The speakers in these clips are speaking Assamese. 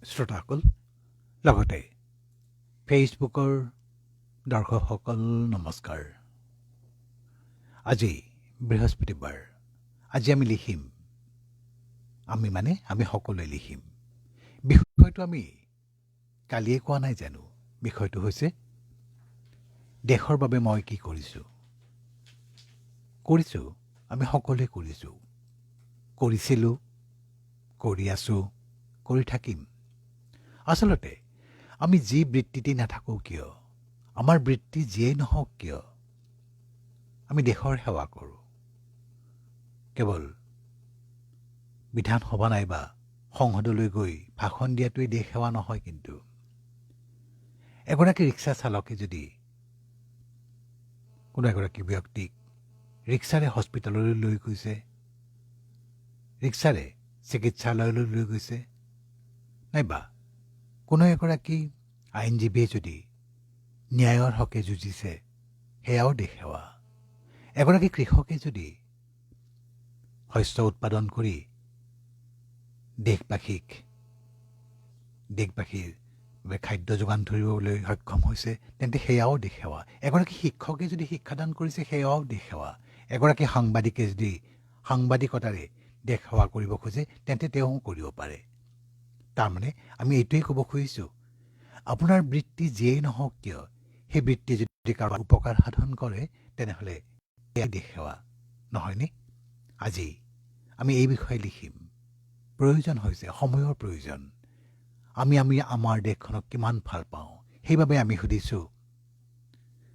শ্ৰোতাসকল লগতে ফেচবুকৰ দৰ্শকসকল নমস্কাৰ। আজি বৃহস্পতিবাৰ। আজি আমি লিখিম, আমি সকলোৱে লিখিম। বিষয়টো আমি কালিয়ে কোৱা নাই জানো? বিষয়টো হৈছে দেশৰ বাবে মই কি কৰিছোঁ। আমি সকলোৱে কৰিছিলোঁ, কৰি আছোঁ, কৰি থাকিম। আচলতে আমি যি বৃত্তিতেই নাথাকোঁ কিয়, আমাৰ বৃত্তি যিয়েই নহওক কিয়, আমি দেশৰ সেৱা কৰোঁ। কেৱল বিধানসভা নাইবা সংসদলৈ গৈ ভাষণ দিয়াটোৱেই দেশ সেৱা নহয়। কিন্তু এগৰাকী ৰিক্সা চালকে যদি কোনো এগৰাকী ব্যক্তিক ৰিক্সাৰে হস্পিটেললৈ লৈ গৈছে, ৰিক্সাৰে চিকিৎসালয়লৈ লৈ গৈছে, নাইবা কোনো এগৰাকী আইনজীৱীয়ে যদি ন্যায়ৰ হকে যুঁজিছে, সেয়াও দেশ সেৱা। এগৰাকী কৃষকে যদি শস্য উৎপাদন কৰি দেশবাসীৰ খাদ্য যোগান ধৰিবলৈ সক্ষম হৈছে, তেন্তে সেয়াও দেশ সেৱা। এগৰাকী শিক্ষকে যদি শিক্ষাদান কৰিছে, সেয়াও দেশ সেৱা। এগৰাকী সাংবাদিকে যদি সাংবাদিকতাৰে দেশ সেৱা কৰিব খোজে, তেন্তে তেওঁ কৰিব পাৰে। তাৰমানে আমি এইটোৱেই ক'ব খুজিছোঁ, আপোনাৰ বৃত্তি যিয়েই নহওক কিয়, সেই বৃত্তি যদি কাৰোবাৰ উপকাৰ সাধন কৰে, তেনেহ'লে এয়া দেশ সেৱা নহয়নে? আজি আমি এই বিষয়ে লিখিম। প্ৰয়োজন হৈছে, সময়ৰ প্ৰয়োজন। আমি আমাৰ দেশখনক কিমান ভাল পাওঁ, সেইবাবে আমি সুধিছোঁ,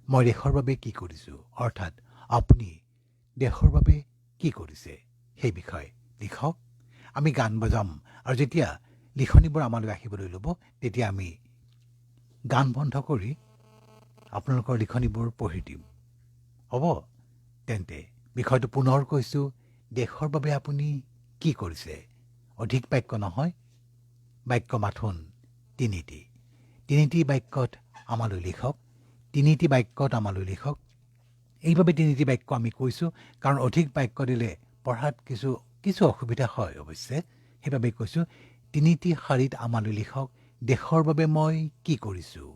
মই দেশৰ বাবে কি কৰিছোঁ, অৰ্থাৎ আপুনি দেশৰ বাবে কি কৰিছে সেই বিষয়ে লিখক। আমি গান বজাম, আৰু যেতিয়া লিখনিবোৰ আমালৈ আহিবলৈ ল'ব, তেতিয়া আমি গান বন্ধ কৰি আপোনালোকৰ লিখনিবোৰ পঢ়ি দিম। হ'ব? তেন্তে বিষয়টো পুনৰ কৈছোঁ, দেশৰ বাবে আপুনি কি কৰিছে। অধিক বাক্য নহয়, বাক্য মাথোন তিনিটি বাক্যত আমালৈ লিখক। এইবাবে তিনিটি বাক্য আমি কৈছোঁ, কাৰণ অধিক বাক্য দিলে পঢ়াত কিছু অসুবিধা হয় অৱশ্যে। সেইবাবে কৈছোঁ, তিনিটি শাৰীত আমালৈ লিখক, দেশৰ বাবে মই কি কৰিছোঁ।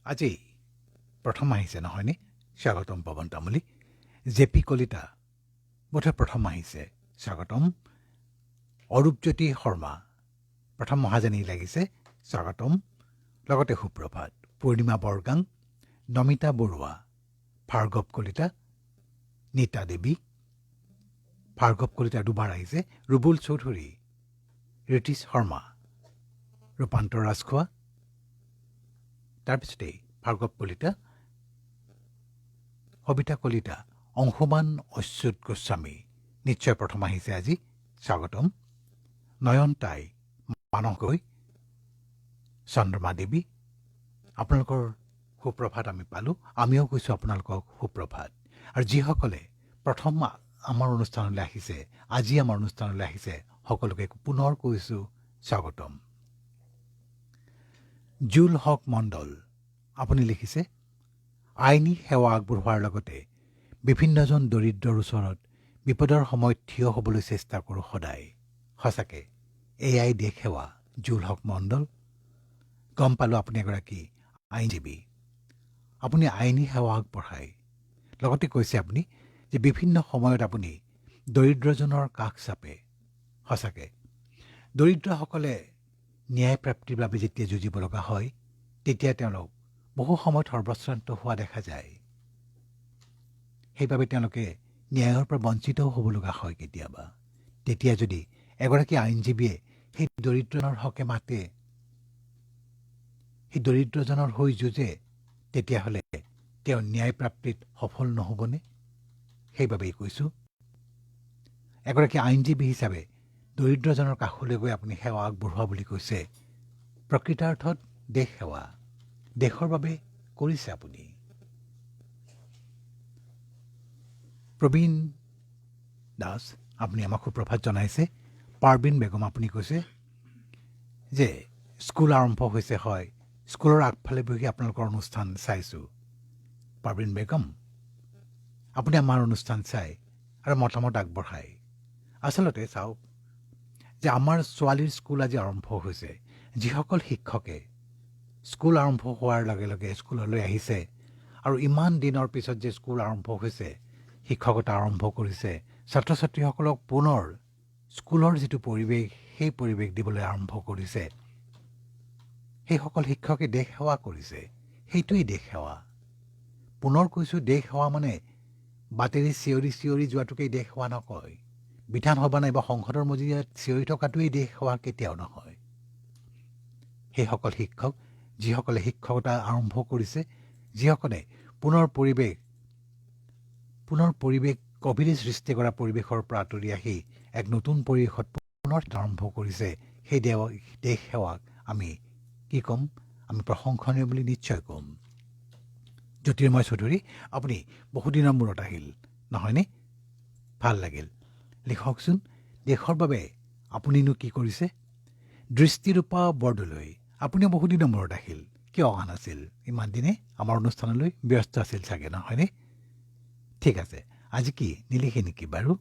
আজি প্ৰথম আহিছে নহয়নে? স্বাগতম পৱন তামুলী। জে.পি. কলিতা বোধহয় প্ৰথম আহিছে, স্বাগতম। অৰূপজ্যোতি শৰ্মা প্ৰথম মহাজনী লাগিছে, স্বাগতম। লগতে সুপ্ৰভাত। পূৰ্ণিমা বৰগাং, নমিতা বৰুৱা, ভাৰ্গৱ কলিতা, নীতা দেৱী, ভাৰ্গৱ কলিতা দুবাৰ আহিছে, ৰুবুল চৌধুৰী, ৰিতীশ শৰ্মা, ৰূপান্তৰ ৰাজখোৱা, তাৰপিছতেই ভাৰ্গৱ কলিতা, সবিতা কলিতা, অংশুমান অচ্যুত গোস্বামী নিশ্চয় প্ৰথম আহিছে আজি, স্বাগতম। নয়ন তাই, মানস গগৈ, চন্দ্ৰমা দেৱী, আপোনালোকৰ সুপ্ৰভাত আমি পালোঁ। আমিও কৈছোঁ আপোনালোকক সুপ্ৰভাত। আৰু যিসকলে প্ৰথম আমাৰ অনুষ্ঠানলৈ আহিছে, আজি আমাৰ অনুষ্ঠানলৈ আহিছে, সকলোকে পুনৰ কৈছোঁ স্বাগতম। জুল হক মণ্ডল আপুনি লিখিছে, আইনী সেৱা আগবঢ়োৱাৰ লগতে বিভিন্নজন দৰিদ্ৰৰ ওচৰত বিপদৰ সময়ত থিয় হ'বলৈ চেষ্টা কৰোঁ সদায়। সঁচাকৈ এয়াই দেশ সেৱা। জুল হক মণ্ডল, গম পালোঁ আপুনি এগৰাকী আইনজীৱী। আপুনি আইনী সেৱা আগবঢ়ায়। লগতে কৈছে আপুনি যে বিভিন্ন সময়ত আপুনি দৰিদ্ৰজনৰ কাষ চাপে। সঁচাকৈ দৰিদ্ৰসকলে ন্যায় প্ৰাপ্তিৰ বাবে যেতিয়া যুঁজিব লগা হয়, তেতিয়া তেওঁলোক বহু সময়ত সৰ্বশ্ৰান্ত হোৱা দেখা যায়। সেইবাবে তেওঁলোকে ন্যায়ৰ পৰা বঞ্চিতও হ'ব লগা হয় কেতিয়াবা। তেতিয়া যদি এগৰাকী আইনজীৱীয়ে সেই দৰিদ্ৰজনৰ হকে মাতে, সেই দৰিদ্ৰজনৰ হৈ যুঁজে, তেতিয়াহ'লে তেওঁ ন্যায় প্ৰাপ্তিত সফল নহ'বনে? সেইবাবেই কৈছোঁ, এগৰাকী আইনজীৱী হিচাপে দৰিদ্ৰজনৰ কাষলৈ গৈ আপুনি সেৱা আগবঢ়োৱা বুলি কৈছে। প্ৰকৃতাৰ্থত দেশ সেৱা, দেশৰ বাবে কৰিছে আপুনি। প্ৰবীণ দাস আপুনি আমাক সুপ্ৰভাত জনাইছে। পাৰ্বিন বেগম আপুনি কৈছে যে স্কুল আৰম্ভ হৈছে, হয়, স্কুলৰ আগফালে বহি আপোনালোকৰ অনুষ্ঠান চাইছোঁ। পাৰ্বিন বেগম, আপুনি আমাৰ অনুষ্ঠান চাই আৰু মতামত আগবঢ়ায়। আচলতে চাওক যে আমাৰ ছোৱালীৰ স্কুল আজি আৰম্ভ হৈছে। যিসকল শিক্ষকে স্কুল আৰম্ভ হোৱাৰ লগে লগে স্কুললৈ আহিছে আৰু ইমান দিনৰ পিছত যে স্কুল আৰম্ভ হৈছে, শিক্ষকতা আৰম্ভ কৰিছে, ছাত্ৰ ছাত্ৰীসকলক পুনৰ স্কুলৰ যিটো পৰিৱেশ, সেই পৰিৱেশ দিবলৈ আৰম্ভ কৰিছে, সেইসকল শিক্ষকে দেশ সেৱা কৰিছে। সেইটোৱেই দেশ সেৱা। পুনৰ কৈছোঁ, দেশ সেৱা মানে বাটেৰে চিঞৰি চিঞৰি যোৱাটোকেই দেশ সেৱা নকয়। বিধানসভা নাইবা সংসদৰ মজিয়াত চিঞৰি থকাটোৱেই দেশ সেৱা কেতিয়াও নহয়। সেইসকল শিক্ষক যিসকলে শিক্ষকতা আৰম্ভ কৰিছে, যিসকলে পুনৰ পৰিৱেশ কভিডে সৃষ্টি কৰা পৰিৱেশৰ পৰা আঁতৰি আহি এক নতুন পৰিৱেশত পুনৰ আৰম্ভ কৰিছে, সেই দেশ সেৱাক আমি কি ক'ম? আমি প্ৰশংসনীয় বুলি নিশ্চয় ক'ম। জ্যোতিৰ্ময় চৌধুৰী, আপুনি বহুদিনৰ মূৰত আহিল নহয়নে? ভাল লাগিল। লিখকচোন, দেশৰ বাবে আপুনিনো কি কৰিছে? দৃষ্টিৰূপা বৰদলৈ, আপুনিও বহুদিনৰ মূৰত আহিল। কিয় অহা নাছিল ইমান দিনে আমাৰ অনুষ্ঠানলৈ? ব্যস্ত আছিল চাগে, নহয়নে? ঠিক আছে, আজি কি নিলিখে নেকি বাৰু?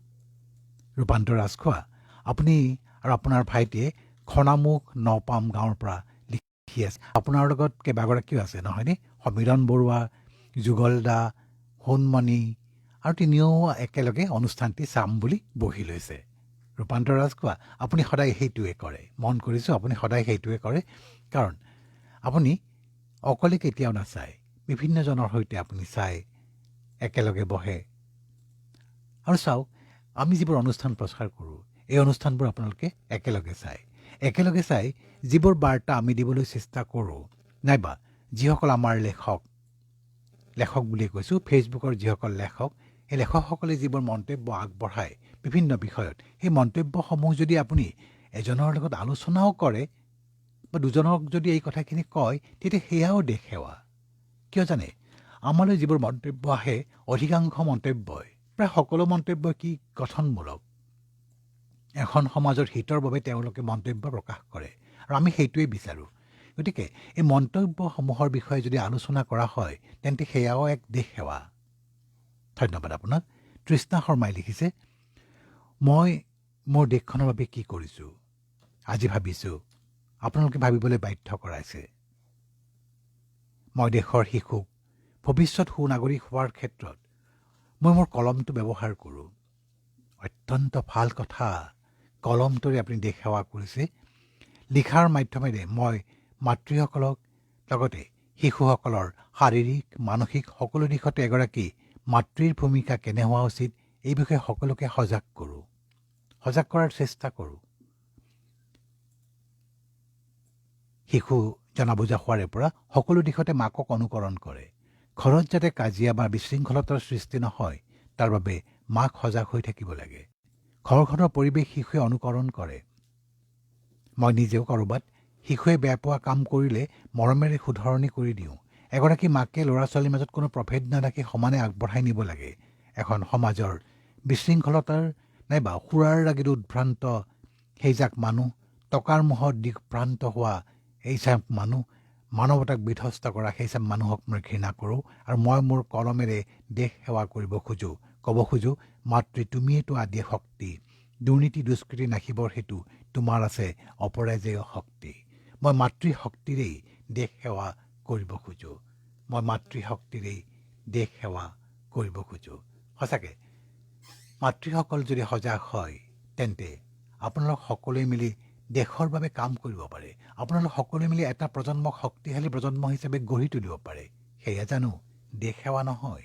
ৰূপান্তৰ ৰাজখোৱা, আপুনি আৰু আপোনাৰ ভাইটিয়ে খনামুখ নপাম গাঁৱৰ পৰা লিখি আছে। আপোনাৰ লগত কেইবাগৰাকীও আছে নহয়নে? সমীৰণ বৰুৱা, যুগল দা, সোণমণি, আৰু তিনিও একেলগে অনুষ্ঠানটি চাম বুলি বহি লৈছে। ৰূপান্তৰ ৰাজখোৱা, আপুনি সদায় সেইটোৱে কৰে। মন কৰিছোঁ আপুনি সদায় সেইটোৱে কৰে, কাৰণ আপুনি অকলে কেতিয়াও নাচায়, বিভিন্নজনৰ সৈতে আপুনি চাই, একেলগে বহে। আৰু চাওক, আমি যিবোৰ অনুষ্ঠান প্ৰচাৰ কৰোঁ, এই অনুষ্ঠানবোৰ আপোনালোকে একেলগে চাই যিবোৰ বাৰ্তা আমি দিবলৈ চেষ্টা কৰোঁ, নাইবা যিসকল আমাৰ লেখক বুলিয়ে কৈছোঁ, ফেচবুকৰ যিসকল লেখক, এই লেখকসকলে যিবোৰ মন্তব্য আগবঢ়ায় বিভিন্ন বিষয়ত, সেই মন্তব্যসমূহ যদি আপুনি এজনৰ লগত আলোচনাও কৰে বা দুজনক যদি এই কথাখিনি কয়, তেতিয়া সেয়াও দেশ সেৱা। কিয় জানে, আমালৈ যিবোৰ মন্তব্য আহে, অধিকাংশ মন্তব্যই, প্ৰায় সকলো মন্তব্যই কি গঠনমূলক। এখন সমাজৰ হিতৰ বাবে তেওঁলোকে মন্তব্য প্ৰকাশ কৰে, আৰু আমি সেইটোৱেই বিচাৰোঁ। গতিকে এই মন্তব্যসমূহৰ বিষয়ে যদি আলোচনা কৰা হয়, তেন্তে সেয়াও এক দেশ সেৱা। ধন্যবাদ আপোনাক। তৃষ্ণা শৰ্মাই লিখিছে, মই মোৰ দেশখনৰ বাবে কি কৰিছোঁ আজি ভাবিছোঁ। আপোনালোকে ভাবিবলৈ বাধ্য কৰাইছে। মই দেশৰ শিশুক ভৱিষ্যত সুনাগৰিক হোৱাৰ ক্ষেত্ৰত মই মোৰ কলমটো ব্যৱহাৰ কৰোঁ। অত্যন্ত ভাল কথা, কলমটোৰে আপুনি দেশ সেৱা কৰিছে। লিখাৰ মাধ্যমেৰে মই মাতৃসকলক লগতে শিশুসকলৰ শাৰীৰিক মানসিক সকলো দিশতে এগৰাকী মাতৃৰ ভূমিকা কেনে হোৱা উচিত এই বিষয়ে সকলোকে সজাগ কৰোঁ, সজাগ কৰাৰ চেষ্টা কৰোঁ। শিশু জনা বুজা হোৱাৰে পৰা সকলো দিশতে মাকক অনুকৰণ কৰে। ঘৰত যাতে কাজিয়া বা বিশৃংখলতাৰ সৃষ্টি নহয় তাৰ বাবে মাক সজাগ হৈ থাকিব লাগে। ঘৰখনৰ পৰিৱেশ শিশুৱে অনুকৰণ কৰে। মই নিজেও ক'ৰবাত শিশুৱে বেয়া পোৱা কাম কৰিলে মৰমেৰে শুধৰণি কৰি দিওঁ। এগৰাকী মাকে ল'ৰা ছোৱালীৰ মাজত কোনো প্ৰভেদ নাৰাখি সমানে আগবঢ়াই নিব লাগে। এখন সমাজৰ বিশৃংখলতাৰ নাইবা সুৰাৰ ৰাগিত উদ্ভ্ৰান্ত সেইজাক মানুহ, টকাৰ মোহত দিগভ্ৰান্ত হোৱা এইজাক মানুহ, মানৱতাক বিধ্বস্ত কৰা সেইজাক মানুহক মই ঘৃণা কৰোঁ। আৰু মই মোৰ কলমেৰে দেশ সেৱা কৰিব খোজোঁ, ক'ব খোজোঁ, মাতৃ তুমিয়েতো আদি শক্তি, দুৰ্নীতি দুষ্কৃতি নাশিবৰ হেতু তোমাৰ আছে অপৰাজেয় শক্তি। মই মাতৃশক্তিৰেই দেশ সেৱা কৰিব খোজোঁ। মই মাতৃশক্তিৰেই দেশ সেৱা কৰিব খোজোঁ। সঁচাকৈ মাতৃসকল যদি সজাগ হয় তেন্তে আপোনালোক সকলোৱে মিলি দেশৰ বাবে কাম কৰিব পাৰে। আপোনালোক সকলোৱে মিলি এটা প্ৰজন্মক শক্তিশালী প্ৰজন্ম হিচাপে গঢ়ি তুলিব পাৰে। সেয়া জানো দেশ সেৱা নহয়?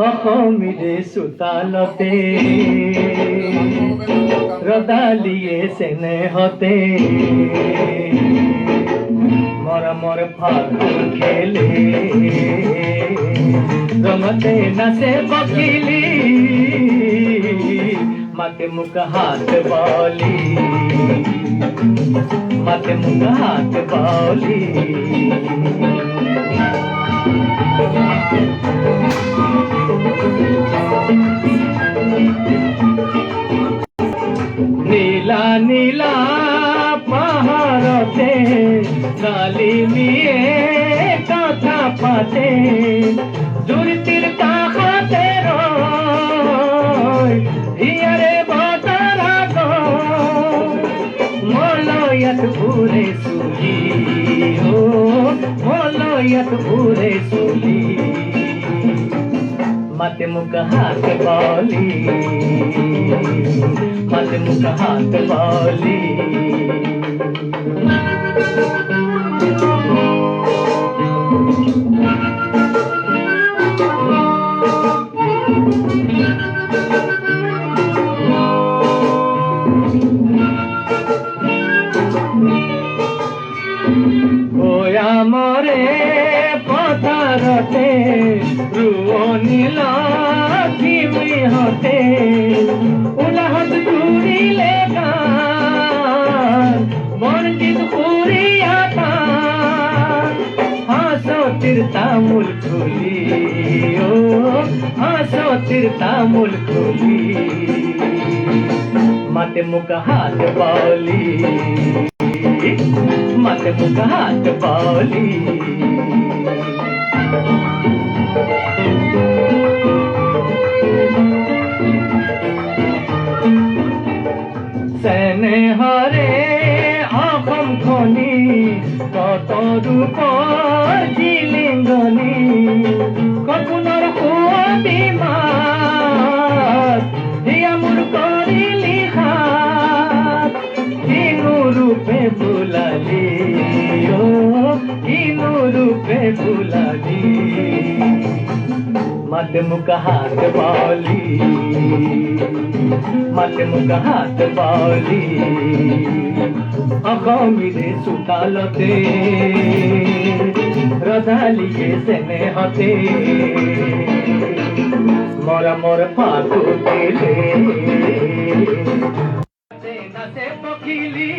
অসমীৰে চোতালতে ৰদালিয়ে চেনেহতে মৰমৰ ফাগুন খেলে, ৰঙতে নাচে বকিলি, মাতে মোক হাত বলি, মাতে মোক হাত বলি। নীলা নীলা পাহাৰতে কালি নিয়ে কথা পাতে, জুৰিটিৰ কাষতে ৰয় হিয়াৰে বতাৰ আগত, মলয়াত ঘূৰে চুলি, মলয়াত ঘূৰে চুলি, মাতে মোক হাত বলি, মাতে মোক হাত বলি। মৰে পথাৰতে ৰোৱনী লখিমীহঁতে উলাহত ঘূৰিলে গান, বৰগীত সুৰীয়াটা হাঁচতিৰ তামোল খুলি, হাঁচতিৰ তামোল খুলি, মাতে মোক হাত বলি, মাতে মোক হাত বলি। চেনেহৰে অসমখনি কত ৰূপৰ জিলিঙনি, সপোনৰ সুৱতি মাত হিয়া মোৰ কৰিলি হাত, কিনো ৰূপে বোলালি, কিনো ৰূপে বোলালি, মাতে মোক হাত বলি, মাতে মোক হাত বলি। অসমীৰে চোতালতে ৰদালিয়ে চেনেহতে মৰমৰ ফাগুনে নাচে পখিলি,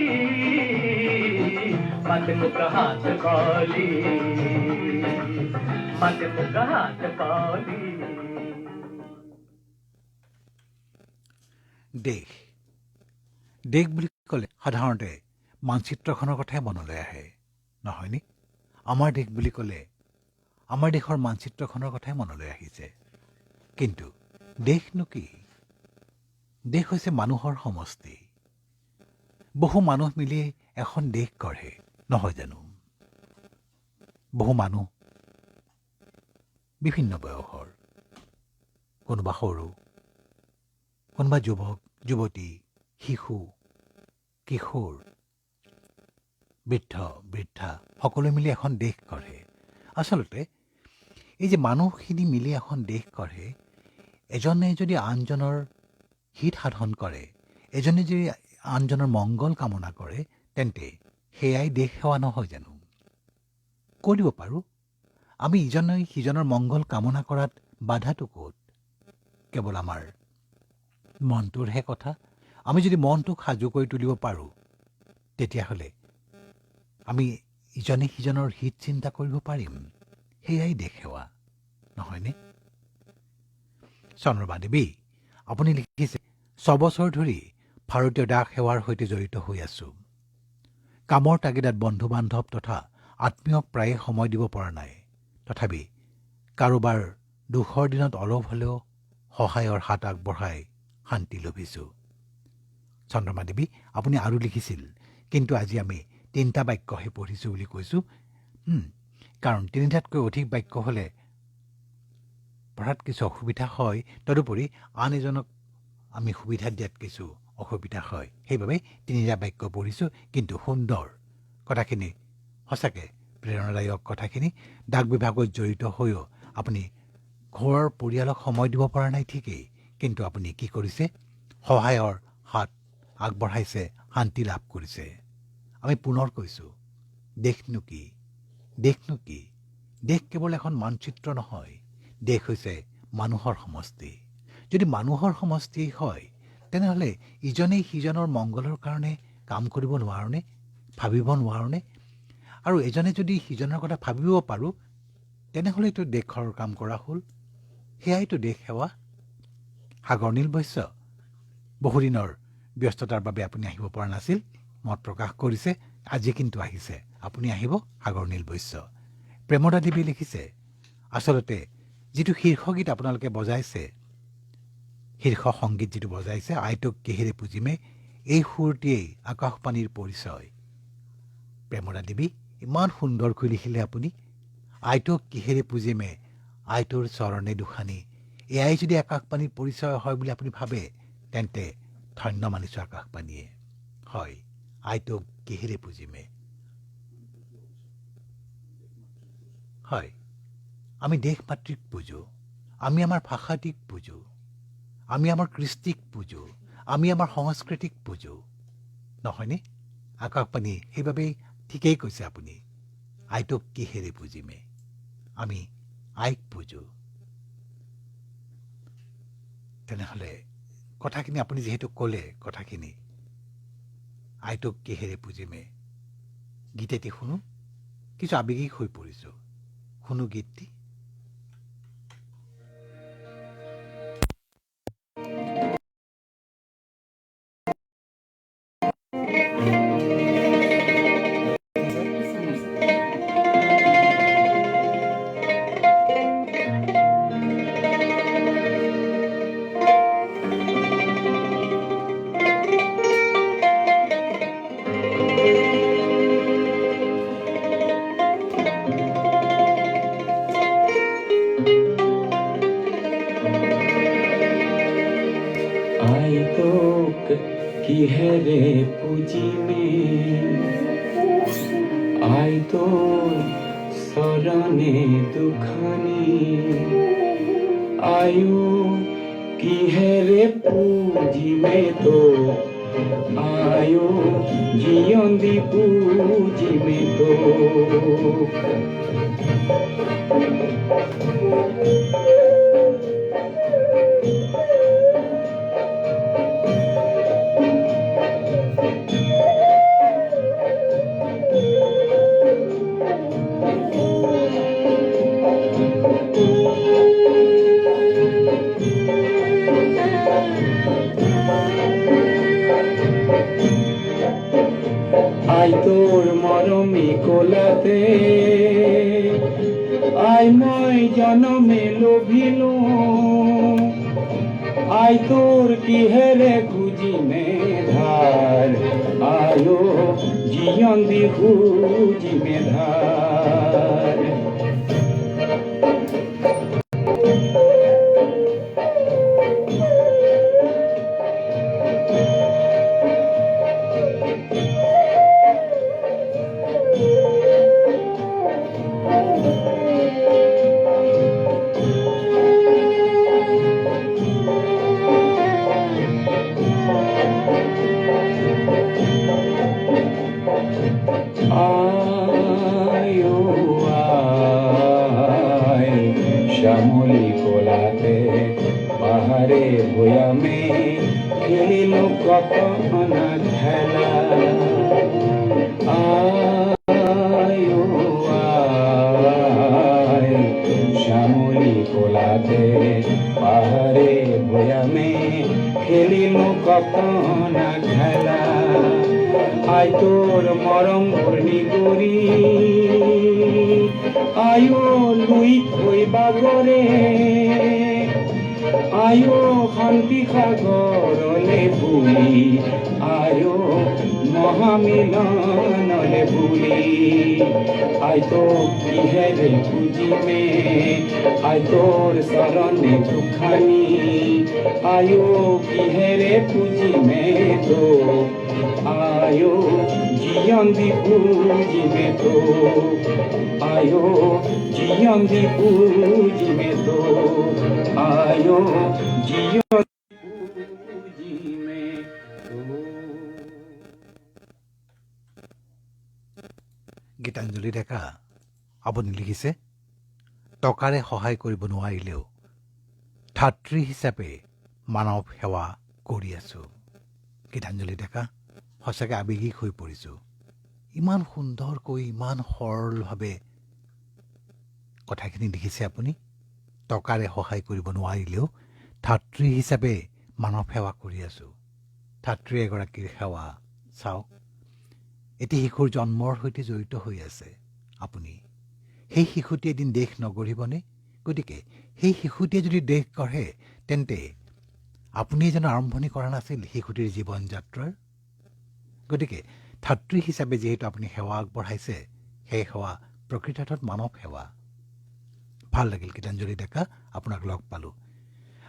মাতে মোক হাত বলি, মাতে মোক হাত বলি। দেশ দেশ বুলি ক'লে সাধাৰণতে মানচিত্ৰখনৰ কথাই মনলৈ আহে নহয়নে? আমাৰ দেশ বুলি ক'লে আমাৰ দেশৰ মানচিত্ৰখনৰ কথাই মনলৈ আহিছে। কিন্তু দেশনো কি? দেশ হৈছে মানুহৰ সমষ্টি। বহু মানুহ মিলি এখন দেশ গঢ়ে, নহয় জানো? বহু মানুহ বিভিন্ন বয়সৰ, কোনোবা সৰু, কোনোবা যুৱক যুৱতী, শিশু কিশোৰ, বৃদ্ধ বৃদ্ধা সকলোৱে মিলি এখন দেশ গঢ়ে। আচলতে এই যে মানুহখিনি মিলি এখন দেশ গঢ়ে, এজনে যদি আনজনৰ হিত সাধন কৰে, এজনে যদি আনজনৰ মংগল কামনা কৰে, তেন্তে সেয়াই দেশ সেৱা নহয় জানো? কৰিব পাৰোঁ। আমি ইজনে সিজনৰ মংগল কামনা কৰাত বাধাটো ক'ত? কেৱল আমাৰ মনটোৰহে কথা। আমি যদি মনটোক সাজু কৰি তুলিব পাৰোঁ, তেতিয়াহ'লে আমি ইজনে সিজনৰ হিত চিন্তা কৰিব পাৰিম। সেয়াই দেশ সেৱা, নহয়নে? চন্দ্ৰমা দেৱী, আপুনি লিখিছে 6 বছৰ ধৰি ভাৰতীয় ডাক সেৱাৰ সৈতে জড়িত হৈ আছোঁ। কামৰ তাগিদাত বন্ধু বান্ধৱ তথা আত্মীয়ক প্ৰায়ে সময় দিব পৰা নাই। তথাপি কাৰোবাৰ দুখৰ দিনত অলপ হ'লেও সহায়ৰ হাত আগবঢ়াই শান্তি লভিছোঁ। চন্দ্ৰমা দেৱী, আপুনি আৰু লিখিছিল, কিন্তু আজি আমি 3টা বাক্যহে পঢ়িছোঁ বুলি কৈছোঁ। কাৰণ 3টাতকৈ অধিক বাক্য হ'লে পঢ়াত কিছু অসুবিধা হয়। তদুপৰি আন এজনক আমি সুবিধা দিয়াত কিছু অসুবিধা হয়। সেইবাবে 3টা বাক্য পঢ়িছোঁ। কিন্তু সুন্দৰ কথাখিনি, সঁচাকৈ প্ৰেৰণাদায়ক কথাখিনি। ডাক বিভাগত জড়িত হৈও আপুনি ঘৰৰ পৰিয়ালক সময় দিব পৰা নাই ঠিকেই, কিন্তু আপুনি কি কৰিছে? সহায়ৰ হাত আগবঢ়াইছে, শান্তি লাভ কৰিছে। আমি পুনৰ কৈছোঁ, দেশনো কি? দেশনো কি? দেশ কেৱল এখন মানচিত্ৰ নহয়। দেশ হৈছে মানুহৰ সমষ্টি। যদি মানুহৰ সমষ্টি হয়, তেনেহ'লে ইজনেই সিজনৰ মংগলৰ কাৰণে কাম কৰিব নোৱাৰোনে? ভাবিব নোৱাৰোনে? আৰু এজনে যদি সিজনৰ কথা ভাবিব পাৰোঁ, তেনেহ'লেতো দেশৰ কাম কৰা হ'ল। সেয়াইতো দেশ সেৱা। সাগৰ নীল বৈশ্য, বহুদিনৰ ব্যস্ততাৰ বাবে আপুনি আহিব পৰা নাছিল, মত প্ৰকাশ কৰিছে। আজি কিন্তু আহিছে। আপুনি আহিব, সাগৰ নীল বৈশ্য। প্ৰেমদা দেৱী লিখিছে, আচলতে যিটো শীৰ্ষগীত আপোনালোকে বজাইছে, শীৰ্ষ সংগীত যিটো বজাইছে, আইটোক কিহেৰে পুজিমে, এই সুৰটিয়েই আকাশবাণীৰ পৰিচয়। প্ৰেমদা দেৱী, ইমান সুন্দৰকৈ লিখিলে আপুনি। আইটোক কিহেৰে পুজিমে, আইটোৰ চৰণে দুখানি। এয়াই যদি আকাশবাণীৰ পৰিচয় হয় বুলি আপুনি ভাবে, তেন্তে ধন্য মানিছোঁ আকাশবাণীয়ে। হয়, আইটোক কিহেৰে পুজিমে। হয়, আমি দেশ মাতৃক পুজোঁ, আমি আমাৰ ভাষাটিক পুজোঁ, আমি আমাৰ কৃষ্টিক পুজোঁ, আমি আমাৰ সংস্কৃতিক পুজোঁ, নহয়নে? আকাশবাণী সেইবাবেই ঠিকেই কৈছে আপুনি। আইটোক কিহেৰে পুজিমে, আমি আইক পুজোঁ। তেনেহ'লে কথাখিনি আপুনি যিহেতু ক'লে, কথাখিনি আইটোক কিহেৰে পুজিমে, গীত এটি শুনো। কিছু আৱেগিক হৈ পৰিছোঁ, শুনো গীতটি। আইতোক কিহেৰে পুজিমে, আইতোৰ চৰণে দুখানি। আয়ো কিহেৰে পুজিমে তো, আয়ো জিয়ন্দি পুজিমে তো। তোৰ মৰমী কোলাতে আই মই জনমে লোভিলো আই তোৰ কিহেৰে খুজিমে ধাৰ আয়ো জীয়ন্দি খুজিমে ধাৰ শ্যামলী কোলাতে পাহাড়ে ভুয়ামে খেলিলো কত অনা খেলা আয়ো আয় শ্যামলী কোলাতে পাহাড়ে ভুয়ামে খেলিলো কত অনা খেলা আই তোর মরম ঘূর্ণি করি আয়ো লুই থই বাগরে আয়ো শান্তি সাগরলে বুলি আয়ো মহামিলনলে বুলি আই তো কিহেৰে খুজিমে আই তোৰ চৰণে দুখানি আয়ো কিহেৰে খুজিমে তো আয়ো জীয়ন্দি পুজিমে তো আয়ো জীয়ন্দি পুজিমে তো আয়ো জীয়ন্দি পুজিমে তো গীতাঞ্জলি ডেকা আপুনি লিখিছে টকাৰে সহায় কৰিব নোৱাৰিলেও ধাত্ৰী হিচাপে মানৱ সেৱা কৰি আছোঁ। গীতাঞ্জলি ডেকা সঁচাকৈ আৱেগিক হৈ পৰিছোঁ। ইমান সুন্দৰকৈ ইমান সৰলভাৱে কথাখিনি লিখিছে আপুনি। টকাৰে সহায় কৰিব নোৱাৰিলেও ধাত্ৰী হিচাপে মানৱ সেৱা কৰি আছোঁ। ধাত্ৰী এগৰাকীৰ সেৱা চাওক, এটি শিশুৰ জন্মৰ সৈতে জড়িত হৈ আছে আপুনি। সেই শিশুটি এদিন দেশ নগঢ়িবনে? গতিকে সেই শিশুটিয়ে যদি দেশ গঢ়ে তেন্তে আপুনি যেন আৰম্ভণি কৰা নাছিল শিশুটিৰ জীৱন যাত্ৰাৰ? গতিকে ধাত্ৰী হিচাপে যিহেতু আপুনি সেৱা আগবঢ়াইছে, সেই সেৱা প্ৰকৃতাৰ্থত মানৱ সেৱা। ভাল লাগিল গীতাঞ্জলি ডেকা, আপোনাক লগ পালোঁ।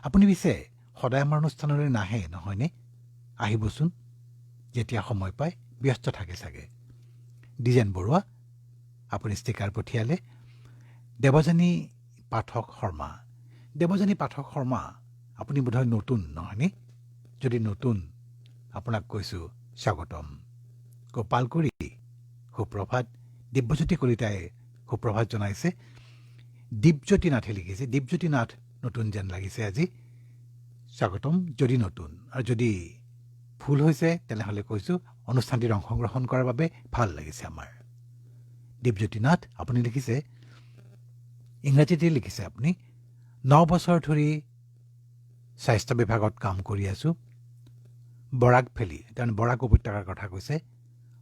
আপুনি পিছে সদায় আমাৰ অনুষ্ঠানলৈ নাহে নহয়নে? আহিবচোন যেতিয়া সময় পায়, ব্যস্ত থাকে চাগে। দ্বিজেন বৰুৱা আপুনি ষ্টিকাৰ পঠিয়ালে। দেৱযানী পাঠক শৰ্মা, দেৱযানী পাঠক শৰ্মা আপুনি বোধহয় নতুন নহয়নে? যদি নতুন, আপোনাক কৈছোঁ স্বাগতম। গোপাল কৰি সুপ্ৰভাত। দিব্যজ্যোতি কলিতাই সুপ্ৰভাত জনাইছে। দীপজ্যোতি নাথে লিখিছে, দীপজ্যোতি নাথ নতুন যেন লাগিছে আজি। স্বাগতম যদি নতুন, আৰু যদি ভুল হৈছে তেনেহ'লে কৈছোঁ অনুষ্ঠানটিত অংশগ্ৰহণ কৰাৰ বাবে ভাল লাগিছে আমাৰ। দীপজ্যোতি নাথ আপুনি লিখিছে, ইংৰাজীতে লিখিছে আপুনি। 9 বছৰ ধৰি স্বাস্থ্য বিভাগত কাম কৰি আছোঁ। বৰাক ভেলী, তাৰমানে বৰাক উপত্যকাৰ কথা কৈছে।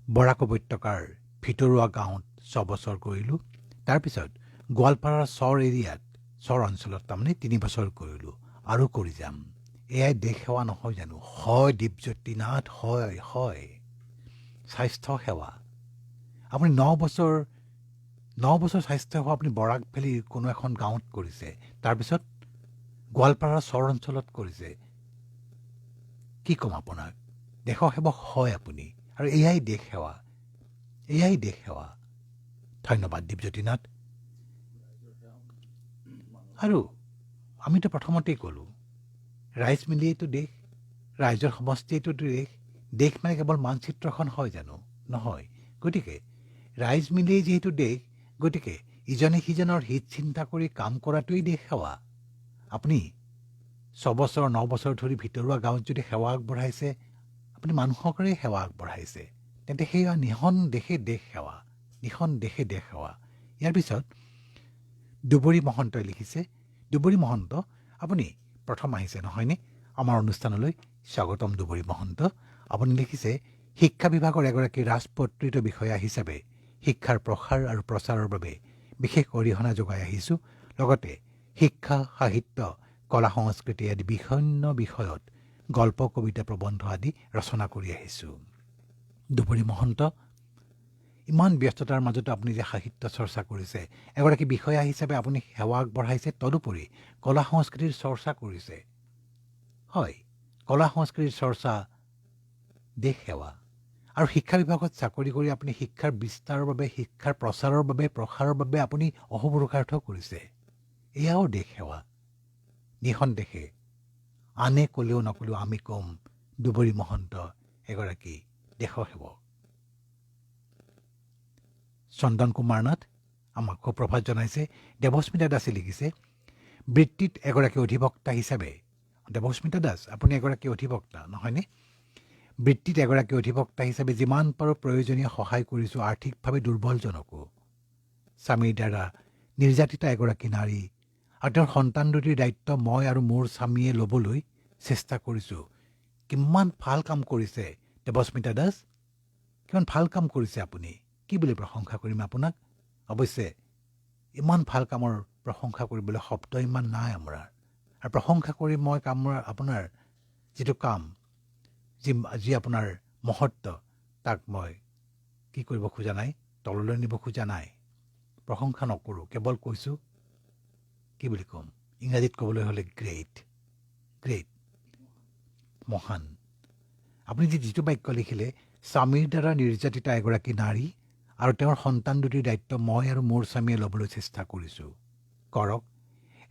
বৰাক উপত্যকাৰ ভিতৰুৱা গাঁৱত 6 বছৰ কৰিলোঁ। তাৰপিছত গোৱালপাৰাৰ চৰ এৰিয়াত, চৰ অঞ্চলত তাৰমানে 3 বছৰ কৰিলোঁ আৰু কৰি যাম। এয়াই দেশ সেৱা নহয় জানো? হয় দীপজ্যোতি নাথ, হয় হয়, স্বাস্থ্য সেৱা। আপুনি 9 বছৰ স্বাস্থ্য সেৱা আপুনি বৰাক ভেলীৰ কোনো এখন গাঁৱত কৰিছে, তাৰপিছত গোৱালপাৰাৰ চৰ অঞ্চলত কৰিছে। কি ক'ম আপোনাক? দেশৰ সেৱক হয় আপুনি, আৰু এয়াই দেশ সেৱা, এয়াই দেশ সেৱা। ধন্যবাদ দীপজ্যোতি নাথ। আৰু আমিতো প্ৰথমতেই ক'লোঁ, ৰাইজ মিলিয়েইতো দেশ, ৰাইজৰ সমষ্টিয়েইতো দেশ। দেশ মানে কেৱল মানচিত্ৰখন হয় জানো? নহয়। গতিকে ৰাইজ মিলিয়েই যিহেতু দেশ, গতিকে ইজনে সিজনৰ হিত চিন্তা কৰি কাম কৰাটোৱেই দেশ সেৱা। আপুনি 6 বছৰ 9 বছৰ ধৰি ভিতৰুৱা গাঁৱত যদি সেৱা আগবঢ়াইছে, আপুনি মানুহকৰে সেৱা আগবঢ়াইছে, তেন্তে সেয়া নিঃসন্দেহে দেশ সেৱা, নিঃসন্দেহে দেশ সেৱা। ইয়াৰ পিছত দুবৰী মহন্তই লিখিছে। দুবৰী মহন্ত আপুনি প্ৰথম আহিছে নহয়নে আমাৰ অনুষ্ঠানলৈ? স্বাগতম দুবৰী মহন্ত। আপুনি লিখিছে, শিক্ষা বিভাগৰ এগৰাকী ৰাজপত্ৰিত বিষয়া হিচাপে শিক্ষাৰ প্ৰসাৰ আৰু প্ৰচাৰৰ বাবে বিশেষ অৰিহণা যোগাই আহিছোঁ। লগতে শিক্ষা, সাহিত্য, কলা সংস্কৃতি আদি বিভিন্ন বিষয়ত গল্প, কবিতা, প্ৰবন্ধ আদি ৰচনা কৰি আহিছোঁ। দুবৰি মহন্ত, ইমান ব্যস্ততাৰ মাজতো আপুনি যে সাহিত্য চৰ্চা কৰিছে, এগৰাকী বিষয়া হিচাপে আপুনি সেৱা আগবঢ়াইছে, তদুপৰি কলা সংস্কৃতিৰ চৰ্চা কৰিছে। হয়, কলা সংস্কৃতিৰ চৰ্চা দেশ সেৱা। আৰু শিক্ষা বিভাগত চাকৰি কৰি আপুনি শিক্ষাৰ বিস্তাৰৰ বাবে, শিক্ষাৰ প্ৰচাৰৰ বাবে, প্ৰসাৰৰ বাবে আপুনি অহোপুৰুষাৰ্থ কৰিছে। এয়াও দেশ সেৱা। নিঃসন্দেহে আনে ক'লেও নক'লেও আমি ক'ম, দুবৰি মহন্ত এগৰাকী দেশৰ সেৱক। চন্দন কুমাৰ নাথ আমাক সুপ্ৰভাত জনাইছে। দেৱস্মিতা দাসে লিখিছে, বৃত্তিত এগৰাকী অধিবক্তা হিচাপে, দেৱস্মিতা দাস আপুনি এগৰাকী অধিবক্তা নহয়নে? বৃত্তিত এগৰাকী অধিবক্তা হিচাপে যিমান পাৰোঁ প্ৰয়োজনীয় সহায় কৰিছোঁ আৰ্থিকভাৱে দুৰ্বলজনকো। স্বামীৰ দ্বাৰা নিৰ্যাতিতা এগৰাকী নাৰী আৰু তেওঁৰ সন্তান দুটিৰ দায়িত্ব মই আৰু মোৰ স্বামীয়ে ল'বলৈ চেষ্টা কৰিছোঁ। কিমান ভাল কাম কৰিছে দেৱস্মিতা দাস, কিমান ভাল কাম কৰিছে আপুনি। কি বুলি প্ৰশংসা কৰিম আপোনাক। অৱশ্যে ইমান ভাল কামৰ প্ৰশংসা কৰিবলৈ শব্দ ইমান নাই আমাৰ। আৰু প্ৰশংসা কৰি মই আপোনাৰ যিটো কাম, যি আপোনাৰ মহত্ব, তাক মই কি কৰিব খোজা নাই, তললৈ নিব খোজা নাই। প্ৰশংসা নকৰোঁ, কেৱল কৈছোঁ কি বুলি ক'ম, ইংৰাজীত ক'বলৈ হ'লে গ্ৰেট, মহান। আপুনি যিটো বাক্য লিখিলে, স্বামীৰ দ্বাৰা নিৰ্যাতিতা এগৰাকী নাৰী আৰু তেওঁৰ সন্তান দুটিৰ দায়িত্ব মই আৰু মোৰ স্বামীয়ে ল'বলৈ চেষ্টা কৰিছোঁ। কৰক,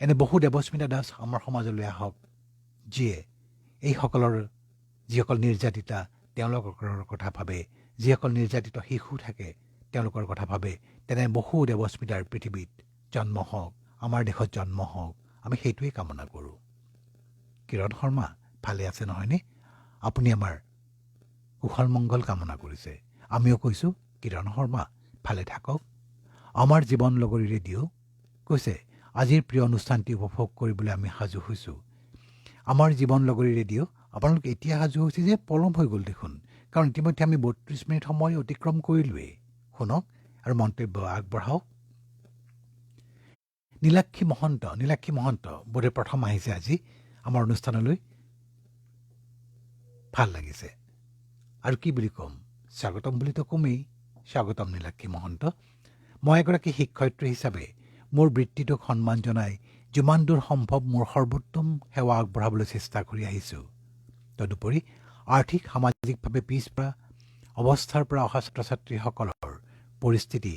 এনে বহু দেৱস্মিতা দাস আমাৰ সমাজলৈ আহক, যিয়ে যিসকল নিৰ্যাতিতা তেওঁলোকৰ কথা ভাবে, যিসকল নিৰ্যাতিত শিশু থাকে তেওঁলোকৰ কথা ভাবে, তেনে বহু দেৱস্মিতাৰ পৃথিৱীত জন্ম হওক, আমাৰ দেশত জন্ম হওক, আমি সেইটোৱেই কামনা কৰোঁ। কিৰণ শৰ্মা ভালে আছে নহয়নে? আপুনি আমাৰ কুশল মংগল কামনা কৰিছে। আমিও কৈছোঁ কিৰণ শৰ্মা ভালে থাকক। আমাৰ জীৱন লগৰী ৰেডিঅ' কৈছে, আজিৰ প্ৰিয় অনুষ্ঠানটি উপভোগ কৰিবলৈ আমি সাজু হৈছোঁ। আমাৰ জীৱন লগৰী ৰেডিঅ' আপোনালোক এতিয়া সাজু হৈছে যে পলম হৈ গ'ল দেখোন, কাৰণ ইতিমধ্যে আমি 32 মিনিট সময় অতিক্ৰম কৰিলোৱেই। শুনক আৰু মন্তব্য আগবঢ়াওক। নীলাক্ষী মহন্ত বোধে প্ৰথম আহিছে আজি আমাৰ অনুষ্ঠানলৈ। ভাল লাগিছে আৰু কি বুলি ক'ম, স্বাগতম বুলিতো ক'মেই। স্বাগতম নীলাক্ষী মহন্ত। মই এগৰাকী শিক্ষয়িত্ৰী হিচাপে মোৰ বৃত্তিটোক সন্মান জনাই যিমান দূৰ সম্ভৱ মোৰ সৰ্বোত্তম সেৱা আগবঢ়াবলৈ চেষ্টা কৰি আহিছোঁ। তদুপৰি আৰ্থিক সামাজিকভাৱে পিছপৰা অৱস্থাৰ পৰা অহা ছাত্ৰ ছাত্ৰীসকলৰ পৰিস্থিতি,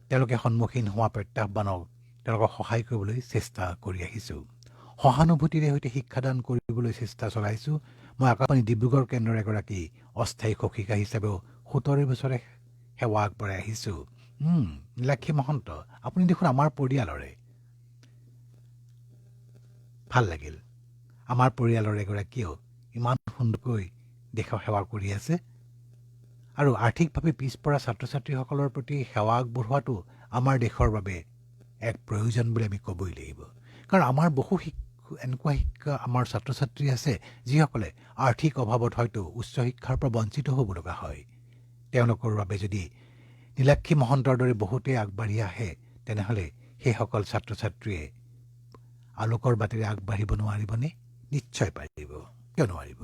তেওঁলোকে সন্মুখীন হোৱা প্ৰত্যাহ্বানক তেওঁলোকক সহায় কৰিবলৈ চেষ্টা কৰি আহিছোঁ। সহানুভূতিৰে সৈতে শিক্ষাদান কৰিবলৈ চেষ্টা চলাইছোঁ। মই আকাশবাণী ডিব্ৰুগড় কেন্দ্ৰৰ এগৰাকী অস্থায়ী শিক্ষিকা হিচাপেও 17 বছৰে সেৱা আগবঢ়াই আহিছোঁ। নীলাক্ষী মহন্ত, আপুনি দেখোন আমাৰ পৰিয়ালৰে। ভাল লাগিল, আমাৰ পৰিয়ালৰ এগৰাকীয়েও ইমান সুন্দৰকৈ দেশৰ সেৱা কৰি আছে। আৰু আৰ্থিকভাৱে পিছপৰা ছাত্ৰ ছাত্ৰীসকলৰ প্ৰতি সেৱা আগবঢ়োৱাটো আমাৰ দেশৰ বাবে এক প্ৰয়োজন বুলি আমি ক'বই লাগিব। কাৰণ আমাৰ বহু এনেকুৱা আমাৰ ছাত্ৰ ছাত্ৰী আছে যিসকলে আৰ্থিক অভাৱত হয়তো উচ্চ শিক্ষাৰ পৰা বঞ্চিত হ'ব লগা হয়। তেওঁলোকৰ বাবে যদি নীলাক্ষী মহন্তৰ দৰে বহুতেই আগবাঢ়ি আহে, তেনেহ'লে সেইসকল ছাত্ৰ ছাত্ৰীয়ে আলোকৰ বাটেৰে আগবাঢ়িব নোৱাৰিবনে? নিশ্চয় পাৰিব, কিয় নোৱাৰিব?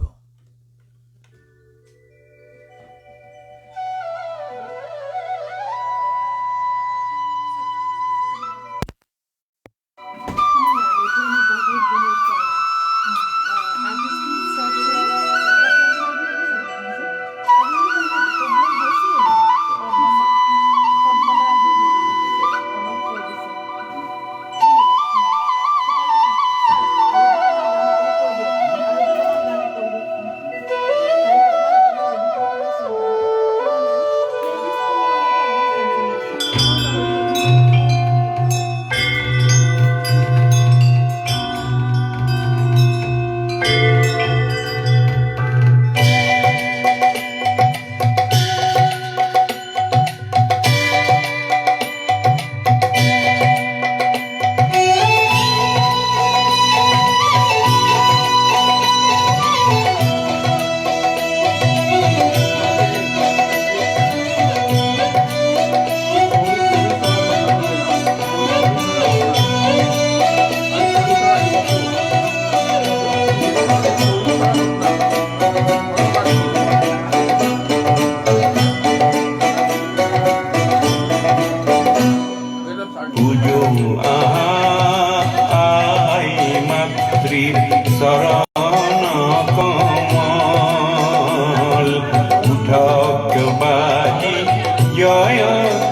জয়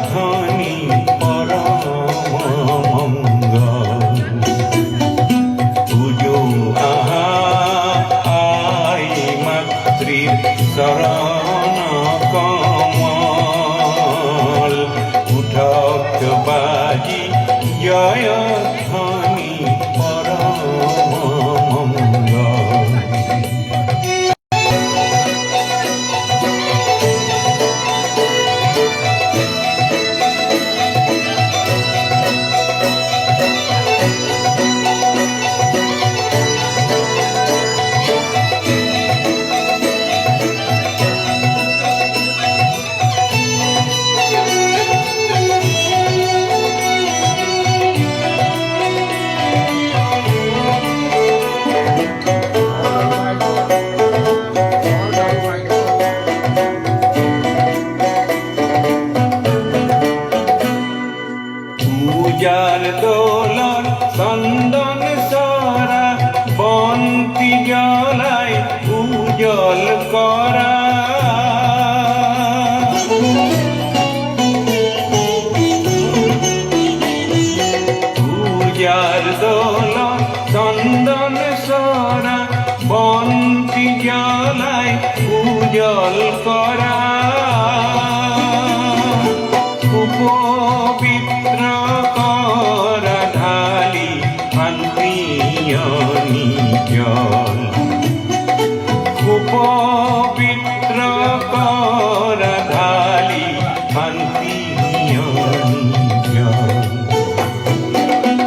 ধ্বনি পরম মঙ্গল পুজো আই মাতৃর শরণ কমল উঠক বাজি জয় ধ্বনি পরম মঙ্গল পূজার দোলন চন্দন সরা বন্তি জ্বলাই উজ্জ্বল করা পূজার দোলন চন্দন সরা বন্তি জ্বলাই উজ্জ্বল করা পবিত্র করা ঢালি শান্তিয়নি জল পবিত্র করা ঢালি শান্তিয়নি জল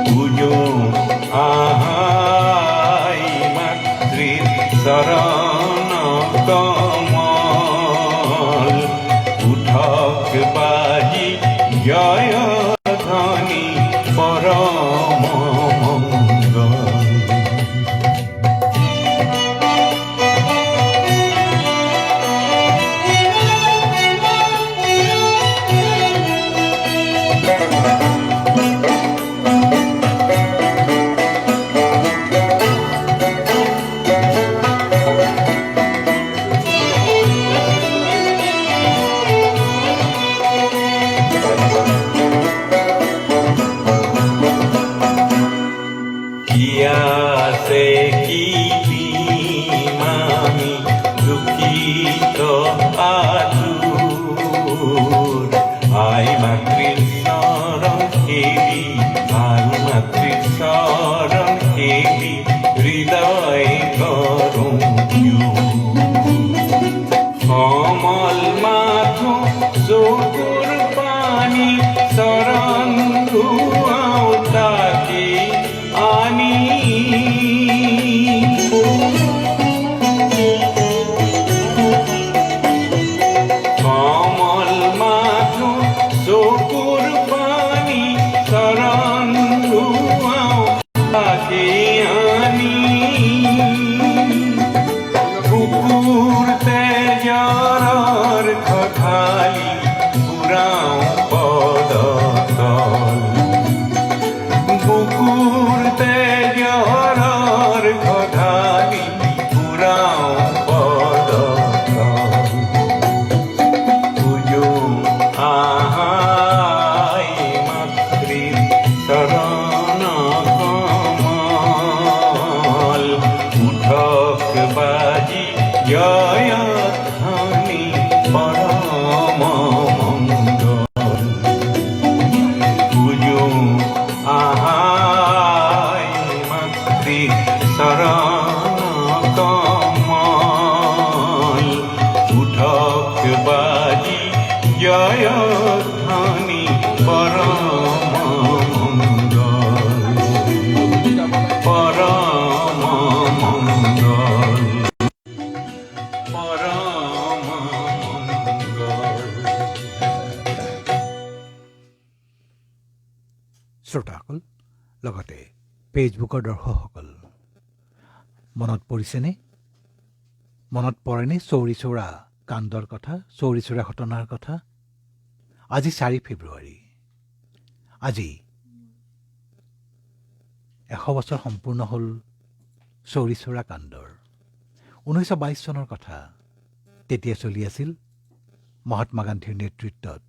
পুজো আহাই মাতৃর শরণ কমল উঠক বাজি জয় ধ্বনি পরম মঙ্গল কিয়াসে কি মামি দুঃখিত আতুর আই মাতৃর শরণ হেবি আই মাতৃর শরণ হেবি হৃদয় করুণ কমল মাথো চকুর পানি শরণ ধুয়াও তাকে আনি কমল মাথো চকুর পানি শরণ ধুয়াও তাকে আনি কুকুর তেজর খালি পুরাও পদতল বুকুর তেজর খালি পুরাও পদতল পুজো আহাই মাতৃর শরণ কমল উঠক বাজি জয় ধ্বনি পরম মঙ্গল পুজো আহাই মাতৃর শরণ কমল উঠক বাজি জয় ধ্বনি পরম মঙ্গল পরম মঙ্গল পরম মঙ্গল শ্ৰোতাসকল লগতে ফেচবুকৰ দৰ্শকসকল মনত পৰিছেনে চৌৰি চৌৰা কাণ্ডৰ কথা চৌৰি চৌৰা ঘটনাৰ কথা আজি 4 ফেব্ৰুৱাৰী আজি 100 বছৰ সম্পূৰ্ণ হ'ল চৌৰি চৌৰা কাণ্ডৰ 1922 চনৰ কথা তেতিয়া চলি আছিল মহাত্মা গান্ধীৰ নেতৃত্বত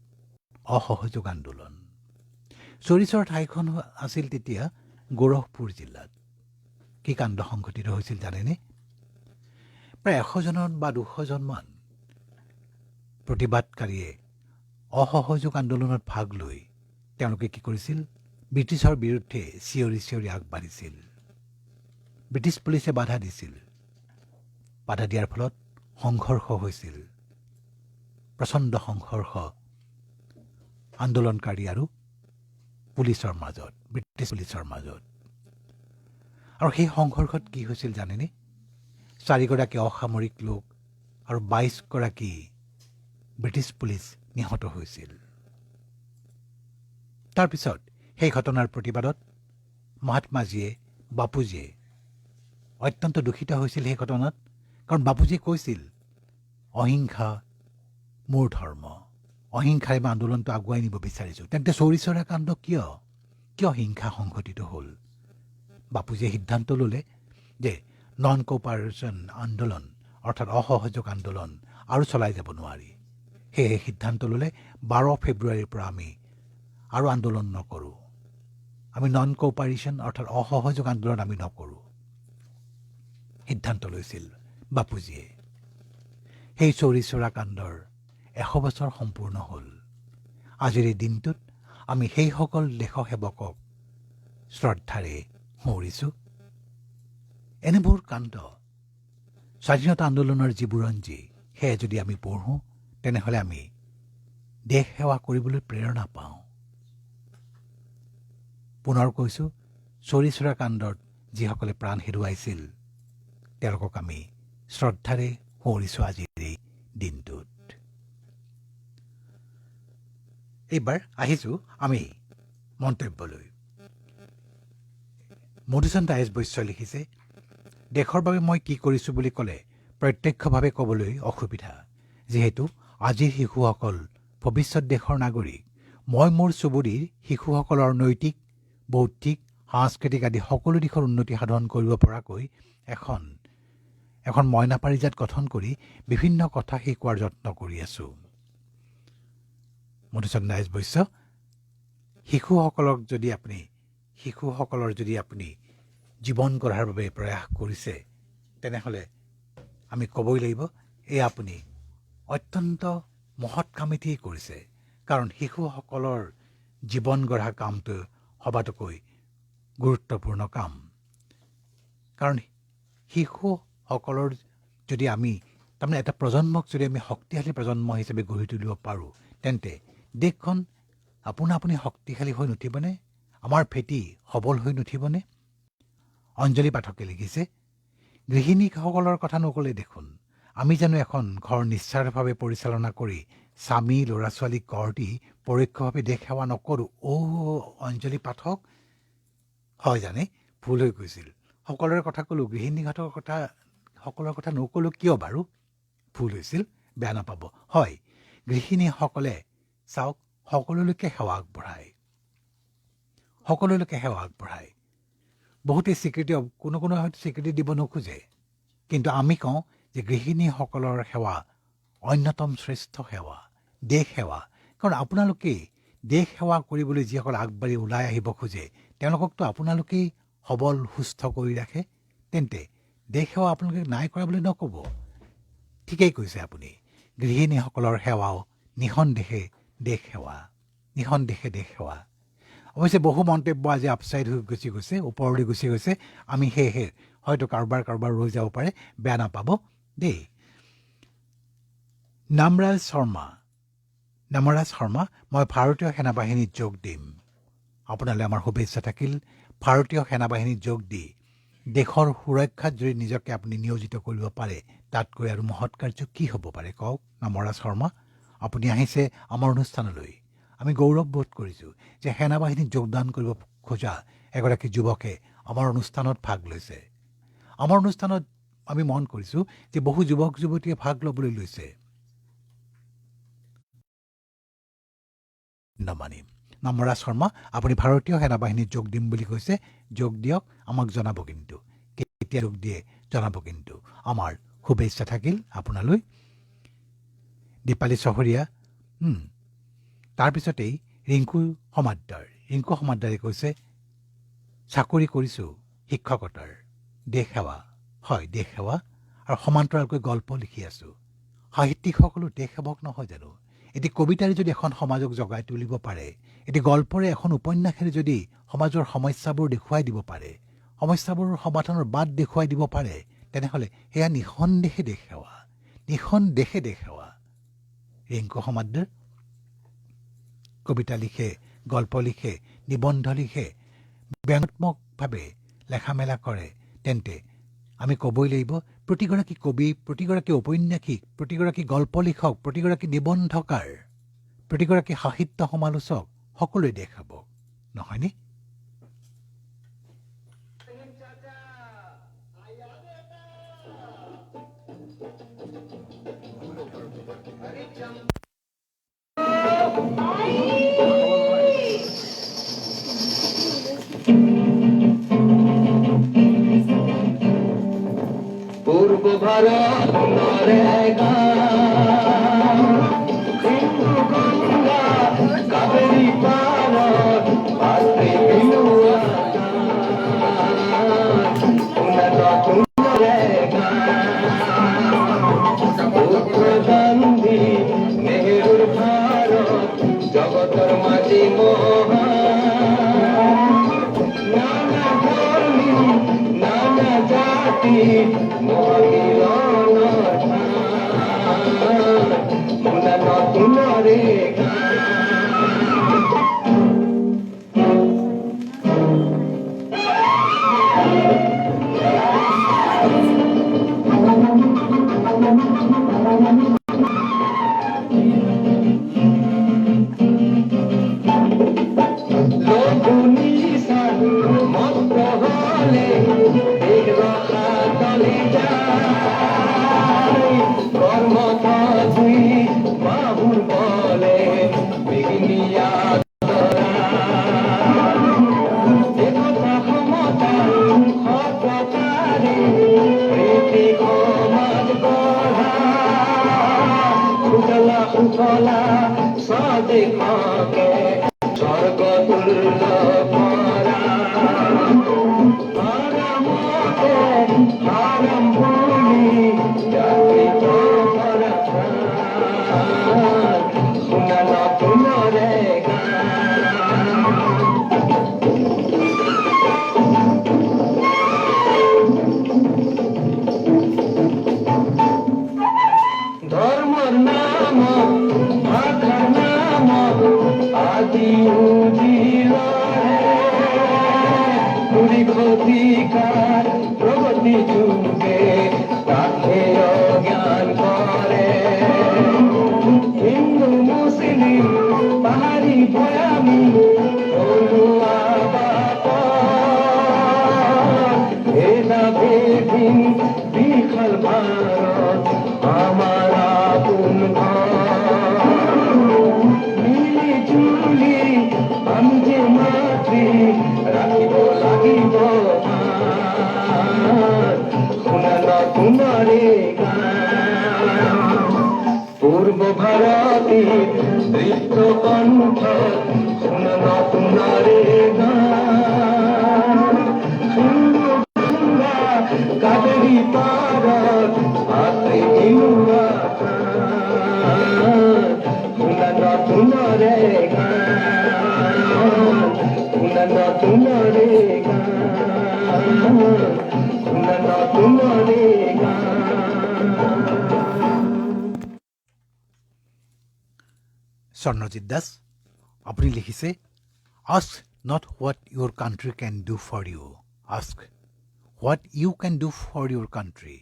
অসহযোগ আন্দোলন। চৌৰিচৰ ঠাইখন আছিল তেতিয়া গোৰখপুৰ জিলাত। কি কাণ্ড সংঘটিত হৈছিল জানেনে? প্ৰায় 100জন বা 200জনমান প্ৰতিবাদকাৰীয়ে অসহযোগ আন্দোলনত ভাগ লৈ তেওঁলোকে কি কৰিছিল? ব্ৰিটিছৰ বিৰুদ্ধে চিঞৰি চিঞৰি আগবাঢ়িছিল। ব্ৰিটিছ পুলিচে বাধা দিছিল। বাধা দিয়াৰ ফলত সংঘৰ্ষ হৈছিল, প্ৰচণ্ড সংঘৰ্ষ আন্দোলনকাৰী আৰু পুলিচৰ মাজত, ব্ৰিটিছ পুলিচৰ মাজত। আৰু সেই সংঘৰ্ষত কি হৈছিল জানেনে? 4গৰাকী অসামৰিক লোক আৰু 22গৰাকী ব্ৰিটিছ পুলিচ নিহত হৈছিল। তাৰপিছত সেই ঘটনাৰ প্ৰতিবাদত মহাত্মাজীয়ে, বাপুজীয়ে অত্যন্ত দুখিত হৈছিল সেই ঘটনাত। কাৰণ বাপুজীয়ে কৈছিল, অহিংসা মোৰ ধৰ্ম, অহিংসাৰে মই আন্দোলনটো আগুৱাই নিব বিচাৰিছোঁ। তেন্তে চৌৰিচৰা কাণ্ড কিয় হিংসা সংঘটিত হ'ল? বাপুজীয়ে সিদ্ধান্ত ল'লে যে নন কোপাৰেশ্যন আন্দোলন অৰ্থাৎ অসহযোগ আন্দোলন আৰু চলাই যাব নোৱাৰি। সেয়েহে সিদ্ধান্ত ল'লে 12 ফেব্ৰুৱাৰীৰ পৰা আমি আৰু আন্দোলন নকৰোঁ, আমি নন কোপাৰেশ্যন অৰ্থাৎ অসহযোগ আন্দোলন আমি নকৰোঁ। সিদ্ধান্ত লৈছিল বাপুজীয়ে। সেই চৌৰিচৰা কাণ্ডৰ 100 বছৰ সম্পূৰ্ণ হ'ল। আজিৰ এই দিনটোত আমি সেইসকল দেশসেৱকক শ্ৰদ্ধাৰে সোঁৱৰিছোঁ। এনেবোৰ কাণ্ড, স্বাধীনতা আন্দোলনৰ যি বুৰঞ্জী, সেয়ে যদি আমি পঢ়োঁ, তেনেহ'লে আমি দেশ সেৱা কৰিবলৈ প্ৰেৰণা পাওঁ। পুনৰ কৈছোঁ, চৌৰিচৰা কাণ্ডত যিসকলে প্ৰাণ হেৰুৱাইছিল তেওঁলোকক আমি শ্ৰদ্ধাৰে সোঁৱৰিছোঁ আজিৰ এই দিনটোত। এইবাৰ আহিছোঁ আমি মন্তব্যলৈ। মধুচন্দ্ৰ আই এছ বৈশ্যই লিখিছে, দেশৰ বাবে মই কি কৰিছোঁ বুলি ক'লে প্ৰত্যক্ষভাৱে ক'বলৈ অসুবিধা, যিহেতু আজিৰ শিশুসকল ভৱিষ্যত দেশৰ নাগৰিক। মই মোৰ চুবুৰীৰ শিশুসকলৰ নৈতিক, বৌদ্ধিক, সাংস্কৃতিক আদি সকলো দিশৰ উন্নতি সাধন কৰিব পৰাকৈ এখন মইনা পাৰিজাত গঠন কৰি বিভিন্ন কথা শিকোৱাৰ যত্ন কৰি আছোঁ। মধুচন্দ্ৰ আই এছ বৈশ্য, শিশুসকলৰ যদি আপুনি জীৱন গঢ়াৰ বাবে প্ৰয়াস কৰিছে, তেনেহ'লে আমি ক'বই লাগিব এই আপুনি অত্যন্ত মহৎ কাম এটিয়েই কৰিছে। কাৰণ শিশুসকলৰ জীৱন গঢ়া কামটো সবাতোকৈ গুৰুত্বপূৰ্ণ কাম। কাৰণ শিশুসকলৰ যদি আমি তাৰমানে এটা প্ৰজন্মক যদি আমি শক্তিশালী প্ৰজন্ম হিচাপে গঢ়ি তুলিব পাৰোঁ, তেন্তে দেশখন আপোনা আপুনি শক্তিশালী হৈ নুঠিবনে? আমাৰ ভেটি সবল হৈ নুঠিবনে? অঞ্জলি পাঠকে লিখিছে, গৃহিণীসকলৰ কথা নক'লে দেখোন আমি জানো এখন ঘৰ নিস্বাৰ্থভাৱে পৰিচালনা কৰি স্বামী, ল'ৰা ছোৱালীক গঢ় দি পৰোক্ষভাৱে দেশ সেৱা নকৰোঁ? অঞ্জলি পাঠক, হয় জানে ভুল হৈ গৈছিল। সকলোৰে কথা ক'লোঁ, গৃহিণীহঁতৰ কথা সকলোৰে কথা নক'লোঁ কিয় বাৰু? ভুল হৈছিল, বেয়া নাপাব। হয়, গৃহিণীসকলে চাওক সকলোলৈকে সেৱা আগবঢ়ায়। বহুতে স্বীকৃতি, কোনো হয়তো স্বীকৃতি দিব নোখোজে, কিন্তু আমি কওঁ যে গৃহিণীসকলৰ সেৱা অন্যতম শ্ৰেষ্ঠ সেৱা, দেশ সেৱা। কাৰণ আপোনালোকে দেশ সেৱা কৰিবলৈ যিসকল আগবাঢ়ি ওলাই আহিব খোজে, তেওঁলোককতো আপোনালোকেই সবল সুস্থ কৰি ৰাখে। তেন্তে দেশ সেৱা আপোনালোকে নাই কৰা বুলি নক'ব। ঠিকেই কৈছে আপুনি। গৃহিণীসকলৰ সেৱাও নিঃসন্দেহে দেশ সেৱা। অৱশ্যে বহু মন্তব্য আজি আপচাইড হৈ গুচি গৈছে, ওপৰলৈ গুচি গৈছে। আমি সেয়েহে হয়তো কাৰোবাৰ ৰৈ যাব পাৰে, বেয়া নাপাব দেই। নামৰাজ শৰ্মা, মই ভাৰতীয় সেনাবাহিনীত যোগ দিম। আপোনালৈ আমাৰ শুভেচ্ছা থাকিল। ভাৰতীয় সেনাবাহিনীত যোগ দি দেশৰ সুৰক্ষাত যদি নিজকে আপুনি নিয়োজিত কৰিব পাৰে, তাতকৈ আৰু মহৎ কাৰ্য কি হ'ব পাৰে কওক? নামৰাজ শৰ্মা, আপুনি আহিছে আমাৰ অনুষ্ঠানলৈ। আমি গৌৰৱ বোধ কৰিছোঁ যে সেনাবাহিনীত যোগদান কৰিব খোজা এগৰাকী যুৱকে আমাৰ অনুষ্ঠানত ভাগ লৈছে। আমাৰ অনুষ্ঠানত আমি মন কৰিছোঁ যে বহু যুৱক যুৱতীয়ে ভাগ ল'বলৈ লৈছে। নামানিম। নামৰাজ শৰ্মা, আপুনি ভাৰতীয় সেনাবাহিনীত যোগ দিম বুলি কৈছে, যোগ দিয়ক, আমাক জনাব কিন্তু। কেতিয়া যোগ দিয়ে জনাব কিন্তু। আমাৰ শুভেচ্ছা থাকিল আপোনালৈ। দীপালী চহৰীয়া, তাৰপিছতেই ৰিংকু সমাদ্দাৰে কৈছে চাকৰি কৰিছোঁ শিক্ষকতাৰ, দেশ সেৱা, হয় দেশ সেৱা, আৰু সমান্তৰালকৈ গল্প লিখি আছোঁ। সাহিত্যিকসকলো দেশ সেৱক নহয় জানো? এটি কবিতাৰে যদি এখন সমাজক জগাই তুলিব পাৰে, এটি গল্পৰে এখন উপন্যাসেৰে যদি সমাজৰ সমস্যাবোৰ দেখুৱাই দিব পাৰে, সমস্যাবোৰৰ সমাধানৰ বাট দেখুৱাই দিব পাৰে, তেনেহ'লে সেয়া নিঃসন্দেহে দেশ সেৱা, নিঃসন্দেহে দেশ সেৱা। ৰিংকু সমাদ্দাৰ কবিতা লিখে, গল্প লিখে, নিবন্ধ লিখে, ব্যংগাত্মকভাৱে লেখা মেলা কৰে, তেন্তে আমি ক'বই লাগিব প্ৰতিগৰাকী কবি, প্ৰতিগৰাকী ঔপন্যাসিক, প্ৰতিগৰাকী গল্প লিখক, প্ৰতিগৰাকী নিবন্ধকাৰ, প্ৰতিগৰাকী সাহিত্য সমালোচক সকলোৱে দেশ সেৱক, নহয়নে? পূর্ব ভারত নরেগা সিন্ধু গঙ্গা কাবেরী পারত ভারতে বিলুয়া উন্নত নরেগা উত্তর গান্ধী নেহরুর ভারত জগতর মাঝি নানা ধর্মী নানা জাতি নতুন রেখা লঘুনি সাধু মত হলে দেখ রক্ষা তলে যায় কর্মপথি বাহুর বলে বিঘ্নিয়া একতা ক্ষমতা সততারে প্রীতি সমাজ গঢ়া সুফলা সুফলা স্বদেশকে স্বর্গ তুল্য কৰা আৰামতে আৰাম বুলি জাগৃত কৰা শুনা নতুনৰে ধৰ্মৰ নাম ভাষাৰ নাম আদি উজিৰে ক্ষতিকাৰ প্ৰগতি যুগে তাকে জ্ঞান কৰে হিন্দু মুছলিম পাহাৰী ভয়ামী থলুৱা বাপৰ ভেদা ভেদিন বিশাল ভাৰত আমাৰ আপোন মিলি জুলি আমি যে মাতৃ ৰাখিব লাগিব শুনা নতুনৰে পূৰ্ব ভাৰতী দৃপ্ত কণ্ঠ শুনা নতুনৰে সিন্ধু গঙ্গা কাবেৰী পাৰত ভাতে বিলুয়া শুনা নতুনৰে শুনা নতুনৰে শুনা নতুনৰে স্বৰ্ণজিৎ দাস আপুনি লিখিছে ask not what your country can do for you, ask what you can do for your country.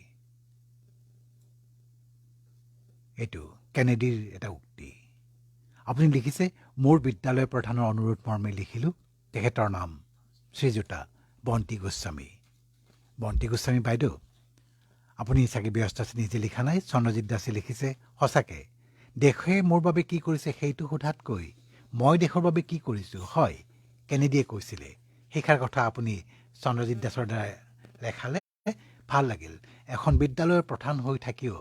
এইটো কেনেডীৰ এটা উক্তি। আপুনি লিখিছে মোৰ বিদ্যালয় প্ৰধানৰ অনুৰোধ মৰ্মে লিখিলোঁ। তেখেতৰ নাম শ্ৰীযুতা বন্তি গোস্বামী। বন্তি গোস্বামী বাইদেউ, আপুনি চাগে ব্যস্ত আছে, নিজে লিখা নাই। স্বৰ্ণজিৎ দাসে লিখিছে সঁচাকৈ দেশে মোৰ বাবে কি কৰিছে সেইটো সোধাতকৈ মই দেশৰ বাবে কি কৰিছোঁ, হয় কেনেডীয়ে কৈছিলে। সেইষাৰ কথা আপুনি স্বৰ্ণজিৎ দাসৰ দ্বাৰা লেখালে ভাল লাগিল। এখন বিদ্যালয়ৰ প্ৰধান হৈ থাকিও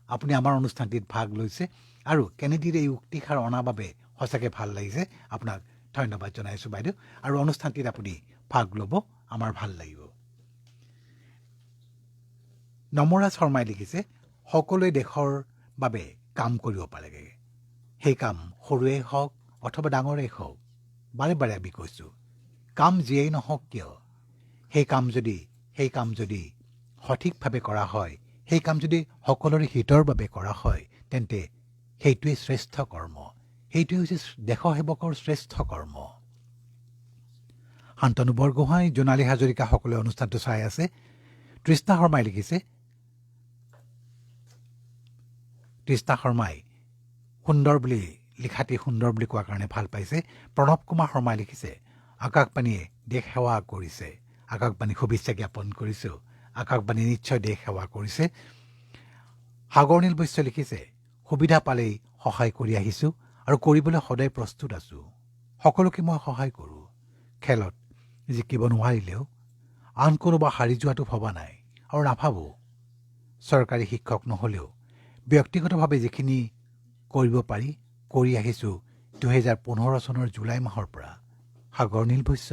আপুনি আমাৰ অনুষ্ঠানটিত ভাগ লৈছে আৰু কেনেডীৰ এই উক্তিষাৰ অনাৰ বাবে সঁচাকৈ ভাল লাগিছে আপোনাক ধন্যবাদ জনাইছোঁ বাইদেউ আৰু অনুষ্ঠানটিত আপুনি ভাগ ল'ব আমাৰ ভাল লাগিব নমৰা শৰ্মাই লিখিছে সকলোৱে দেশৰ বাবে কাম কৰিব পাৰেগে সেই কাম সৰুৱেই হওক অথবা ডাঙৰেই হওক বাৰে বাৰে আমি কৈছোঁ কাম যিয়েই নহওক কিয় সেই কাম যদি সঠিকভাৱে কৰা হয় সেই কাম যদি সকলোৰে হিতৰ বাবে কৰা হয় তেন্তে সেইটোৱেই শ্ৰেষ্ঠ কৰ্ম সেইটোৱেই হৈছে দেশসেৱকৰ শ্ৰেষ্ঠ কৰ্ম শান্তনু বৰগোহাঁই জোনালী হাজৰিকা সকলোৱে অনুষ্ঠানটো চাই আছে তৃষ্ণা শৰ্মাই লিখিছে তৃষ্ণা শৰ্মাই সুন্দৰ বুলি লিখাটি সুন্দৰ বুলি কোৱাৰ কাৰণে ভাল পাইছে প্ৰণৱ কুমাৰ শৰ্মাই লিখিছে আকাশবাণীয়ে দেশ সেৱা কৰিছে আকাশবাণী শুভেচ্ছা জ্ঞাপন কৰিছোঁ আকাশবাণী নিশ্চয় দেশ সেৱা কৰিছে সাগৰনীল বৈশ্য লিখিছে সুবিধা পালেই সহায় কৰি আহিছোঁ আৰু কৰিবলৈ সদায় প্ৰস্তুত আছোঁ সকলোকে মই সহায় কৰোঁ খেলত জিকিব নোৱাৰিলেও আন কোনোবা হাৰি যোৱাটো ভবা নাই আৰু নাভাবোঁ চৰকাৰী শিক্ষক নহ'লেও ব্যক্তিগতভাৱে যিখিনি কৰিব পাৰি কৰি আহিছোঁ 2015 চনৰ জুলাই মাহৰ পৰা সাগৰনীল বৈশ্য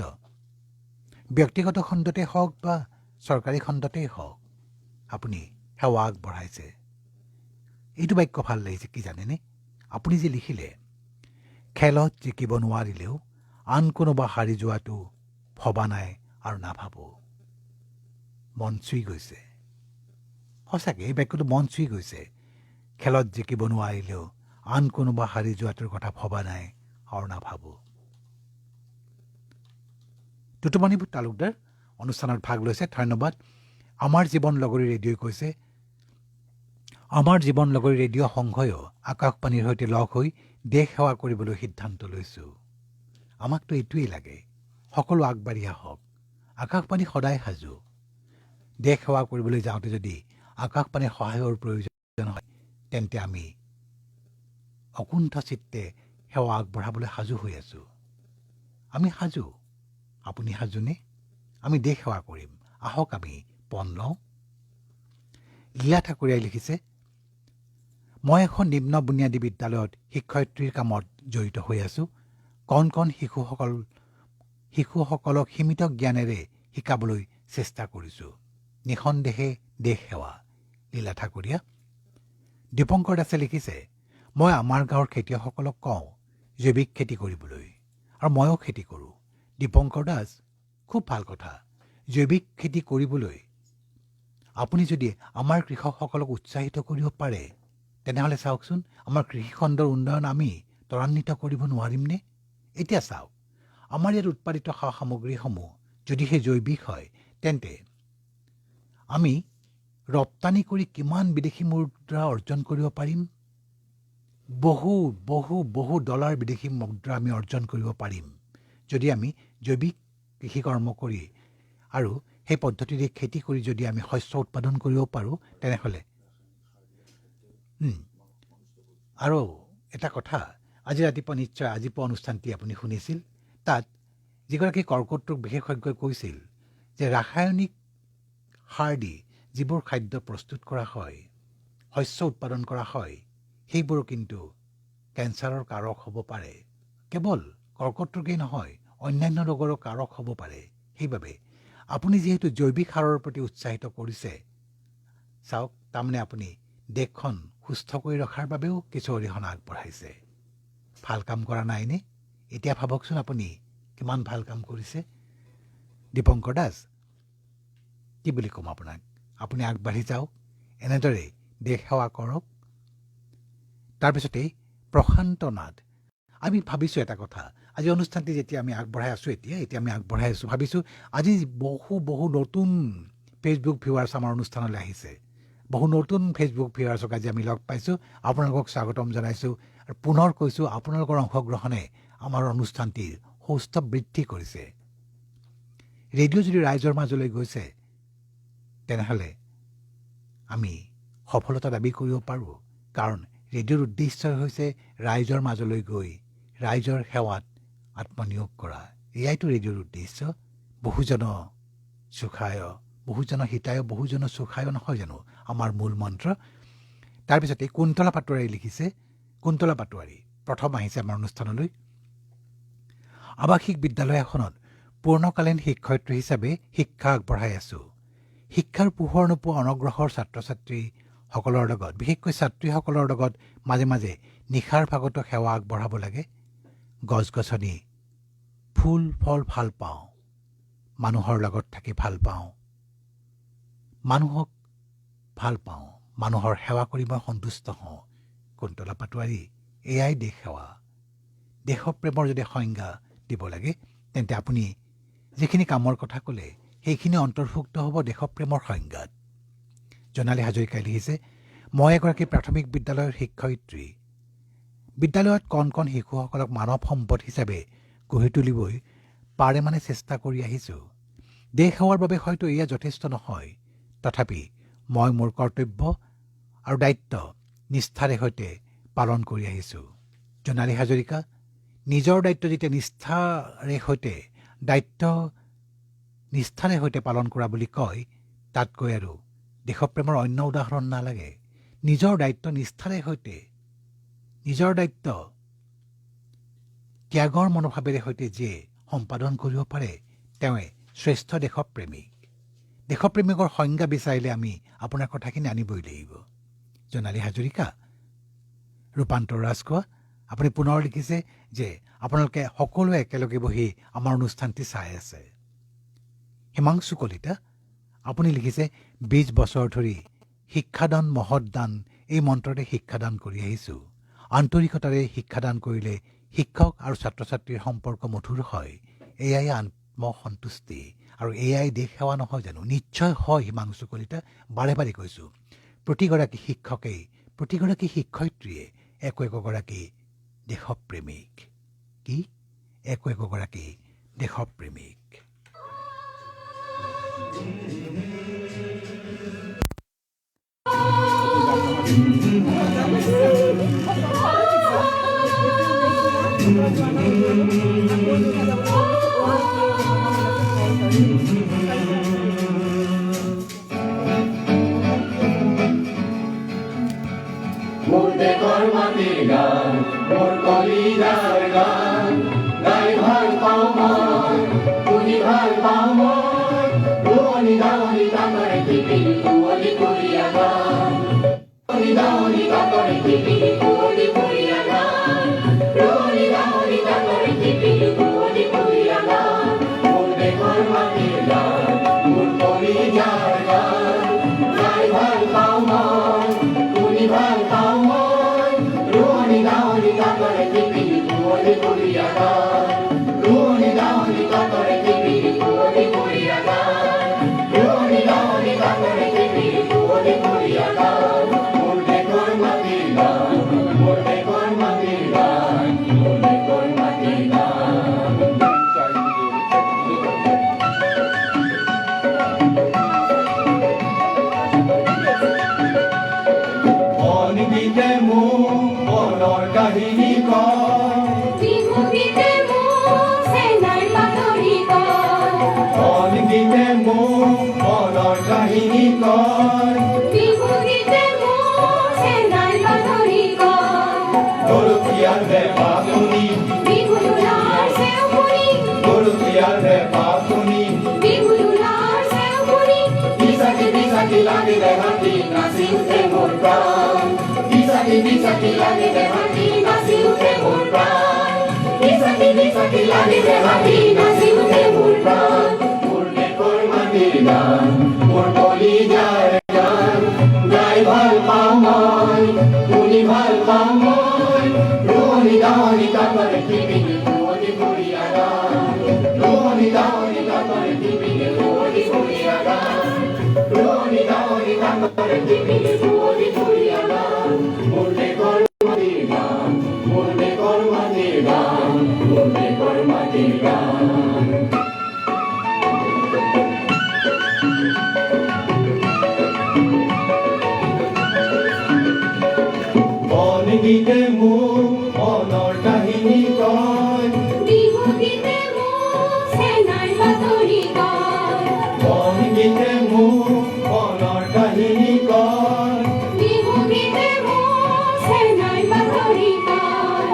ব্যক্তিগত খণ্ডতেই হওক বা চৰকাৰী খণ্ডতেই হওক আপুনি সেৱা আগবঢ়াইছে এইটো বাক্য ভাল লাগিছে কি জানেনে আপুনি যে লিখিলে খেলত জিকিব নোৱাৰিলেও আন কোনোবা হাৰি যোৱাটো ভবা নাই আৰু নাভাবোঁ মন চুই গৈছে সঁচাকৈ এই বাক্যটো মন চুই গৈছে খেলত জিকিব নোৱাৰিলেও আন কোনোবা হাৰি যোৱাটোৰ কথা ভবা নাই আৰু নাভাবোঁ টুটুমণিপুৰ তালুকদাৰ অনুষ্ঠানত ভাগ লৈছে ধন্যবাদ আমাৰ জীৱন লগৰী ৰেডিঅ'ই কৈছে আমাৰ জীৱন লগৰী ৰেডিঅ' সংঘয়ো আকাশবাণীৰ সৈতে লগ হৈ দেশ সেৱা কৰিবলৈ সিদ্ধান্ত লৈছোঁ আমাকতো এইটোৱেই লাগে সকলো আগবাঢ়ি আহক আকাশবাণী সদায় সাজু দেশ সেৱা কৰিবলৈ যাওঁতে যদি আকাশবাণীৰ সহায়ৰ প্ৰয়োজন হয় তেন্তে আমি অকুণ্ঠ চিত্তে সেৱা আগবঢ়াবলৈ সাজু হৈ আছোঁ আমি সাজু আপুনি সাজুনে আমি দেশ সেৱা কৰিম আহক আমি পণ লওঁ লীলা ঠাকুৰীয়াই লিখিছে মই এখন নিম্ন বুনিয়াদী বিদ্যালয়ত শিক্ষয়িত্ৰীৰ কামত জড়িত হৈ আছোঁ কণ কণ শিশুসকলক সীমিত জ্ঞানেৰে শিকাবলৈ চেষ্টা কৰিছোঁ নিঃসন্দেহে দেশ সেৱা লীলা ঠাকুৰীয়া দীপংকৰ দাসে লিখিছে মই আমাৰ গাঁৱৰ খেতিয়কসকলক কওঁ জৈৱিক খেতি কৰিবলৈ আৰু ময়ো খেতি কৰোঁ দীপংকৰ দাস খুব ভাল কথা জৈৱিক খেতি কৰিবলৈ আপুনি যদি আমাৰ কৃষকসকলক উৎসাহিত কৰিব পাৰে তেনেহ'লে চাওকচোন আমাৰ কৃষিখণ্ডৰ উন্নয়ন আমি ত্বৰান্বিত কৰিব নোৱাৰিমনে এতিয়া চাওক আমাৰ ইয়াত উৎপাদিত সা সামগ্ৰীসমূহ যদিহে জৈৱিক হয় তেন্তে আমি ৰপ্তানি কৰি কিমান বিদেশী মুদ্ৰা অৰ্জন কৰিব পাৰিম বহু বহু বহু ডলাৰ বিদেশী মুদ্ৰা আমি অৰ্জন কৰিব পাৰিম যদি আমি জৈৱিক কৃষিকৰ্ম কৰি আৰু সেই পদ্ধতিৰে খেতি কৰি যদি আমি শস্য উৎপাদন কৰিব পাৰোঁ তেনেহ'লে আৰু এটা কথা আজি ৰাতিপুৱা নিশ্চয় আজি পুৱা অনুষ্ঠানটি আপুনি শুনিছিল তাত যিগৰাকী কৰ্কট ৰোগ বিশেষজ্ঞই কৈছিল যে ৰাসায়নিক সাৰ দি যিবোৰ খাদ্য প্ৰস্তুত কৰা হয় শস্য উৎপাদন কৰা হয় সেইবোৰ কিন্তু কেঞ্চাৰৰ কাৰক হ'ব পাৰে কেৱল কৰ্কট ৰোগেই নহয় অন্যান্য ৰোগৰো কাৰক হ'ব পাৰে সেইবাবে আপুনি যিহেতু জৈৱিক সাৰৰ প্ৰতি উৎসাহিত কৰিছে চাওক তাৰমানে আপুনি দেশখন সুস্থ কৰি ৰখাৰ বাবেও কিছু অৰিহণা আগবঢ়াইছে ভাল কাম কৰা নাইনে এতিয়া ভাবকচোন আপুনি কিমান ভাল কাম কৰিছে দীপংকৰ দাস কি বুলি ক'ম আপোনাক আপুনি আগবাঢ়ি যাওক এনেদৰে দেশ সেৱা কৰক তাৰপিছতেই প্ৰশান্ত নাথ আমি ভাবিছোঁ এটা কথা আজি অনুষ্ঠানটি যেতিয়া আমি আগবঢ়াই আছোঁ এতিয়া আমি আগবঢ়াই আছোঁ ভাবিছোঁ আজি বহু নতুন ফেচবুক ভিউৱাৰ্ছ আমাৰ অনুষ্ঠানলৈ আহিছে বহু নতুন ফেচবুক ভিউৱাৰ্ছক আজি আমি লগ পাইছোঁ আপোনালোকক স্বাগতম জনাইছোঁ আৰু পুনৰ কৈছোঁ আপোনালোকৰ অংশগ্ৰহণে আমাৰ অনুষ্ঠানটিৰ সৌষ্ঠৱ বৃদ্ধি কৰিছে ৰেডিঅ' যদি ৰাইজৰ মাজলৈ গৈছে তেনেহ'লে আমি সফলতা দাবী কৰিব পাৰোঁ কাৰণ ৰেডিঅ'ৰ উদ্দেশ্যই হৈছে ৰাইজৰ মাজলৈ গৈ ৰাইজৰ সেৱাত আত্মনিয়োগ কৰা এয়াইতো ৰেডিঅ'ৰ উদ্দেশ্য বহুজন সুখায় বহুজন হিতায় বহুজন সুখায় নহয় জানো আমাৰ মূল মন্ত্ৰ তাৰপিছতে কুন্তলা পাটোৱাৰীয়ে লিখিছে কুন্তলা পাটোৱাৰী প্ৰথম আহিছে আমাৰ অনুষ্ঠানলৈ। আৱাসিক বিদ্যালয় এখনত পূৰ্ণকালীন শিক্ষয়িত্ৰী হিচাপে শিক্ষা আগবঢ়াই আছোঁ। শিক্ষাৰ পোহৰ নোপোৱা অনগ্ৰসৰ ছাত্ৰ ছাত্ৰীসকলৰ লগত, বিশেষকৈ ছাত্ৰীসকলৰ লগত মাজে মাজে নিশাৰ ভাগতো সেৱা আগবঢ়াব লাগে। গছ গছনি, ফুল ফল ভাল পাওঁ, মানুহৰ লগত থাকি ভাল পাওঁ, মানুহক ভাল পাওঁ, মানুহৰ সেৱা কৰি মই সন্তুষ্ট হওঁ। কুন্তলা পাটোৱাৰী, এয়াই দেশ সেৱা। দেশপ্ৰেমৰ যদি সংজ্ঞা দিব লাগে তেন্তে আপুনি যিখিনি কামৰ কথা ক'লে সেইখিনি অন্তৰ্ভুক্ত হ'ব দেশপ্ৰেমৰ সংজ্ঞাত। জোনালী হাজৰিকাই লিখিছে, মই এগৰাকী প্ৰাথমিক বিদ্যালয়ৰ শিক্ষয়িত্ৰী। বিদ্যালয়ত কণ কণ শিশুসকলক মানৱ সম্পদ হিচাপে গঢ়ি তুলিবই পাৰে চেষ্টা কৰি আহিছোঁ। দেশ সেৱাৰ বাবে হয়তো এয়া যথেষ্ট নহয়, তথাপি মই মোৰ কৰ্তব্য আৰু দায়িত্ব নিষ্ঠাৰে সৈতে পালন কৰি আহিছোঁ। জোনালী হাজৰিকা, নিজৰ দায়িত্ব যেতিয়া নিষ্ঠাৰে সৈতে পালন কৰা বুলি কয়, তাতকৈ আৰু দেশপ্ৰেমৰ অন্য উদাহৰণ নালাগে। নিজৰ দায়িত্ব নিষ্ঠাৰে সৈতে, নিজৰ দায়িত্ব ত্যাগৰ মনোভাৱেৰে সৈতে যিয়ে সম্পাদন কৰিব পাৰে তেওঁৱে শ্ৰেষ্ঠ দেশপ্ৰেমিক। দেশপ্ৰেমিকৰ সংজ্ঞা বিচাৰিলে আমি আপোনাৰ কথাখিনি আনিবই লাগিব। জোনালী হাজৰিকা, ৰূপান্তৰ ৰাজখোৱা, আপুনি পুনৰ লিখিছে যে আপোনালোকে সকলোৱে একেলগে বহি আমাৰ অনুষ্ঠানটি চাই আছে। হিমাংশু কলিতা, আপুনি লিখিছে 20 বছৰ ধৰি শিক্ষাদান মহৎ দান এই মন্ত্ৰতে শিক্ষাদান কৰি আহিছোঁ। আন্তৰিকতাৰে শিক্ষাদান কৰিলে শিক্ষক আৰু ছাত্ৰ ছাত্ৰীৰ সম্পৰ্ক মধুৰ হয়। এয়াই আত্মসন্তুষ্টি আৰু এয়াই দেশ সেৱা নহয় জানো? নিশ্চয় হয় হিমাংশু কলিতা, বাৰে বাৰে কৈছোঁ, প্ৰতিগৰাকী শিক্ষকেই, প্ৰতিগৰাকী শিক্ষয়িত্ৰীয়ে একোগৰাকী দেশপ্ৰেমিক। কি একোগৰাকী দেশপ্ৰেমিক। মোৰ দেশৰ মাটিৰ গান, মোৰ কলিজাৰ গান, গাই ভাল পাওঁ মই, শুনি ভাল পাওঁ মই। ৰোৱনী দাৱনী কাকৰে টিপিল কুঁৱলী কুৰীয়া গান, ৰোৱনী দাৱনী কাকৰে টিপিল কুঁৱলী কুৰীয়া গান, ৰোৱনী দাৱনী কাকৰে টিপিল কুঁৱলী কুৰীয়া গান। মোৰ দেশৰ মাটিৰ গান, মোৰ কলিজাৰ গান, গাই ভাল পাওঁ মই, শুনি ভাল পাওঁ মই। ৰোৱনী দাৱনী কাকৰে টিপিল কুঁৱলী কুৰীয়া গান, ৰোৱনী দাৱনী কাকৰে টিপিল কুঁৱলী কুৰীয়া গান, ৰোৱনী দাৱনী কাকৰে টিপিল কুঁৱলী কুৰীয়া গান। মোৰ দেশৰ মাটিৰ গান, মোৰ দেশৰ মাটিৰ গান, মোৰ দেশৰ মাটিৰ গান। অনগীতে মোৰ মনৰ কাহিনী কয়, বিহুগীতে মোক চেনাই বাতৰি কয়, অনগীতে মোৰ মনৰ কাহিনী কয়। বিহুগীতে মোক চেনাই বাতৰি কয়। গৰখীয়াৰ ৰেপা শুনি, বিহুলুলাৰ চেউপুৰি, গৰখীয়াৰ ৰেপা শুনি, বিহুলুলাৰ চেউপুৰি, বিচাকি বিচাকি লাগিলে হাতী নাচি উঠে মোৰ প্ৰাণ, বিচাকি বিচাকি লাগিলে হাতী নাচি উঠে মোৰ প্ৰাণ, বিচাকি বিচাকি লাগিলে হাতী নাচি উঠে মোৰ প্ৰাণ। মোৰ দেশৰ মাটিৰ গান, মোৰ কলিজাৰ গান, গাই ভাল পাওঁ মই, শুনি ভাল পাওঁ মই। ৰোৱনী দাৱনী কাকৰে টিপিল কুঁৱলী কুৰীয়া গান, ৰোৱনী দাৱনী কাকৰে টিপিল কুঁৱলী কুৰীয়া গান, ৰোৱনী দাৱনী কাকৰে টিপিল কুঁৱলী কুৰীয়া গান। মোৰ দেশৰ মাটিৰ গান, মোৰ দেশৰ মাটিৰ গান, মোৰ দেশৰ মাটিৰ গান। অনগীতে মোৰ মনৰ কাহিনী কয়, বিহুগীতে মোক চেনাই বাতৰি কয়, অনগীতে মোৰ মনৰ কাহিনী কয়। বিহুগীতে মোক চেনাই বাতৰি কয়।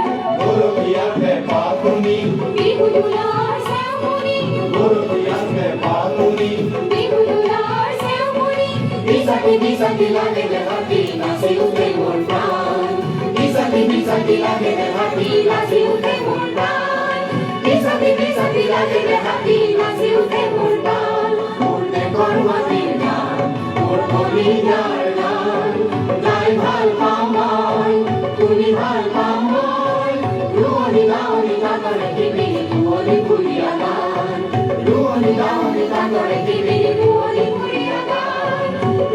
বিহুলাৰ চেউমণি বৰষুণ আছে বামুণী বিহুলাৰ চেউমণি বিচাকি লাগে দেহাতি নাচি উঠে মোৰ প্ৰাণ বিচাকি লাগে দেহাতি নাচি উঠে মোৰ প্ৰাণ বিচাকি লাগে দেহাতি নাচি উঠে মোৰ প্ৰাণ মোৰ দেশৰ মাটিৰ গান মোৰ কলিজাৰ গান গাই ভাল পাওঁ মই শুনি ভাল পাওঁ মই ৰোৱনী গাঁৱনী গানৰে শিবিৰ ৰোৱনী ফুৰিয়া গান ৰোৱনী গাঁৱনী গানৰে শিবিৰ ৰোৱনী ফুৰিয়া গান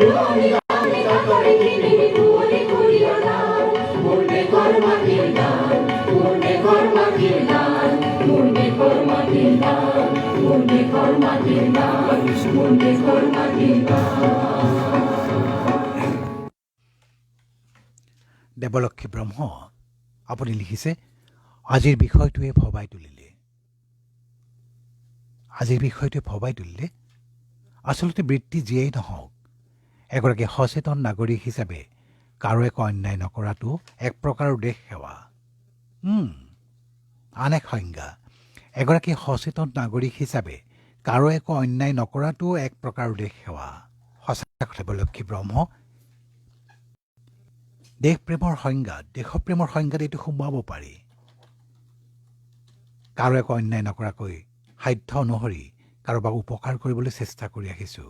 ৰোৱনী গাঁৱনী গানৰে শিবিৰ ৰোৱনী ফুৰিয়া গান মোৰ দেশৰ মাটিৰ গান মোৰ দেশৰ মাটিৰ গান মোৰ দেশৰ মাটিৰ গান মোৰ দেশৰ মাটিৰ গান মোৰ দেশৰ মাটিৰ গান দেৱলক্ষ্মী ব্ৰহ্ম আপুনি লিখিছে আজিৰ বিষয়টোৱে ভবাই তুলিলে আচলতে বৃত্তি যিয়েই নহওক এগৰাকী সচেতন নাগৰিক হিচাপে কাৰো একো অন্যায় নকৰাটো এক প্ৰকাৰৰ দেশ সেৱা আন এক সংজ্ঞা এগৰাকী সচেতন নাগৰিক হিচাপে কাৰো একো অন্যায় নকৰাটো এক প্ৰকাৰৰ দেশ সেৱা সঁচা কথা দেৱলক্ষ্মী ব্ৰহ্ম দেশপ্ৰেমৰ সংজ্ঞাত এইটো সোমোৱাব পাৰি কাৰো একো অন্যায় নকৰাকৈ সাধ্য অনুসৰি কাৰোবাক উপকাৰ কৰিবলৈ চেষ্টা কৰি আহিছোঁ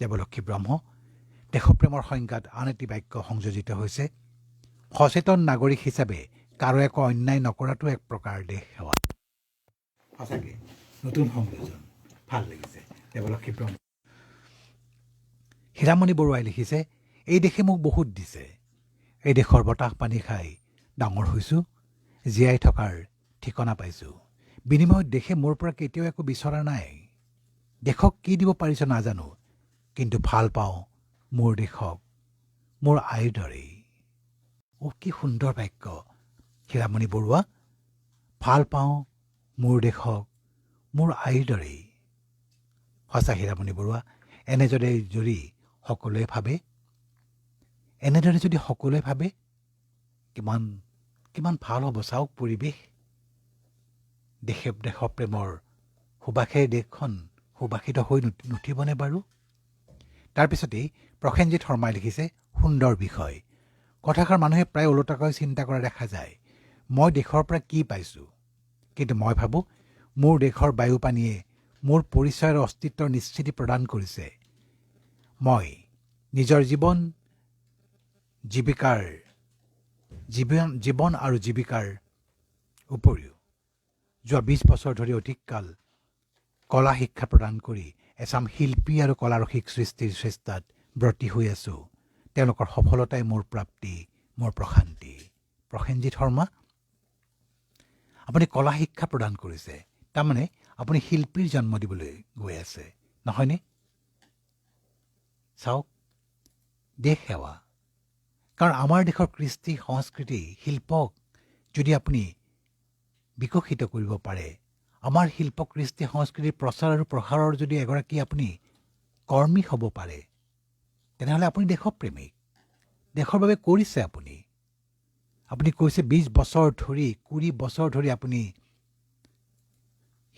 দেৱলক্ষ্মী ব্ৰহ্ম দেশপ্ৰেমৰ সংজ্ঞাত আন এটি বাক্য সংযোজিত হৈছে সচেতন নাগৰিক হিচাপে কাৰো একো অন্যায় নকৰাটো এক প্ৰকাৰ দেশ সেৱা সঁচাকৈ নতুন সংযোজন ভাল লাগিছে দেৱলক্ষ্মী ব্ৰহ্ম হীৰামণি বৰুৱাই লিখিছে এই দেশে মোক বহুত দিছে এই দেশৰ বতাহ পানী খাই ডাঙৰ হৈছোঁ জীয়াই থকাৰ ঠিকনা পাইছোঁ বিনিময়ত দেশে মোৰ পৰা কেতিয়াও একো বিচৰা নাই দেশক কি দিব পাৰিছ নাজানো কিন্তু ভাল পাওঁ মোৰ দেশক মোৰ আইৰ দৰেই কি সুন্দৰ বাক্য হীৰামণি বৰুৱা ভাল পাওঁ মোৰ দেশক মোৰ আইৰ দৰেই সঁচা হীৰামণি বৰুৱা এনেদৰে যদি সকলোৱে ভাবে কিমান ভাল হ'ব চাওক পৰিৱেশ দেশপ্ৰেমৰ সুবাসেৰে দেশখন সুবাসিত হৈ নুঠিবনে বাৰু তাৰপিছতেই প্ৰসেনজিৎ শৰ্মাই লিখিছে সুন্দৰ বিষয় কথাষাৰ মানুহে প্ৰায় ওলোটাকৈ চিন্তা কৰা দেখা যায় মই দেশৰ পৰা কি পাইছোঁ কিন্তু মই ভাবোঁ মোৰ দেশৰ বায়ু পানীয়ে মোৰ পৰিচয় আৰু অস্তিত্বৰ নিশ্চিতি প্ৰদান কৰিছে মই নিজৰ জীৱন আৰু জীৱিকাৰ উপৰিও যোৱা 20 বছৰ ধৰি অধিক কাল কলা শিক্ষা প্ৰদান কৰি এচাম শিল্পী আৰু কলাৰসিক সৃষ্টিৰ চেষ্টাত ব্ৰতী হৈ আছোঁ তেওঁলোকৰ সফলতাই মোৰ প্ৰাপ্তি মোৰ প্ৰশান্তি প্ৰসেনজিৎ শৰ্মা আপুনি কলা শিক্ষা প্ৰদান কৰিছে তাৰমানে আপুনি শিল্পীৰ জন্ম দিবলৈ গৈ আছে নহয়নে চাওক দেশ সেৱা কাৰণ আমাৰ দেশৰ কৃষ্টি সংস্কৃতি শিল্পক যদি আপুনি বিকশিত কৰিব পাৰে আমাৰ শিল্প কৃষ্টি সংস্কৃতিৰ প্ৰচাৰ আৰু প্ৰসাৰৰ যদি এগৰাকী আপুনি কৰ্মী হ'ব পাৰে তেনেহ'লে আপুনি দেশপ্ৰেমিক দেশৰ বাবে কৰিছে আপুনি কৈছে 20 বছৰ ধৰি 20 বছৰ ধৰি আপুনি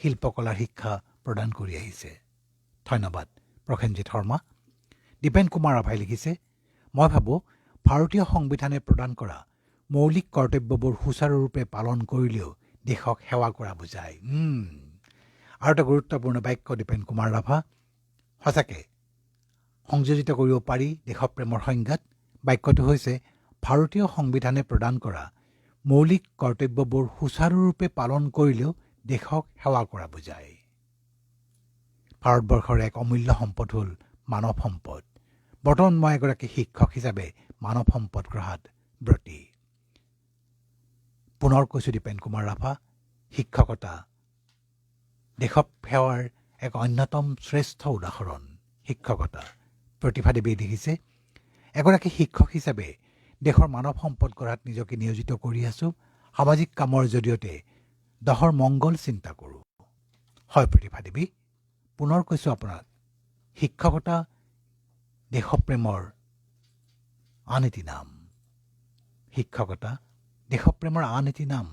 শিল্পকলাৰ শিক্ষা প্ৰদান কৰি আহিছে ধন্যবাদ প্ৰসেনজিৎ শৰ্মা দীপেন কুমাৰ ৰাভাই লিখিছে মই ভাবোঁ ভাৰতীয় সংবিধানে প্ৰদান কৰা মৌলিক কৰ্তব্যবোৰ সুচাৰুৰূপে পালন কৰিলেও দেশক সেৱা কৰা বুজায় আৰু এটা গুৰুত্বপূৰ্ণ বাক্য দীপেন কুমাৰ ৰাভা সঁচাকৈ সংযোজিত কৰিব পাৰি দেশপ্ৰেমৰ সংজ্ঞাত বাক্যটো হৈছে ভাৰতীয় সংবিধানে প্ৰদান কৰা মৌলিক কৰ্তব্যবোৰ সুচাৰুৰূপে পালন কৰিলেও দেশক সেৱা কৰা বুজায় ভাৰতবৰ্ষৰ এক অমূল্য সম্পদ হ'ল মানৱ সম্পদ বৰ্তমান মই এগৰাকী শিক্ষক হিচাপে মানৱ সম্পদ গঢ়াত ব্ৰতী পুনৰ কৈছোঁ দীপেন কুমাৰ ৰাভা শিক্ষকতা দেশক সেৱাৰ এক অন্যতম শ্ৰেষ্ঠ উদাহৰণ শিক্ষকতা প্ৰতিভা দেৱীয়ে লিখিছে এগৰাকী শিক্ষক হিচাপে দেশৰ মানৱ সম্পদ গঢ়াত নিজকে নিয়োজিত কৰি আছোঁ সামাজিক কামৰ জৰিয়তে দেশৰ মংগল চিন্তা কৰোঁ হয় প্ৰতিভা দেৱী পুনৰ কৈছোঁ আপোনাক শিক্ষকতা দেশপ্ৰেমৰ আন এটি নাম শিক্ষকতা দেশপ্ৰেমৰ আন এটি নাম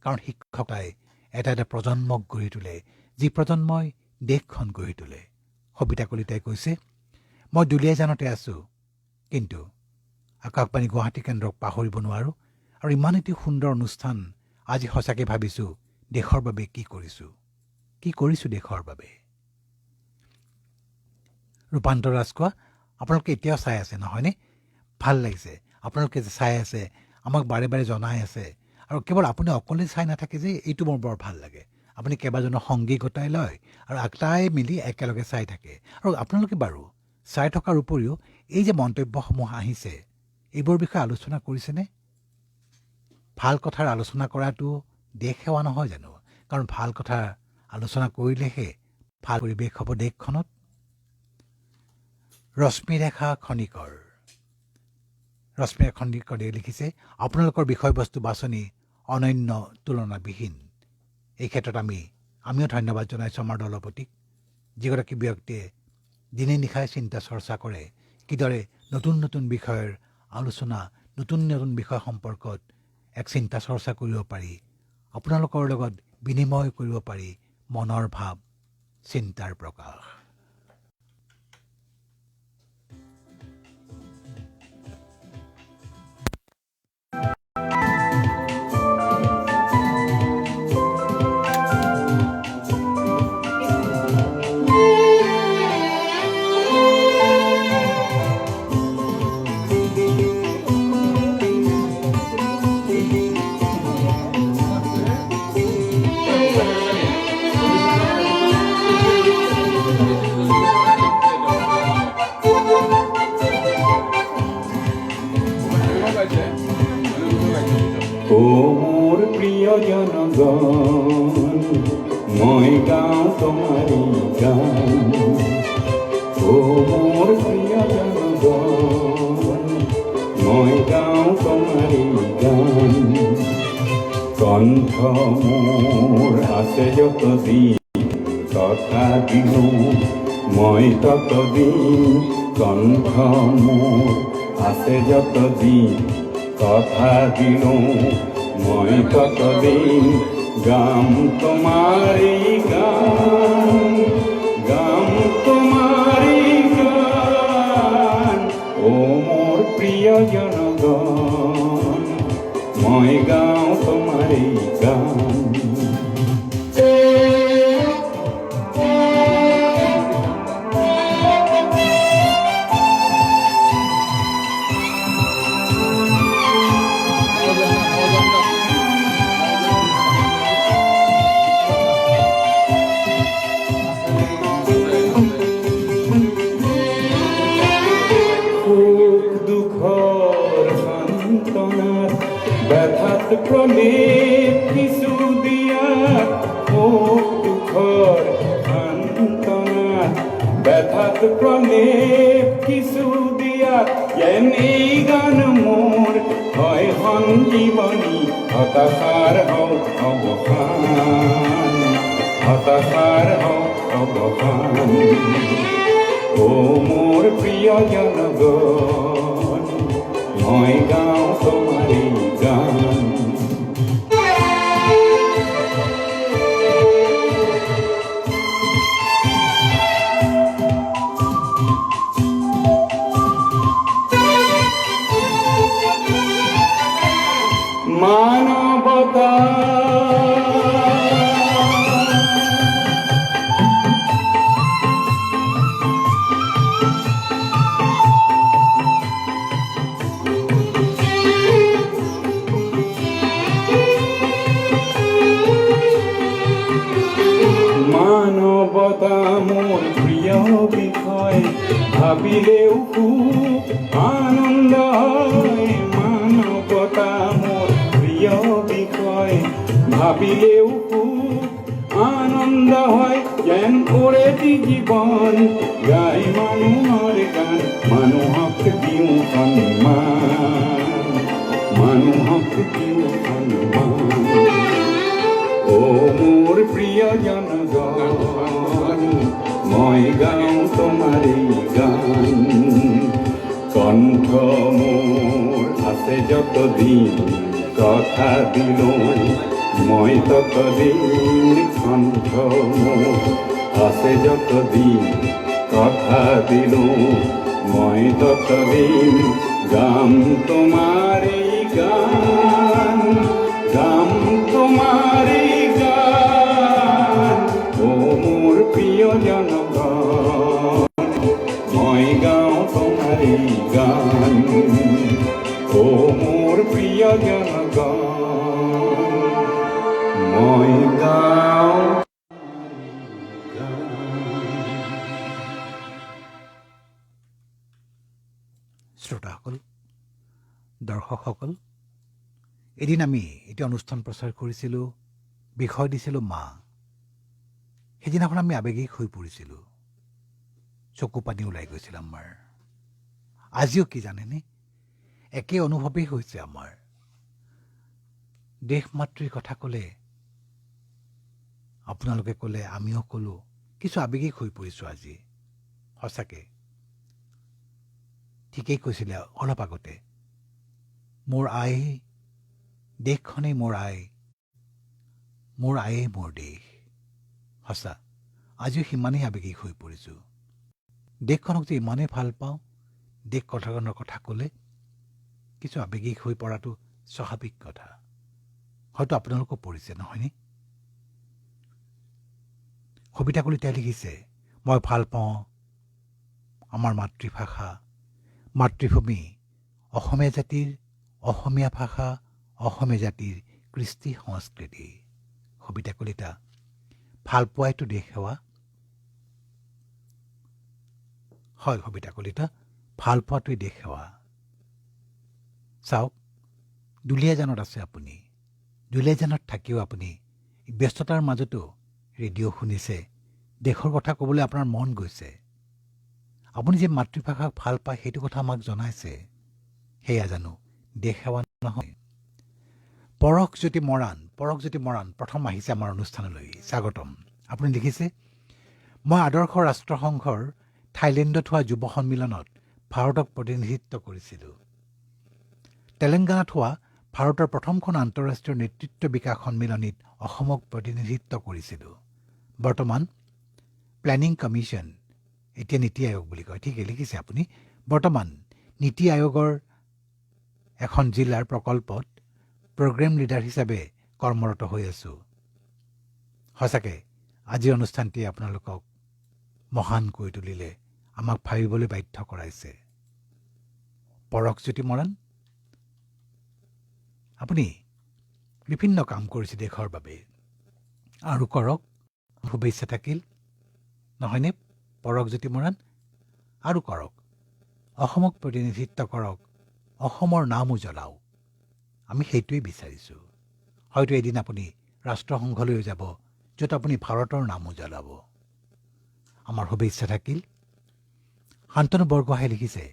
কাৰণ শিক্ষকতাই এটা এটা প্ৰজন্মক গঢ়ি তোলে, যি প্ৰজন্মই দেশখন গঢ়ি তোলে। সবিতা কলিতাই কৈছে, মই দুলীয়াজানতে আছোঁ, কিন্তু আকাশবাণী গুৱাহাটী কেন্দ্ৰক পাহৰিব নোৱাৰোঁ। আৰু ইমান এটি সুন্দৰ অনুষ্ঠান আজি সঁচাকৈ ভাবিছোঁ দেশৰ বাবে কি কৰিছোঁ দেশৰ বাবে। ৰূপান্তৰ ৰাজখোৱা, আপোনালোকে এতিয়াও চাই আছে নহয়নে? ভাল লাগিছে আপোনালোকে যে চাই আছে, আমাক বাৰে বাৰে জনাই আছে। আৰু কেৱল আপুনি অকলে চাই নাথাকে যে, এইটো মোৰ বৰ ভাল লাগে। আপুনি কেইবাজনো সংগী গোটাই লয় আৰু আটাই মিলি একেলগে চাই থাকে। আৰু আপোনালোকে বাৰু চাই থকাৰ উপৰিও এই যে মন্তব্যসমূহ আহিছে, এইবোৰৰ বিষয়ে আলোচনা কৰিছেনে? ভাল কথাৰ আলোচনা কৰাটো দেশ সেৱা নহয় জানো? কাৰণ ভাল কথা আলোচনা কৰিলেহে ভাল পৰিৱেশ হ'ব দেশখনত। ৰশ্মিৰেখা খনিকৰে লিখিছে, আপোনালোকৰ বিষয়বস্তু বাছনি অনন্য তুলনাবিহীন। এই ক্ষেত্ৰত আমিও ধন্যবাদ জনাইছোঁ আমাৰ দলপতিক। যিগৰাকী ব্যক্তিয়ে দিনে নিশাই চিন্তা চৰ্চা কৰে, কিদৰে নতুন নতুন বিষয়ৰ আলোচনা, নতুন নতুন বিষয় সম্পৰ্কত এক চিন্তা চৰ্চা কৰিব পাৰি, আপোনালোকৰ লগত বিনিময় কৰিব পাৰি মনৰ ভাৱ, চিন্তাৰ প্ৰকাশ। ও মোৰ প্ৰিয় জনগণ, মই গাওঁ তোমাৰি গান। ও মোৰ প্ৰিয় জনগণ, মই গাওঁ তোমাৰি গান। কণ্ঠ মোৰ আছে যতদিন, কথা দিলোঁ মই ততদিন। কণ্ঠ মোৰ আছে যতদিন, কথা দিলোঁ মই ততদিন। গাম তোমাৰি গান, গাম তোমাৰি গান। ও মোৰ প্ৰিয় জনগণ, মই গাওঁ তোমাৰি গান। ব্যথাত প্ৰলেপ কিছু দিয়াত, সুখ দুখৰ সান্তনাত। ব্যথাত প্ৰলেপ কিছু দিয়াত, এনেই গান মোৰ হয় সঞ্জীৱনী। হতাশাৰ হওক অৱসান, হতাশাৰ হওক অৱসান। ও মোৰ প্ৰিয় জনগণ, মই গাওঁ তোমাৰি গান। মানৱতা মোৰ প্ৰিয় বিষয়, ভাবিলেও খুব আনন্দ হয়। মানৱতা মোৰ প্ৰিয় বিষয়, ভাবিলেও খুব আনন্দ হয়। যেন ওৰেটি জীৱন গাই মানুহৰ গান, মানুহক দিওঁ সন্মান, মানুহক দিওঁ সন্মান। ও মোৰ প্ৰিয় জনগণ, মই গাওঁ তোমাৰি গান। কণ্ঠ মোৰ আছে যতদিন, কথা দিলোঁ মই ততদিন কণ্ঠ মোৰ আছে যতদিন কথা দিলোঁ মই ততদিন গাম তোমাৰে গান গাম তোমাৰে গান ও মোৰ প্ৰিয় জনগণ মই গাওঁ তোমাৰে গান ও মোৰ প্ৰিয় জনগণ মই গাওঁ শ্ৰোতাসকল, দৰ্শকসকল, এদিন আমি এতিয়া অনুষ্ঠান প্ৰচাৰ কৰিছিলোঁ, বিষয় দিছিলোঁ মা। সেইদিনাখন আমি আৱেগিক হৈ পৰিছিলোঁ, চকু পানী ওলাই গৈছিল আমাৰ। আজিও কি জানেনে, একে অনুভৱেই হৈছে আমাৰ। দেশ মাতৃৰ কথা ক'লে, আপোনালোকে ক'লে, আমিও ক'লোঁ, কিছু আৱেগিক হৈ পৰিছোঁ আজি। সঁচাকৈ ঠিকেই কৈছিলে অলপ আগতে, মোৰ আই, দেশখনেই মোৰ আই, মোৰ আইয়েই মোৰ দেশ। সঁচা, আজিও সিমানেই আৱেগিক হৈ পৰিছোঁ। দেশখনক যে ইমানেই ভাল পাওঁ, দেশ কথাখনৰ কথা ক'লে কিছু আৱেগিক হৈ পৰাটো স্বাভাৱিক কথা। হয়তো আপোনালোকো পৰিছে, নহয়নে? কবিতা কলিতাই লিখিছে, মই ভাল পাওঁ আমাৰ মাতৃভাষা, মাতৃভূমি, অসমীয়া জাতিৰ, অসমীয়া ভাষা, অসমীয়া জাতিৰ কৃষ্টি সংস্কৃতি। কবিতা কলিতা, ভাল পোৱাইতো দেশ সেৱা। হয় কবিতা কলিতা, ভাল পোৱাটোৱেই দেশ সেৱা। চাওক, দুলীয়াজানত আছে আপুনি, দুলীয়াজানত থাকিও আপুনি ব্যস্ততাৰ মাজতো ৰেডিঅ' শুনিছে, দেশৰ কথা ক'বলৈ আপোনাৰ মন গৈছে। আপুনি যে মাতৃভাষাক ভাল পায় সেইটো কথা আমাক জনাইছে। সেয়া জানো দেশ সেৱা নহয়? পৰশজ্যোতি মৰাণ প্ৰথম আহিছে আমাৰ অনুষ্ঠানলৈ, স্বাগতম। আপুনি লিখিছে, মই আদৰ্শ ৰাষ্ট্ৰসংঘৰ থাইলেণ্ডত হোৱা যুৱ সন্মিলনত ভাৰতক প্ৰতিনিধিত্ব কৰিছিলোঁ। তেলেংগানাত হোৱা ভাৰতৰ প্ৰথমখন আন্তঃৰাষ্ট্ৰীয় নেতৃত্ব বিকাশ সন্মিলনীত অসমক প্ৰতিনিধিত্ব কৰিছিলোঁ। বৰ্তমান প্লেনিং কমিশ্যন, এতিয়া নীতি আয়োগ বুলি কয়, ঠিকেই লিখিছে আপুনি। বৰ্তমান নীতি আয়োগৰ এখন জিলাৰ প্ৰকল্পত প্ৰগ্ৰেম লিডাৰ হিচাপে কৰ্মৰত হৈ আছোঁ। সঁচাকৈ আজিৰ অনুষ্ঠানটিয়ে আপোনালোকক মহান কৰি তুলিলে, আমাক ভাবিবলৈ বাধ্য কৰাইছে। পৰশজ্যোতি মৰাণ, আপুনি বিভিন্ন কাম কৰিছে দেশৰ বাবে, আৰু কৰক, শুভেচ্ছা থাকিল, নহয়নে পৰশজ্যোতি মৰাণ? আৰু কৰক, অসমক প্ৰতিনিধিত্ব কৰক, অসমৰ নাম উজ্বলাওক। আমি সেইটোৱেই বিচাৰিছোঁ। হয়তো এদিন আপুনি ৰাষ্ট্ৰসংঘলৈ যাব, য'ত আপুনি ভাৰতৰ নাম উজ্বলাব। আমাৰ শুভেচ্ছা থাকিল। শান্তনু বৰগোহাঁয়ে লিখিছে,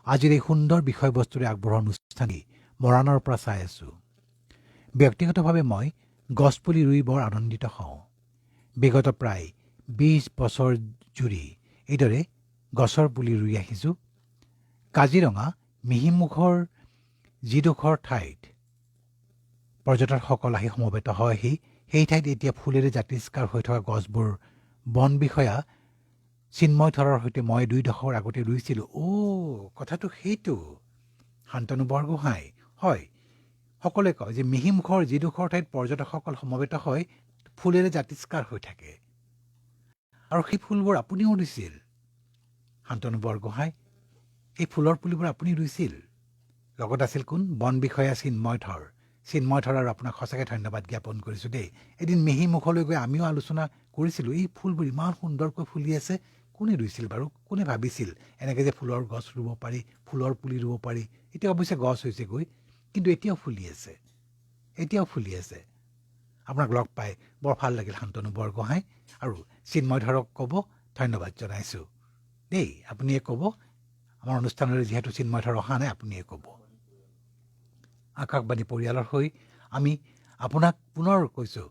আজিৰ এই সুন্দৰ বিষয়বস্তুৰে আগবঢ়োৱা অনুষ্ঠানটি মৰাণৰ পৰা চাই আছোঁ। ব্যক্তিগতভাৱে মই গছপুলি ৰুই বৰ আনন্দিত হওঁ। বিগত প্ৰায় 20 বছৰ জুৰি এইদৰে গছৰ পুলি ৰুই আহিছোঁ। কাজিৰঙা মিহিমুখৰ যিডোখৰ ঠাইত পৰ্যটকসকল আহি সমবেত হয়হি, সেই ঠাইত এতিয়া ফুলেৰে জাতিষ্কাৰ হৈ থকা গছবোৰ বন বিষয়া চিন্ময় ধৰৰ সৈতে মই 2 দশকৰ আগতে ৰুইছিলোঁ। কথাটো সেইটো। শান্তনু বৰগোহাঁই, হয়, সকলোৱে কয় যে মিহিমুখৰ যিডোখৰ ঠাইত পৰ্যটকসকল সমবেত হয় ফুলেৰে জাতিষ্কাৰ হৈ থাকে, আৰু সেই ফুলবোৰ আপুনিও ৰুইছিল। শান্তনু বৰগোহাঁই, এই ফুলৰ পুলিবোৰ আপুনি ৰুইছিল। লগত আছিল কোন? বন বিষয়া চিন্ময় ধৰ। চিন্ময় ধৰ, আৰু আপোনাক সঁচাকৈ ধন্যবাদ জ্ঞাপন কৰিছোঁ দেই। এদিন মিহিমুখলৈ গৈ আমিও আলোচনা কৰিছিলোঁ, এই ফুলবোৰ ইমান সুন্দৰকৈ ফুলি আছে, কোনে ৰুইছিল বাৰু? কোনে ভাবিছিল এনেকৈ যে ফুলৰ গছ ৰুব পাৰি, ফুলৰ পুলি ৰুব পাৰি? এতিয়া অৱশ্যে গছ হৈছেগৈ, কিন্তু এতিয়াও ফুলি আছে। আপোনাক লগ পাই বৰ ভাল লাগিল শান্তনু বৰগোহাঁই, আৰু চিন্ময় ধৰক ক'ব ধন্যবাদ জনাইছোঁ দেই। আপুনিয়ে ক'ব, আমাৰ অনুষ্ঠানলৈ যিহেতু চিন্ময় ধৰ অহা নাই, আপুনিয়ে ক'ব। আকাশবাণী পৰিয়ালৰ হৈ আমি আপোনাক পুনৰ কৈছোঁ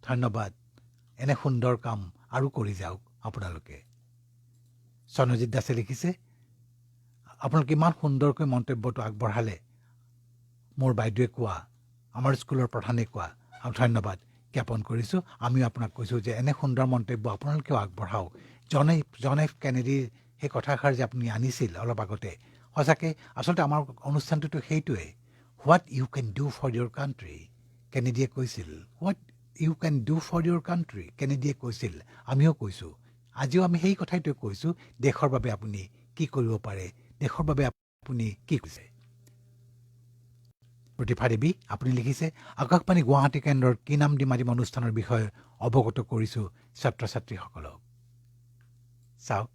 ধন্যবাদ। এনে সুন্দৰ কাম আৰু কৰি যাওক আপোনালোকে। সনজিৎ দাসে লিখিছে, আপোনালোকে ইমান সুন্দৰকৈ মন্তব্যটো আগবঢ়ালে। মোৰ বাইদেৱে কোৱা আমাৰ স্কুলৰ প্ৰধানে কোৱা ধন্যবাদ জ্ঞাপন কৰিছোঁ। আমিও আপোনাক কৈছোঁ যে এনে সুন্দৰ মন্তব্য আপোনালোকেও আগবঢ়াওক। জন এফ কেনেডীৰ সেই কথাষাৰ যে আপুনি আনিছিল অলপ আগতে, সঁচাকৈ আচলতে আমাৰ অনুষ্ঠানটোতো সেইটোৱে, what you can do for your country. কেনেডীয়ে কৈছিল what you can do for your country, কেনেডীয়ে কৈছিল, আমিও কৈছোঁ। আজিও আমি সেই কথাইটোৱে কৈছোঁ, দেশৰ বাবে আপুনি কি কৰিব পাৰে, দেশৰ বাবে আপুনি কি কৰিছে। প্ৰতিভা দেৱী আপুনি লিখিছে, আকাশবাণী গুৱাহাটী কেন্দ্ৰৰ কি নাম দি মাতিম অনুষ্ঠানৰ বিষয়ে অৱগত কৰিছোঁ ছাত্ৰ ছাত্ৰীসকলক। চাওক,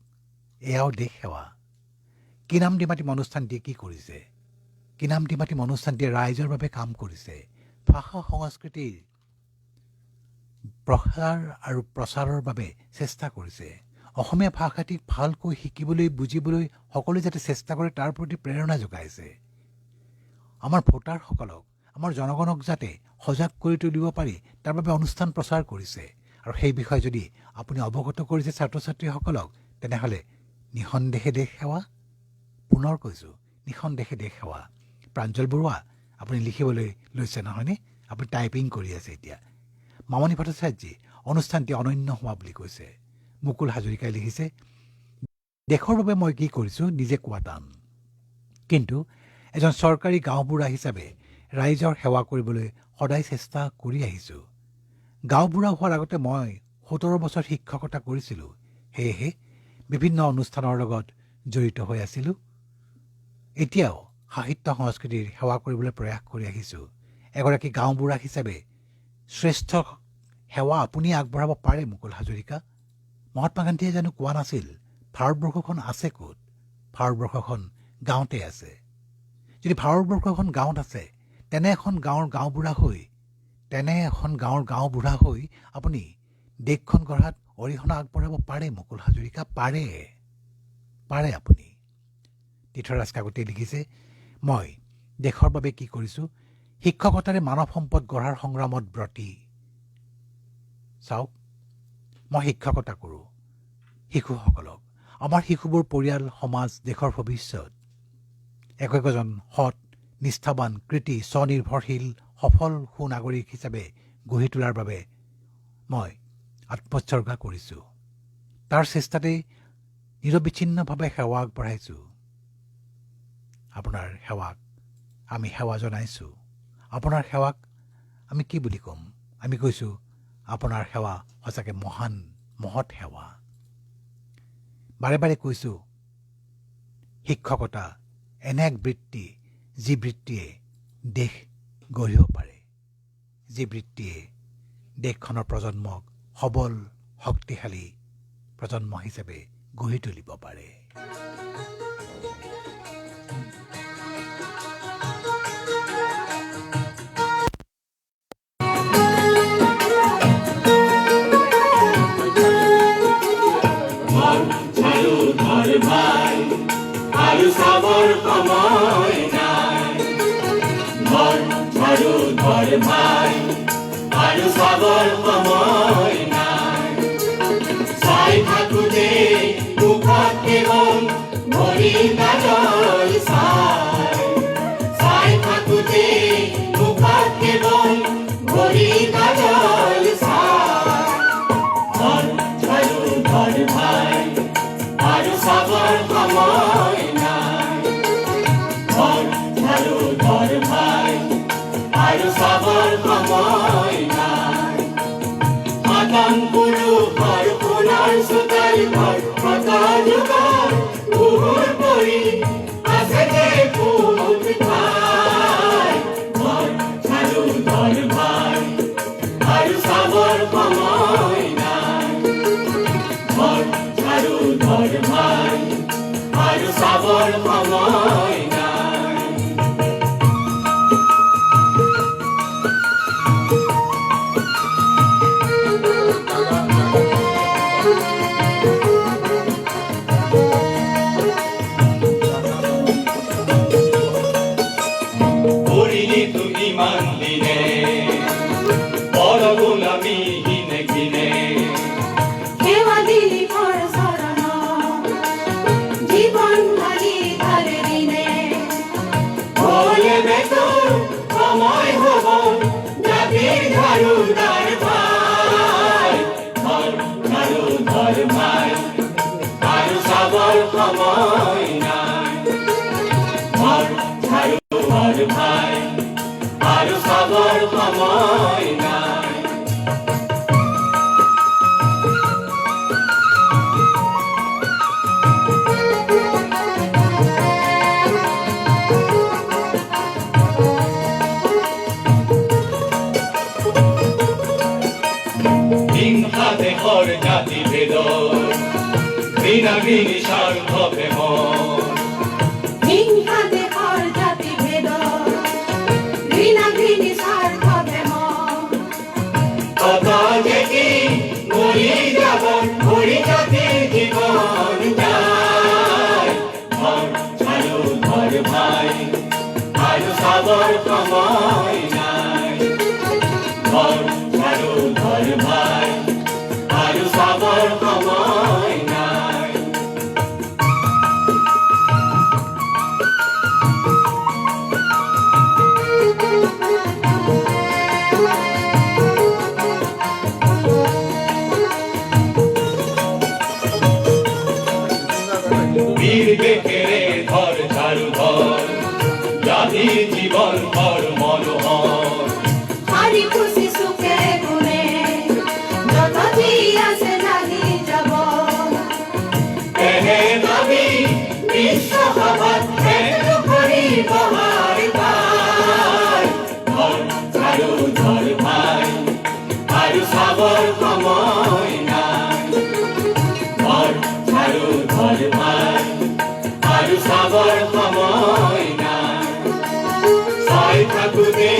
এয়াও দেশ সেৱা। কি নাম দি মাতিম অনুষ্ঠানটিয়ে কি কৰিছে? কি নাম দি মাতিম অনুষ্ঠানটিয়ে ৰাইজৰ বাবে কাম কৰিছে। ভাষা সংস্কৃতিৰ প্ৰসাৰ আৰু প্ৰচাৰৰ বাবে চেষ্টা কৰিছে। অসমীয়া ভাষাটিক ভালকৈ শিকিবলৈ বুজিবলৈ সকলোৱে যাতে চেষ্টা কৰে তাৰ প্ৰতি প্ৰেৰণা যোগাইছে। আমাৰ ভোটাৰসকলক, আমাৰ জনগণক যাতে সজাগ কৰি তুলিব পাৰি তাৰ বাবে অনুষ্ঠান প্ৰচাৰ কৰিছে। আৰু সেই বিষয়ে যদি আপুনি অৱগত কৰিছে ছাত্ৰ ছাত্ৰীসকলক, তেনেহ'লে নিঃসন্দেহে দেশ সেৱা। পুনৰ কৈছোঁ, নিঃসন্দেহে দেশ সেৱা। প্ৰাঞ্জল বৰুৱা আপুনি লিখিবলৈ লৈছে নহয়নে? আপুনি টাইপিং কৰি আছে এতিয়া। মামণি ভট্টাচাৰ্যজী অনুষ্ঠানটি অনন্য হোৱা বুলি কৈছে। মুকুল হাজৰিকাই লিখিছে, দেশৰ বাবে মই কি কৰিছোঁ নিজে কোৱা টান, কিন্তু এজন চৰকাৰী গাঁওবুঢ়া হিচাপে ৰাইজৰ সেৱা কৰিবলৈ সদায় চেষ্টা কৰি আহিছোঁ। গাঁওবুঢ়া হোৱাৰ আগতে মই 17 বছৰ শিক্ষকতা কৰিছিলোঁ, সেয়েহে বিভিন্ন অনুষ্ঠানৰ লগত জড়িত হৈ আছিলোঁ। এতিয়াও সাহিত্য সংস্কৃতিৰ সেৱা কৰিবলৈ প্ৰয়াস কৰি আহিছোঁ। এগৰাকী গাঁওবুঢ়া হিচাপে শ্ৰেষ্ঠ সেৱা আপুনি আগবঢ়াব পাৰে মুকুল হাজৰিকা। মহাত্মা গান্ধীয়ে জানো কোৱা নাছিল, ভাৰতবৰ্ষখন আছে ক'ত? ভাৰতবৰ্ষখন গাঁৱতে আছে। যদি ভাৰতবৰ্ষখন গাঁৱত আছে, তেনে এখন গাঁৱৰ গাঁওবুঢ়া হৈ আপুনি দেশখন গঢ়াত অৰিহণা আগবঢ়াব পাৰে মুকুল হাজৰিকা, পাৰে আপুনি। তীৰ্থৰাজ কাকতিয়ে লিখিছে, মই দেশৰ বাবে কি কৰিছোঁ, শিক্ষকতাৰে মানৱ সম্পদ গঢ়াৰ সংগ্ৰামত ব্ৰতী। চাওক, মই শিক্ষকতা কৰোঁ শিশুসকলক। আমাৰ শিশুবোৰ পৰিয়াল, সমাজ, দেশৰ ভৱিষ্যত। একোজন সৎ, নিষ্ঠাবান, কৃতি, স্বনিৰ্ভৰশীল, সফল সুনাগৰিক হিচাপে গঢ়ি তোলাৰ বাবে মই আত্মোৎসৰ্গা কৰিছোঁ। তাৰ চেষ্টাতেই নিৰবিচ্ছিন্নভাৱে সেৱা আগবঢ়াইছোঁ। আপোনাৰ সেৱাক আমি সেৱা জনাইছোঁ। আপোনাৰ সেৱাক আমি কি বুলি ক'ম? আমি কৈছোঁ আপোনাৰ সেৱা সঁচাকৈ মহৎ সেৱা। বাৰে বাৰে কৈছোঁ, শিক্ষকতা এনে এক বৃত্তি, যি বৃত্তিয়ে দেশ গঢ়িব পাৰে, যি বৃত্তিয়ে দেশখনৰ প্ৰজন্মক সবল, শক্তিশালী প্ৰজন্ম হিচাপে গঢ়ি তুলিব পাৰে। আৰু চাবৰ সময় নাই, ধৰ ভাই, আৰু চাবৰ সময় নাই। চাই থাকোঁতে মুখত কেৱল ভৰি কাজল চাই থাকোঁতে মুখত কেৱল ভৰি কাজল ধৰ ভাই, আৰু চাবৰ সময় নাই, ধৰ ভাই, আৰু চাবৰ সময় নাই। মাতন পুৰুষৰ সোণৰ চোতাল ঘৰ, কটা যুগৰ পোহৰ পৰি আছে যে ফুট ঠাই। ধৰ ভাই, আৰু চাবৰ সময় নাই, ধৰ ভাই, আৰু চাবৰ সময় নাই। কৰিলি তুমি ইমান দিনে বৰ গোলামী হিনে কিনে, সেৱা দিলি মোৰ চৰণ, জীৱন ঢালি ধাৰে দেশৰ জাতি ভেদ ঘৃণা ঘৃণী স্বাৰ্থ প্ৰেম হিংসা দেশৰ জাতি ভেদ ঘৃণা ঘৃণী স্বাৰ্থ প্ৰেম কত যেতি মৰি যাব মৰি জাতিৰ জীৱন যায় ঘৰ চালো ঘৰ ভাই আৰু চাবৰ সময় নাই ঘৰ চালো ঘৰ ভাই আৰু চাবৰ সময় নাই বীৰ বেকেৰে ধৰ ঝাড়ু ধৰ জাতিৰ জীবন কৰ মনোহৰ হাৰি খুচি সুখে গুণে যত যি আছে লাগি যাব এনে ভাবি বিশ্বসভাত একটু কৰি বহাই পাই ধৰ ঝাড়ু ধৰ ভাই আৰু চাবৰ সময় নাই ধৰ ঝাড়ু ধৰ ভাই আৰু চাবৰ সময় নাই চাই থাকোঁতে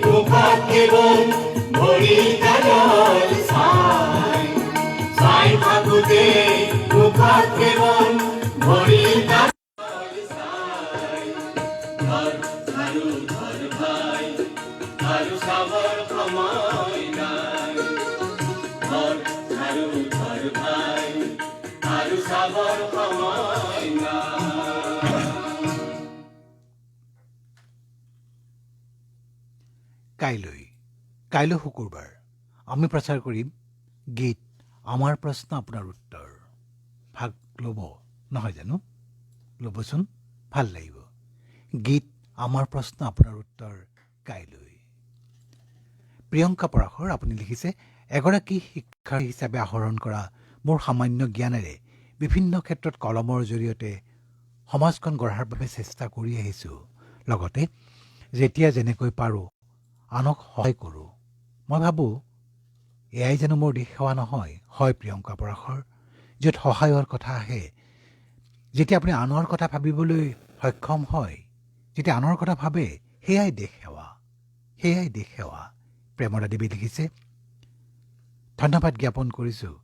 মুখত কেৱল ভৰি কাজল চাই থাকোঁতে মুখত কেৱল ভৰি কাজল চাই ধৰ ঝাড়ু ধৰ ভাই আৰু চাবৰ সময় নাই ধৰ ঝাড়ু ধৰ ভাই আৰু চাবৰ সময় নাই কাইলৈ শুকুৰবাৰ আমি প্ৰচাৰ কৰিম গীত আমাৰ প্ৰশ্ন আপোনাৰ উত্তৰ ভাগ ল'ব নহয় জানো ল'বচোন ভাল লাগিব গীত আমাৰ প্ৰশ্ন আপোনাৰ উত্তৰ কাইলৈ প্ৰিয়ংকা পৰাশৰ আপুনি লিখিছে এগৰাকী শিক্ষাৰ্থী হিচাপে আহৰণ কৰা মোৰ সামান্য জ্ঞানেৰে বিভিন্ন ক্ষেত্ৰত কলমৰ জৰিয়তে সমাজখন গঢ়াৰ বাবে চেষ্টা কৰি আহিছোঁ লগতে যেতিয়া যেনেকৈ পাৰোঁ আনক সহায় কৰোঁ মই ভাবোঁ এয়াই জানো মোৰ দিশ সেৱা নহয় হয় প্ৰিয়ংকা পৰাশৰ য'ত সহায়ৰ কথা আহে যেতিয়া আপুনি আনৰ কথা ভাবিবলৈ সক্ষম হয় যেতিয়া আনৰ কথা ভাবে সেয়াই দেশ সেৱা প্ৰেমৰা দেৱী লিখিছে ধন্যবাদ জ্ঞাপন কৰিছোঁ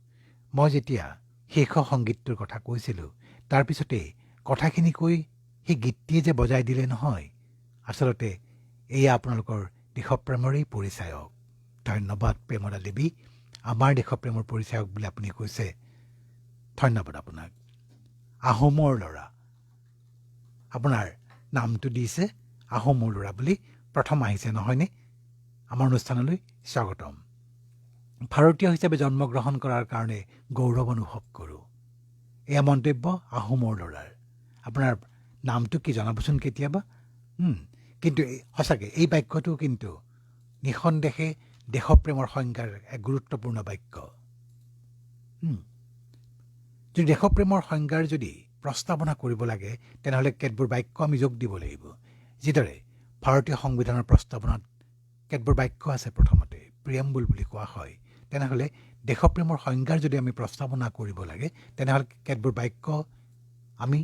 মই যেতিয়া শীৰ্ষ সংগীতটোৰ কথা কৈছিলোঁ তাৰপিছতেই কথাখিনি কৈ সেই গীতটিয়ে যে বজাই দিলে নহয় আচলতে এয়া আপোনালোকৰ দেশপ্ৰেমৰেই পৰিচায়ক ধন্যবাদ প্ৰেমৰা দেৱী আমাৰ দেশপ্ৰেমৰ পৰিচায়ক বুলি আপুনি কৈছে ধন্যবাদ আপোনাক আহোমৰ ল'ৰা আপোনাৰ নামটো দিছে আহোমৰ ল'ৰা বুলি প্ৰথম আহিছে নহয়নে আমাৰ অনুষ্ঠানলৈ স্বাগতম ভাৰতীয় হিচাপে জন্মগ্ৰহণ কৰাৰ কাৰণে গৌৰৱ অনুভৱ কৰোঁ এয়া মন্তব্য আহোমৰ ল'ৰাৰ আপোনাৰ নামটো কি জনাবচোন কেতিয়াবা কিন্তু সঁচাকৈ এই বাক্যটো কিন্তু নিঃসন্দেহে দেশপ্ৰেমৰ সংজ্ঞাৰ এক গুৰুত্বপূৰ্ণ বাক্য যদি দেশপ্ৰেমৰ সংজ্ঞাৰ যদি প্ৰস্তাৱনা কৰিব লাগে তেনেহ'লে কেতবোৰ বাক্য আমি যোগ দিব লাগিব যিদৰে ভাৰতীয় সংবিধানৰ প্ৰস্তাৱনাত কেতবোৰ বাক্য আছে প্ৰথমতে প্ৰিএম্বুল বুলি কোৱা হয় তেনেহ'লে দেশপ্ৰেমৰ সংজ্ঞাৰ যদি আমি প্ৰস্তাৱনা কৰিব লাগে তেনেহ'লে কেতবোৰ বাক্য আমি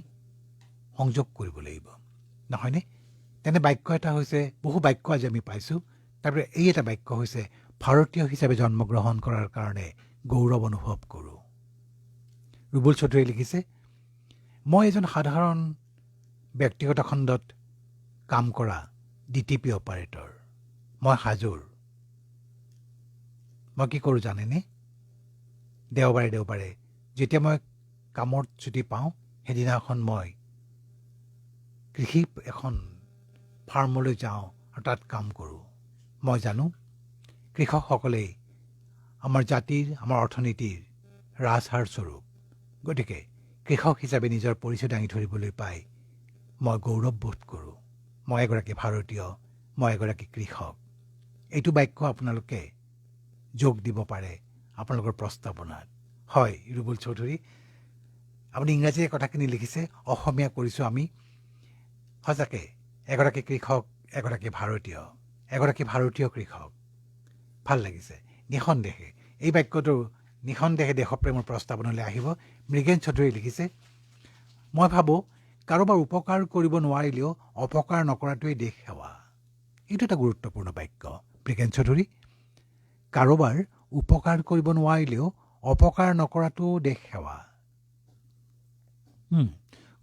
সংযোগ কৰিব লাগিব নহয়নে তেনে বাক্য এটা হৈছে বহু বাক্য আজি আমি পাইছোঁ তাৰপৰা এই এটা বাক্য হৈছে ভাৰতীয় হিচাপে জন্মগ্ৰহণ কৰাৰ কাৰণে গৌৰৱ অনুভৱ কৰোঁ ৰুবুল চৌধুৰীয়ে লিখিছে মই এজন সাধাৰণ ব্যক্তিগত খণ্ডত কাম কৰা ডিটিপি অপাৰেটৰ মই হাজোৰ মই কি কৰোঁ জানেনে দেওবাৰে যেতিয়া মই কামত ছুটি পাওঁ সেইদিনাখন মই কৃষি এখন ফাৰ্মলৈ যাওঁ আৰু তাত কাম কৰোঁ মই জানো কৃষকসকলেই আমাৰ জাতিৰ আমাৰ অৰ্থনীতিৰ ৰাজহাড় স্বৰূপ গতিকে কৃষক হিচাপে নিজৰ পৰিচয় দাঙি ধৰিবলৈ পাই মই গৌৰৱ বোধ কৰোঁ মই এগৰাকী ভাৰতীয় মই এগৰাকী কৃষক এইটো বাক্য আপোনালোকে যোগ দিব পাৰে আপোনালোকৰ প্ৰস্তাৱনাত হয় ৰুবুল চৌধুৰী আপুনি ইংৰাজীৰে কথাখিনি লিখিছে অসমীয়া কৰিছোঁ আমি সঁচাকৈ এগৰাকী কৃষক এগৰাকী ভাৰতীয় কৃষক ভাল লাগিছে নিঃসন্দেহে এই বাক্যটো নিঃসন্দেহে দেশপ্ৰেমৰ প্ৰস্তাৱনালৈ আহিব। মৃগেন চৌধুৰীয়ে লিখিছে, মই ভাবোঁ কাৰোবাৰ উপকাৰ কৰিব নোৱাৰিলেও অপকাৰ নকৰাটোৱেই দেশ সেৱা। এইটো এটা গুৰুত্বপূৰ্ণ বাক্য। মৃগেন চৌধুৰী, কাৰোবাৰ উপকাৰ কৰিব নোৱাৰিলেও অপকাৰ নকৰাটো দেশ সেৱা।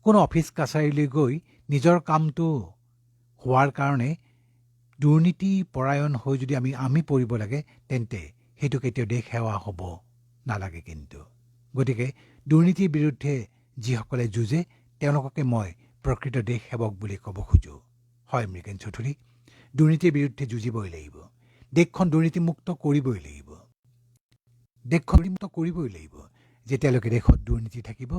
কোনো অফিচ কাছাৰীলৈ গৈ নিজৰ কামটো হোৱাৰ কাৰণে দুৰ্নীতি পৰায়ণ হৈ যদি আমি পৰিব লাগে, তেন্তে সেইটো কেতিয়াও দেশ সেৱা হ'ব নালাগে। কিন্তু গতিকে দুৰ্নীতিৰ বিৰুদ্ধে যিসকলে যুঁজে তেওঁলোককে মই প্ৰকৃত দেশ সেৱক বুলি ক'ব খোজোঁ। হয় মৃগেন চৌধুৰী, দুৰ্নীতিৰ বিৰুদ্ধে যুঁজিবই লাগিব। দেশখন দুৰ্নীতিমুক্ত কৰিবই লাগিব। যেতিয়ালৈকে দেশত দুৰ্নীতি থাকিব,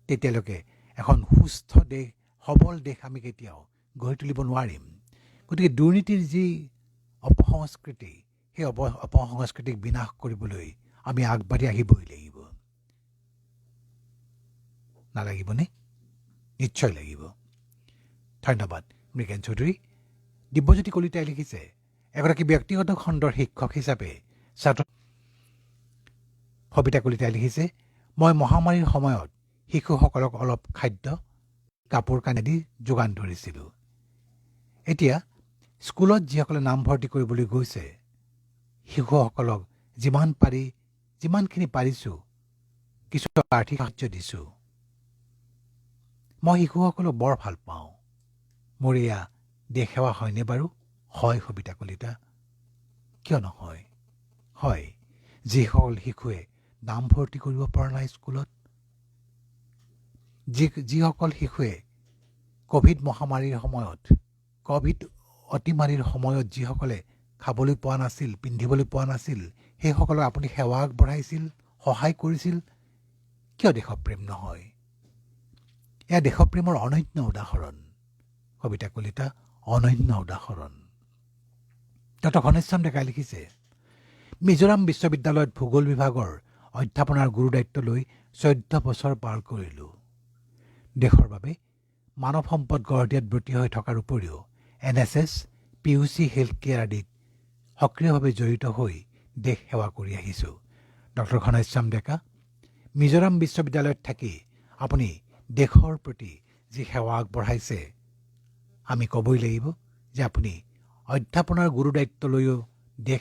তেতিয়ালৈকে এখন সুস্থ দেশ, সবল দেশ আমি কেতিয়াও গঢ়ি তুলিব নোৱাৰিম। গতিকে দুৰ্নীতিৰ যি অপসংস্কৃতি, সেই অপসংস্কৃতিক বিনাশ কৰিবলৈ আমি আগবাঢ়ি আহিবই লাগিব। নালাগিবনে? নিশ্চয় লাগিব। ধন্যবাদ মৃগেন চৌধুৰী। দিব্যজ্যোতি কলিতাই লিখিছে, এগৰাকী ব্যক্তিগত খণ্ডৰ শিক্ষক হিচাপে ছাত্ৰ। সবিতা কলিতাই লিখিছে, মই মহামাৰীৰ সময়ত শিশুসকলক অলপ খাদ্য, কাপোৰ কানি দি যোগান ধৰিছিলোঁ। এতিয়া স্কুলত যিসকলে নামভৰ্তি কৰিবলৈ গৈছে, শিশুসকলক যিমানখিনি পাৰিছোঁ কিছু আৰ্থিক সাহায্য দিছোঁ। মই শিশুসকলক বৰ ভাল পাওঁ। মোৰ এয়া দেশ সেৱা হয়নে বাৰু? হয় সবিতা কলিতা, কিয় নহয়? হয়, যিসকল শিশুৱে নামভৰ্তি কৰিব পৰা নাই স্কুলত, যিসকল শিশুৱে ক'ভিড মহামাৰীৰ সময়ত, ক'ভিড অতিমাৰীৰ সময়ত যিসকলে খাবলৈ পোৱা নাছিল, পিন্ধিবলৈ পোৱা নাছিল, সেইসকলক আপুনি সেৱা আগবঢ়াইছিল, সহায় কৰিছিল। কিয় দেশপ্ৰেম নহয়? এয়া দেশপ্ৰেমৰ অনন্য উদাহৰণ। কবিতা কলিতা, অনন্য উদাহৰণ। ডক্টৰ ঘনশ্যাম ডেকাই লিখিছে, মিজোৰাম বিশ্ববিদ্যালয়ত ভূগোল বিভাগৰ অধ্যাপনাৰ গুৰুদায়িত্ব লৈ 14 বছৰ পাৰ কৰিলোঁ। দেশৰ বাবে মানৱ সম্পদ গঢ় দিয়াত ব্ৰতী হৈ থকাৰ উপৰিও NSS, PUC, হেল্থ কেয়াৰ আদিত সক্ৰিয়ভাৱে জড়িত হৈ দেশ সেৱা কৰি আহিছোঁ। ডক্টৰ ঘনশ্যাম ডেকা, মিজোৰাম বিশ্ববিদ্যালয়ত থাকি আপুনি দেশৰ প্ৰতি যি সেৱা আগবঢ়াইছে, আমি ক'বই লাগিব যে আপুনি অধ্যাপনাৰ গুৰুদায়িত্ব লৈও দেশ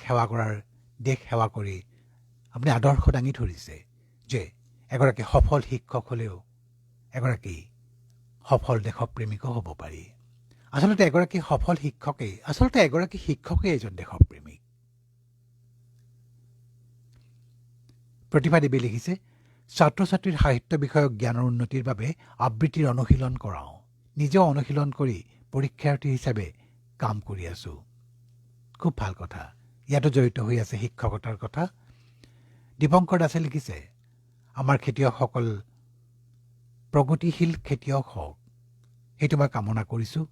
সেৱা কৰি আপুনি আদৰ্শ দাঙি ধৰিছে যে এগৰাকী সফল শিক্ষক হ'লেও এগৰাকী সফল দেশপ্ৰেমিকো হ'ব পাৰি। আচলতে এগৰাকী শিক্ষকেই এজন দেশপ্ৰেমিক। প্ৰতিভা দেৱী লিখিছে, ছাত্ৰ ছাত্ৰীৰ সাহিত্য বিষয়ক জ্ঞানৰ উন্নতিৰ বাবে আবৃত্তিৰ অনুশীলন কৰাওঁ। নিজেও অনুশীলন কৰি পৰীক্ষাৰ্থী হিচাপে কাম কৰি আছোঁ। খুব ভাল কথা। ইয়াতো জড়িত হৈ আছে শিক্ষকতাৰ কথা। দীপংকৰ দাসে লিখিছে, আমাৰ খেতিয়কসকল প্ৰগতিশীল খেতিয়ক হওক, সেইটো মই কামনা কৰিছোঁ।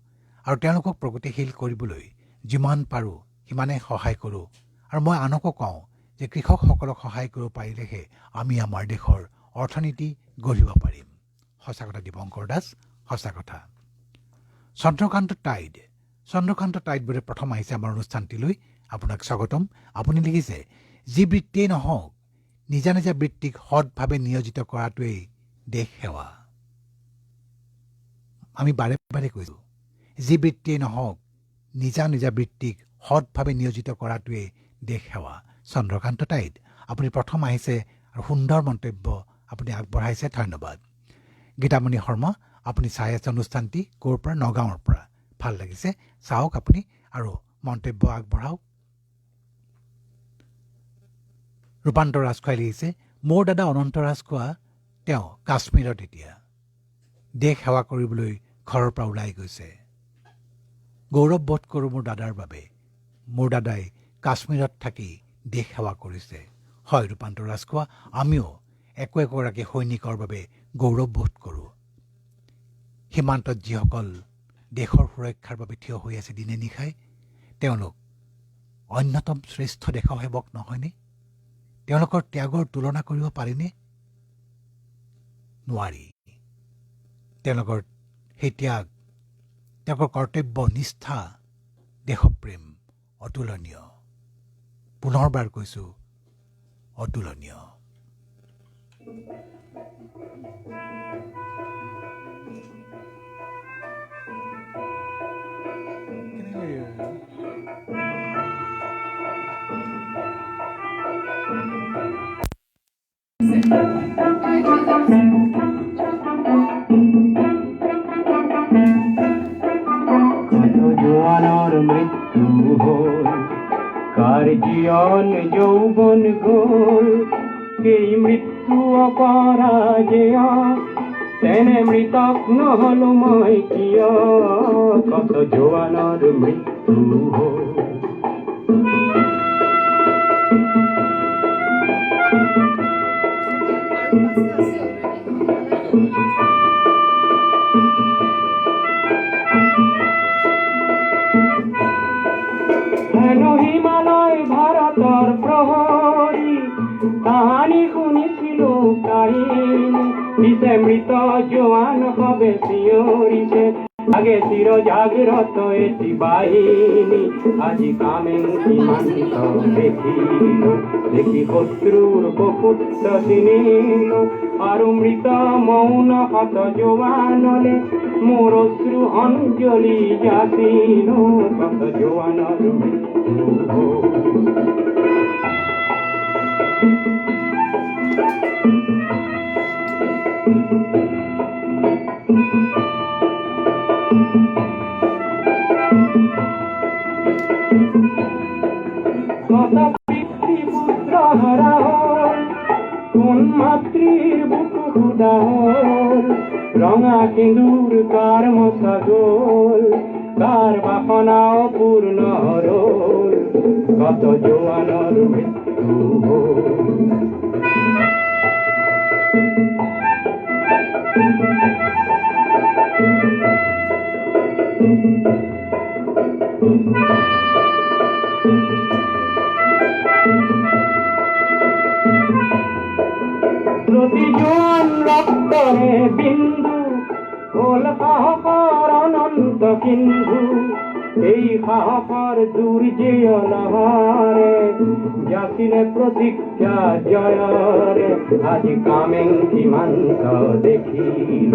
আৰু তেওঁলোকক প্ৰগতিশীল কৰিবলৈ যিমান পাৰোঁ সিমানেই সহায় কৰোঁ। আৰু মই আনকো কওঁ যে কৃষকসকলক সহায় কৰিব পাৰিলেহে আমি আমাৰ দেশৰ অৰ্থনীতি গঢ়িব পাৰিম। সঁচা কথা দীপংকৰ দাস, সঁচা কথা। চন্দ্ৰকান্ত টাইড বোৰে প্ৰথম আহিছে আমাৰ অনুষ্ঠানটিলৈ। আপোনাক স্বাগতম। আপুনি লিখিছে, যি বৃত্তিয়েই নহওক নিজা নিজা বৃত্তিক সৎভাৱে নিয়োজিত কৰাটোৱেই দেশ সেৱা। আমি বাৰে বাৰে কৈছোঁ, যি বৃত্তিয়েই নহওক নিজা নিজা বৃত্তিক সৎভাৱে নিয়োজিত কৰাটোৱেই দেশ সেৱা। চন্দ্ৰকান্ত টাইড, আপুনি প্ৰথম আহিছে আৰু সুন্দৰ মন্তব্য আপুনি আগবঢ়াইছে, ধন্যবাদ। গীতামণি শৰ্মা, আপুনি চাই আছে অনুষ্ঠানটি ক'ৰ পৰা? নগাঁৱৰ পৰা। ভাল লাগিছে, চাওক আপুনি আৰু মন্তব্য আগবঢ়াওক। ৰূপান্তৰ ৰাজখোৱাই লিখিছে, মোৰ দাদা অনন্ত ৰাজখোৱা, তেওঁ কাশ্মীৰত এতিয়া দেশ সেৱা কৰিবলৈ ঘৰৰ পৰা ওলাই গৈছে। গৌৰৱ বোধ কৰোঁ মোৰ দাদাৰ বাবে। মোৰ দাদাই কাশ্মীৰত থাকি দেশ সেৱা কৰিছে। হয় ৰূপান্তৰ ৰাজখোৱা, আমিও একোগৰাকী সৈনিকৰ বাবে গৌৰৱ বোধ কৰোঁ। সীমান্তত যিসকল দেশৰ সুৰক্ষাৰ বাবে থিয় হৈ আছে দিনে নিশাই, তেওঁলোক অন্যতম শ্ৰেষ্ঠ দেশসেৱক নহয়নে? তেওঁলোকৰ ত্যাগৰ তুলনা কৰিব পাৰিনে? নোৱাৰি। তেওঁলোকৰ সেই ত্যাগ, তেওঁলোকৰ কৰ্তব্য, নিষ্ঠা, দেশপ্ৰেম অতুলনীয়। পুনৰবাৰ কৈছোঁ, অতুলনীয়। কত জোয়ানোর মৃত্যু হল, কার জীবন যৌবন গোল, এই মৃত্যু অপরাজেয়, তেনে মৃতক নহল মই কিয়, কত জোয়ানোর মৃত্যু হল। হেন হিমালয় ভাৰতৰ প্ৰহৰী, কাহানী শুনিছিল কাহিনী, পিছে মৃত জোৱান হবে চিঞৰিছে, আগে চিৰ জাগ্ৰত এটি বাহিনী, আজি কামেং সীমান্ত দেখিল, দেখি শত্ৰুৰ বপুত্ৰ চিনিল, আৰু মৃত মৌন হত জোৱানলে মোৰ অশ্ৰু অঞ্জলি যাচিল, কত জোৱানৰ মৃত্যু হল। কত পিতৃপুত্ৰ হাৰা হল, কোন মাতৃৰ বুকু খুদা হল, ৰঙা সিন্দুৰ কাৰ মচা গল, কাৰ বাসনা অপূৰ্ণ ৰল, কত জোৱানৰ মৃত্যু হল। প্ৰতি জোয়ান ৰক্তৰে বিন্দু, হল সাহসৰ অনন্ত সিন্ধু, এই সাহসৰ দুৰ্জেয় লহৰে, যাচিলে প্ৰতীক্ষা জয়ৰে, আজি কামেং সীমান্ত দেখিল,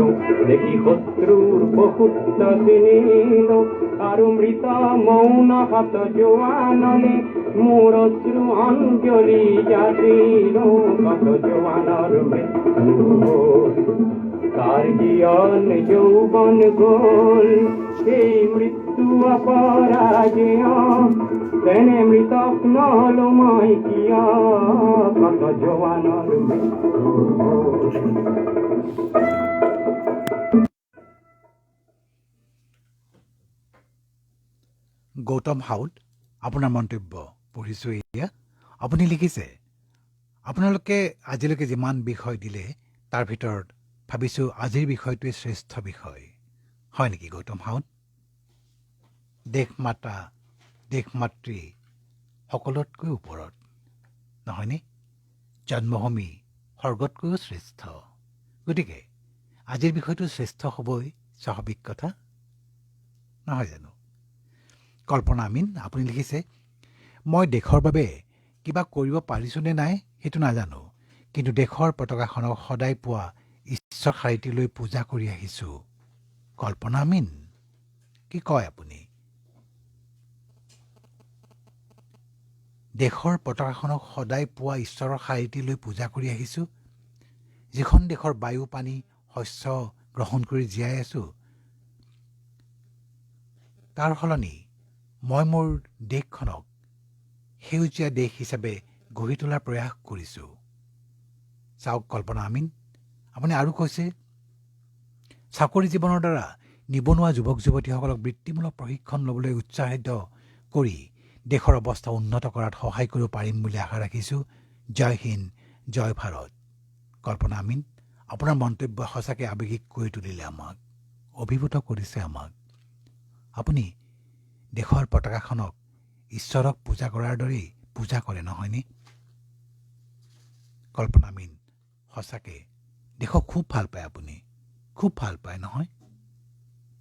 দেখি শত্ৰুৰ বপুত্ৰ চিনিল, আৰু মৃত মৌন হত জোৱানলে মোৰ অশ্ৰু অঞ্জলি যাচিল, কত জোৱানৰ মৃত্যু হল, কাৰ জীবন যৌবন গোল, এই মৃত্যু অপৰাজেয়, তেনে মৃতক নহল মই কিয়, কত জোৱানৰ মৃত্যু হল। গৌতম হাউদ, আপোনাৰ মন্তব্য পঢ়িছোঁ এতিয়া। আপুনি লিখিছে, আপোনালোকে আজিলৈকে যিমান বিষয় দিলে তাৰ ভিতৰত ভাবিছোঁ আজিৰ বিষয়টোৱে শ্ৰেষ্ঠ বিষয়। হয় নেকি গৌতম হাউদ? দেশ মাতা, দেশ মাতৃ সকলোতকৈ ওপৰত, নহয়নে? জন্মভূমি স্বৰ্গতকৈও শ্ৰেষ্ঠ। গতিকে আজিৰ বিষয়টো শ্ৰেষ্ঠ হ'বই স্বাভাৱিক কথা, নহয় জানো? কল্পনা আমিন, আপুনি লিখিছে, মই দেশৰ বাবে কিবা কৰিব পাৰিছোঁ নে নাই সেইটো নাজানো, কিন্তু দেশৰ পতাকাখনক সদায় পোৱা ঈশ্বৰ শাৰীটিলৈ পূজা কৰি আহিছোঁ। কল্পনা আমিন, কি কয় আপুনি? দেশৰ পতাকাখনক সদায় পোৱা ঈশ্বৰৰ শাৰীটিলৈ পূজা কৰি আহিছোঁ। যিখন দেশৰ বায়ু পানী শস্য গ্ৰহণ কৰি জীয়াই আছোঁ, তাৰ সলনি মই মোৰ দেশখনক সেউজীয়া দেশ হিচাপে গঢ়ি তোলাৰ প্ৰয়াস কৰিছোঁ। চাওক কল্পনা আমিন, আপুনি আৰু কৈছে, চাকৰি জীৱনৰ দ্বাৰা নিবনুৱা যুৱক যুৱতীসকলক বৃত্তিমূলক প্ৰশিক্ষণ ল'বলৈ উৎসাহিত কৰি দেশৰ অৱস্থা উন্নত কৰাত সহায় কৰিব পাৰিম বুলি আশা ৰাখিছোঁ। জয় হিন্দ, জয় ভাৰত। কল্পনা আমিন, আপোনাৰ মন্তব্য সঁচাকৈ আৱেগিক কৰি তুলিলে, আমাক অভিভূত কৰিছে। আমাক আপুনি দেশৰ পতাকাখনক ঈশ্বৰক পূজা কৰাৰ দৰেই পূজা কৰে, নহয়নে? কল্পনা আমিন, সঁচাকৈ দেশক খুব ভাল পায়, আপুনি খুব ভাল পায়, নহয়?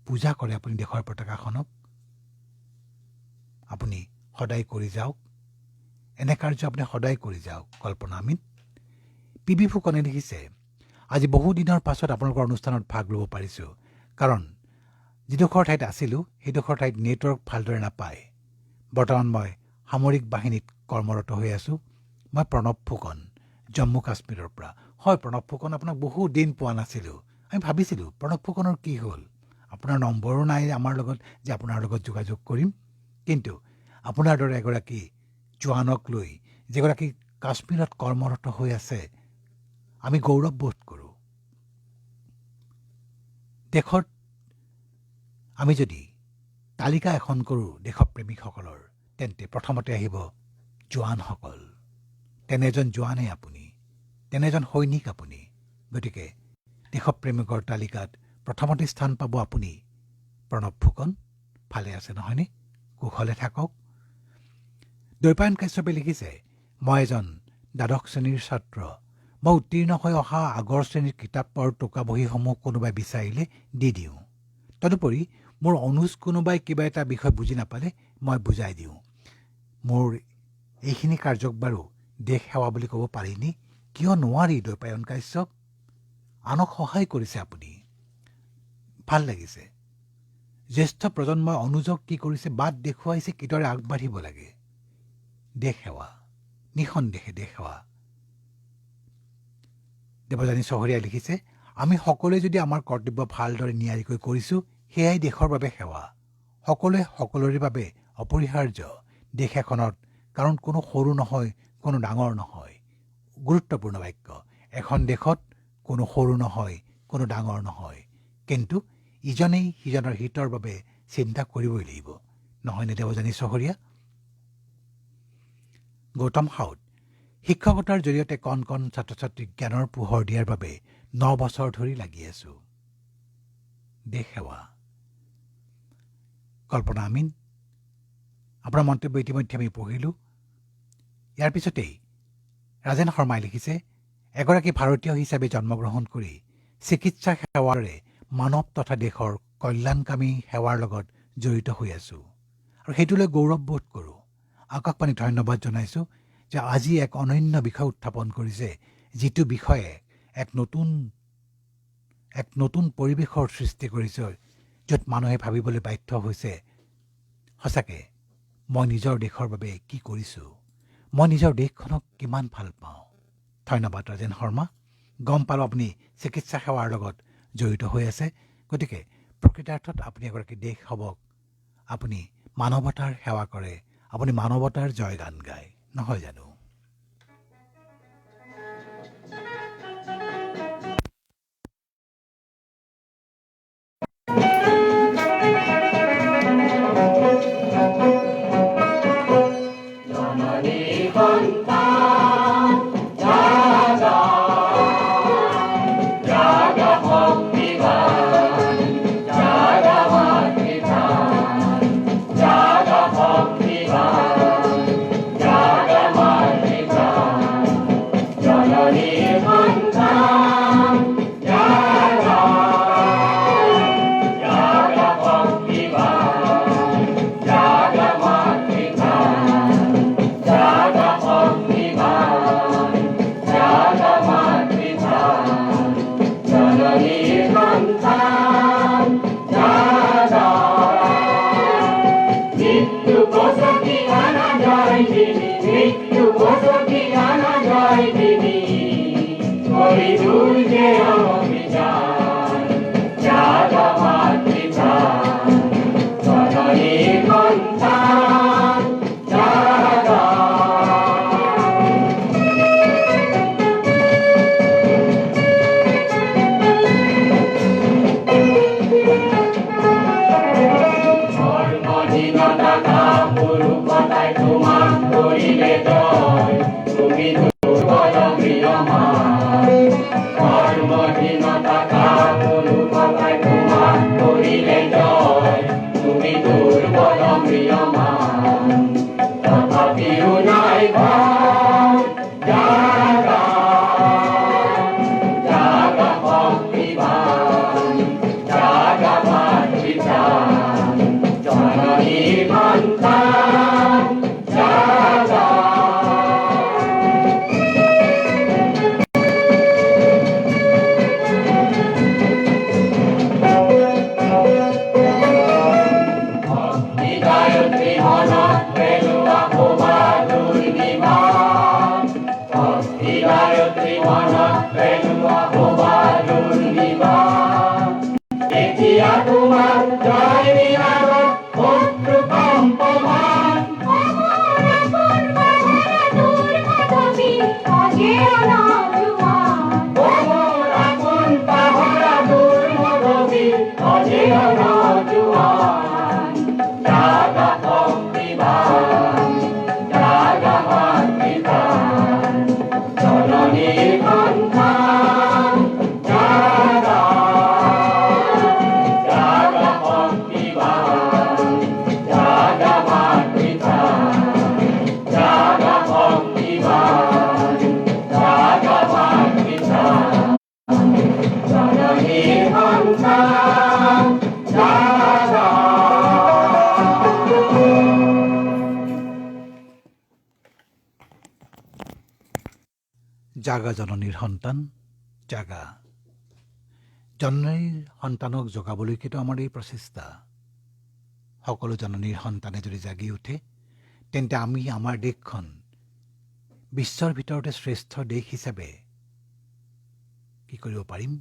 পূজা কৰে আপুনি দেশৰ পতাকাখনক। আপুনি সদায় কৰি যাওক, এনে কাৰ্য আপুনি সদায় কৰি যাওক। কল্পনা আমিন, পি.বি. ফুকনে লিখিছে, আজি বহু দিনৰ পাছত আপোনালোকৰ অনুষ্ঠানত ভাগ ল'ব পাৰিছোঁ, কাৰণ যিডোখৰ ঠাইত আছিলোঁ সেইডোখৰ ঠাইত নেটৱৰ্ক ভালদৰে নাপায়। বৰ্তমান মই সামৰিক বাহিনীত কৰ্মৰত হৈ আছোঁ। মই প্ৰণৱ ফুকন, জম্মু কাশ্মীৰৰ পৰা। হয় প্ৰণৱ ফুকন, আপোনাক বহু দিন পোৱা নাছিলোঁ। আমি ভাবিছিলোঁ প্ৰণৱ ফুকনৰ কি হ'ল, আপোনাৰ নম্বৰো নাই আমাৰ লগত যে আপোনাৰ লগত যোগাযোগ কৰিম। কিন্তু আপোনাৰ দৰে এগৰাকী জোৱানক লৈ যিগৰাকী কাশ্মীৰত কৰ্মৰত হৈ আছে, আমি গৌৰৱ বোধ কৰোঁ। দেশত আমি যদি তালিকা এখন কৰোঁ দেশপ্ৰেমিকসকলৰ, তেন্তে প্ৰথমতে আহিব জোৱানসকল। তেনে এজন জোৱানেই আপুনি, তেনে এজন সৈনিক আপুনি। গতিকে দেশপ্ৰেমিকৰ তালিকাত প্ৰথমতে স্থান পাব আপুনি। প্ৰণৱ ফুকন ভালে আছে নহয়নে? কুশলে থাকক। দ্বৈপায়ন কাশ্যপে লিখিছে, মই এজন দ্বাদশ শ্ৰেণীৰ ছাত্ৰ। মই উত্তীৰ্ণ হৈ অহা আগৰ শ্ৰেণীৰ কিতাপৰ টোকা বহীসমূহ কোনোবাই বিচাৰিলে দি দিওঁ। তদুপৰি মোৰ অনুজ কোনোবাই কিবা এটা বিষয় বুজি নাপালে মই বুজাই দিওঁ। মোৰ এইখিনি কাৰ্যক বাৰু দেশ সেৱা বুলি ক'ব পাৰিনি? কিয় নোৱাৰি দ্বৈপায়ন কাশ্যপ? আনক সহায় কৰিছে আপুনি, ভাল লাগিছে। জ্যেষ্ঠ প্ৰজন্মই অনুজক কি কৰিছে, বাট দেখুৱাইছে কিদৰে আগবাঢ়িব লাগে। দেশ সেৱা, নিঃসন্দেহে দেশ সেৱা। দেৱযানী চহৰীয়াই লিখিছে, আমি সকলোৱে যদি আমাৰ কৰ্তব্য ভালদৰে নিয়াৰিকৈ কৰিছোঁ, সেয়াই দেশৰ বাবে সেৱা। সকলোৱে সকলোৰে বাবে অপৰিহাৰ্য দেশ এখনত, কাৰণ কোনো সৰু নহয়, কোনো ডাঙৰ নহয়। গুৰুত্বপূৰ্ণ বাক্য। এখন দেশত কোনো সৰু নহয়, কোনো ডাঙৰ নহয়, কিন্তু ইজনেই সিজনৰ হিতৰ বাবে চিন্তা কৰিবই লাগিব, নহয়নে দেৱযানী চহৰীয়া? গৌতম সাউদ, শিক্ষকতাৰ জৰিয়তে কণ কণ ছাত্ৰ ছাত্ৰীক জ্ঞানৰ পোহৰ দিয়াৰ বাবে 9 বছৰ ধৰি লাগি আছোঁ। দেশ সেৱা। কল্পনা আমিন, আপোনাৰ মন্তব্য ইতিমধ্যে আমি পঢ়িলোঁ। ইয়াৰ পিছতেই ৰাজেন শৰ্মাই লিখিছে, এগৰাকী ভাৰতীয় হিচাপে জন্মগ্ৰহণ কৰি চিকিৎসা সেৱাৰে মানৱ তথা দেশৰ কল্যাণকামী সেৱাৰ লগত জড়িত হৈ আছোঁ আৰু সেইটোলৈ গৌৰৱ বোধ কৰোঁ। আকাশবাণীক ধন্যবাদ জনাইছোঁ যে আজি এক অনন্য বিষয় উত্থাপন কৰিছে, যিটো বিষয়ে এক নতুন পৰিৱেশৰ সৃষ্টি কৰিছে, য'ত মানুহে ভাবিবলৈ বাধ্য হৈছে, সঁচাকে মই নিজৰ দেশৰ বাবে কি কৰিছোঁ, মই নিজৰ দেশখনক কিমান ভাল পাওঁ। ধন্যবাদ ৰাজেন শৰ্মা। গম পালোঁ আপুনি চিকিৎসা সেৱাৰ লগত জড়িত হৈ আছে। গতিকে প্ৰকৃতাৰ্থত আপুনি এগৰাকী দেশ সেৱক। আপুনি মানৱতাৰ সেৱা কৰে, আপুনি মানৱতাৰ জয়গান গায়, নহয় জানো? কৰ্মহীনতা জীৱনত পেলোৱা ভবা দুৰ্নিবা এতিয়া তোমাৰ জয় বিৰাগত শত্ৰু কম্পমান মোৰ আপোন পাহৰা দুৰ্মদবী অজেয় নজোৱান জাগা শক্তিবান জাগা মাতৃকান জননীৰ সন্তান জাগা জাগা শক্তিবান জাগা মাতৃকান জাগা শক্তিবান জাগা মাতৃকান জননীৰ সন্তান জাগা জাগা জননীৰ সন্তান জাগা জননীৰ সন্তানক জগাবলৈকেতো আমাৰ এই প্ৰচেষ্টা সকলো জননীৰ সন্তানে যদি জাগি উঠে তেন্তে আমি আমাৰ দেশখন বিশ্বৰ ভিতৰতে শ্ৰেষ্ঠ দেশ হিচাপে কি কৰিব পাৰিম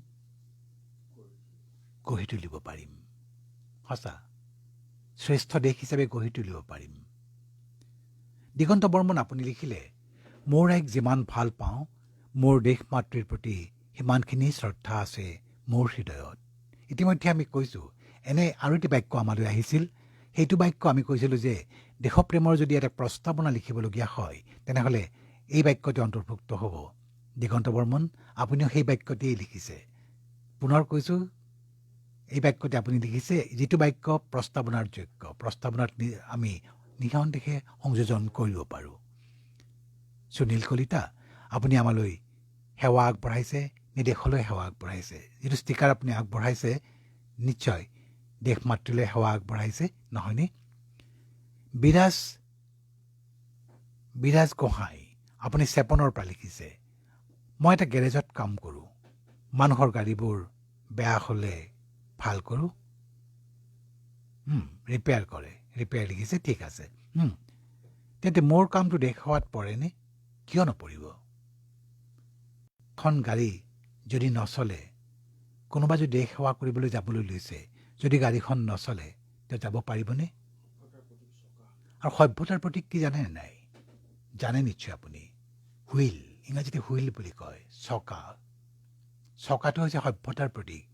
গঢ়ি তুলিব পাৰিম সঁচা শ্ৰেষ্ঠ দেশ হিচাপে গঢ়ি তুলিব পাৰিম দিগন্ত বৰ্মন আপুনি লিখিলে মোৰ এক যিমান ভাল পাওঁ মোৰ দেশ মাতৃৰ প্ৰতি সিমানখিনি শ্ৰদ্ধা আছে মোৰ হৃদয়ত ইতিমধ্যে আমি কৈছোঁ এনে আৰু এটি বাক্য আমালৈ আহিছিল সেইটো বাক্য আমি কৈছিলোঁ যে দেশপ্ৰেমৰ যদি এটা প্ৰস্তাৱনা লিখিবলগীয়া হয় তেনেহ'লে এই বাক্যটি অন্তৰ্ভুক্ত হ'ব দিগন্ত বৰ্মন আপুনিও সেই বাক্যটিয়েই লিখিছে পুনৰ কৈছোঁ এই বাক্যটি আপুনি লিখিছে যিটো বাক্য প্ৰস্তাৱনাৰ যোগ্য প্ৰস্তাৱনাত আমি নিঃসন্দেহে সংযোজন কৰিব পাৰোঁ সুনীল কলিতা আপুনি আমালৈ সেৱা আগবঢ়াইছে দেশলৈ সেৱা আগবঢ়াইছে যিটো ষ্টিকাৰ আপুনি আগবঢ়াইছে নিশ্চয় দেশ মাতৃলৈ সেৱা আগবঢ়াইছে নহয়নে বিৰাজ গোহাঁই আপুনি চেপনৰ পৰা লিখিছে মই এটা গেৰেজত কাম কৰোঁ মানুহৰ গাড়ীবোৰ বেয়া হ'লে ভাল কৰোঁ ৰিপেয়াৰ লিখিছে ঠিক আছে তেন্তে মোৰ কামটো দেশ সেৱাত পৰেনে কিয় নপৰিব এখন গাড়ী যদি নচলে কোনোবা যদি দেশ সেৱা কৰিবলৈ যাবলৈ লৈছে যদি গাড়ীখন নচলে তেওঁ যাব পাৰিবনে আৰু সভ্যতাৰ প্ৰতীক কি জানে নাই জানে নিশ্চয় আপুনি হুইল ইংৰাজীতে হুইল বুলি কয় চকাটো হৈছে সভ্যতাৰ প্ৰতীক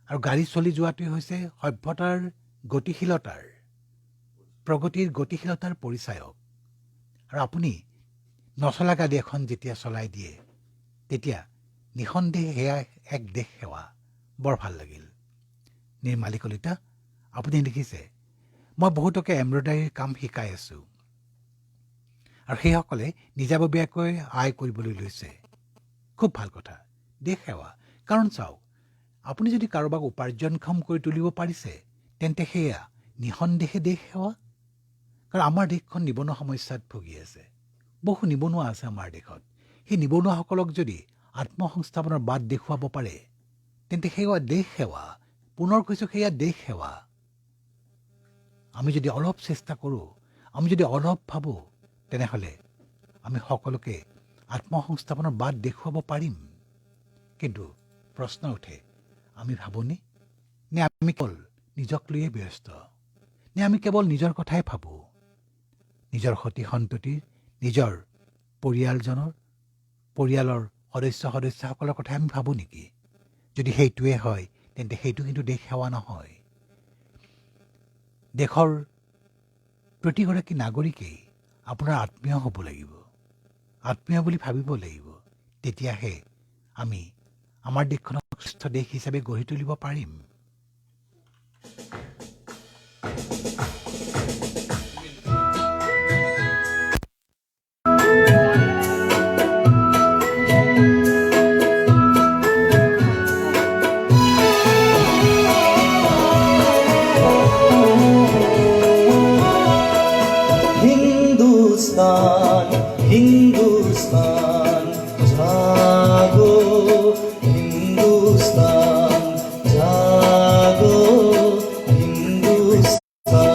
আৰু গাড়ী চলি যোৱাটোৱে হৈছে সভ্যতাৰ গতিশীলতাৰ প্ৰগতিৰ গতিশীলতাৰ পৰিচায়ক আৰু আপুনি নচলা গাড়ী এখন যেতিয়া চলাই দিয়ে তেতিয়া নিঃসন্দেহে সেয়া এক দেশ সেৱা বৰ ভাল লাগিল নিৰ্মালী কলিতা আপুনি লিখিছে মই বহুতকে এমব্ৰইডাৰীৰ কাম শিকাই আছোঁ আৰু সেইসকলে নিজাববীয়াকৈ আয় কৰিবলৈ লৈছে খুব ভাল কথা দেশ সেৱা কাৰণ চাওক আপুনি যদি কাৰোবাক উপাৰ্জনক্ষম কৰি তুলিব পাৰিছে তেন্তে সেয়া নিঃসন্দেহে দেশ সেৱা কাৰণ আমাৰ দেশখন নিবনুৱা সমস্যাত ভুগি আছে বহু নিবনুৱা আছে আমাৰ দেশত সেই নিবনুৱাসকলক যদি আত্মসংস্থাপনৰ বাট দেখুৱাব পাৰে তেন্তে সেয়া দেশ সেৱা পুনৰ কৈছোঁ সেয়া দেশ সেৱা আমি যদি অলপ চেষ্টা কৰোঁ আমি যদি অলপ ভাবোঁ তেনেহ'লে আমি সকলোকে আত্মসংস্থাপনৰ বাট দেখুৱাব পাৰিম কিন্তু প্ৰশ্ন উঠে আমি ভাবোঁনে নে আমি কেৱল নিজক লৈয়ে ব্যস্ত নে আমি কেৱল নিজৰ কথাই ভাবোঁ নিজৰ সতি সন্ততিৰ নিজৰ পৰিয়ালৰ সদস্যসকলৰ কথা আমি ভাবোঁ নেকি যদি সেইটোৱে হয় তেন্তে সেইটো কিন্তু দেশ সেৱা নহয় দেশৰ প্ৰতিগৰাকী নাগৰিকেই আপোনাৰ আত্মীয় হ'ব লাগিব আত্মীয় বুলি ভাবিব লাগিব তেতিয়াহে আমি আমাৰ দেশখনক শ্ৰেষ্ঠ দেশ হিচাপে গঢ়ি তুলিব পাৰিম हिंदुस्तान जागो हिंदुस्तान जागो हिंदुस्तान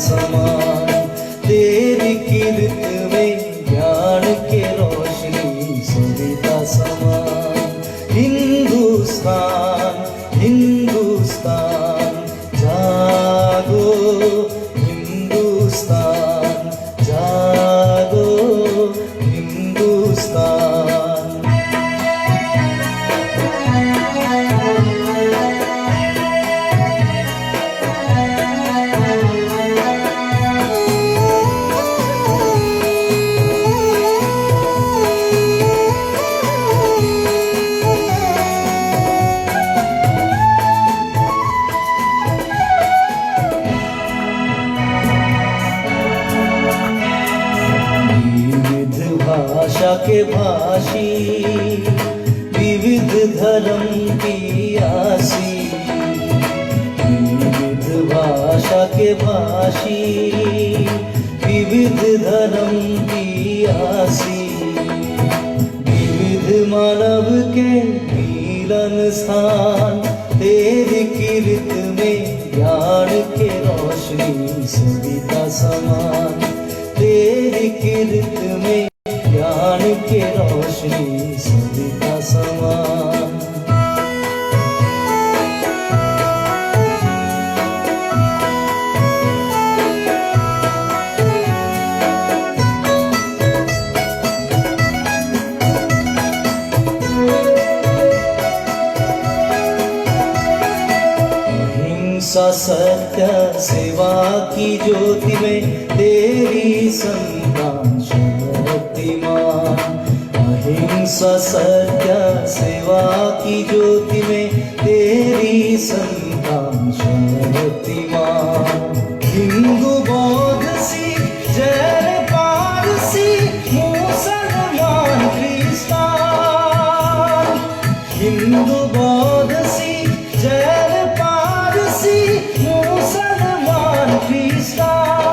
समान तेरी कीर्त में ज्ञान के रोशनी सविता समान हिंदुस्तान हिंदुस्तान जागो हिंदुस्तान जागो हिंदुस्तान भाषा के भाषी विविध धर्म की आसी विविध भाषा के भाषी विविध धर्म की आसी विविध मानव के मिलन स्थान तेरी कीर्त में ज्ञान के रोशनी सविता समान तेरी कीर्त में ज्ञान के रोशनी सविता समान अहिंसा सत्य सेवा की ज्योति में तेरी संतान शक्तिमान अहिंसा सत्य सेवा की ज्योति में तेरी संतान शक्तिमान हिंदू बौद्ध सिख जैन पारसी मुसलमान ख्रिस्तान हिंदू बौद्ध सिख जैन पारसी मुसलमान ख्रिस्तान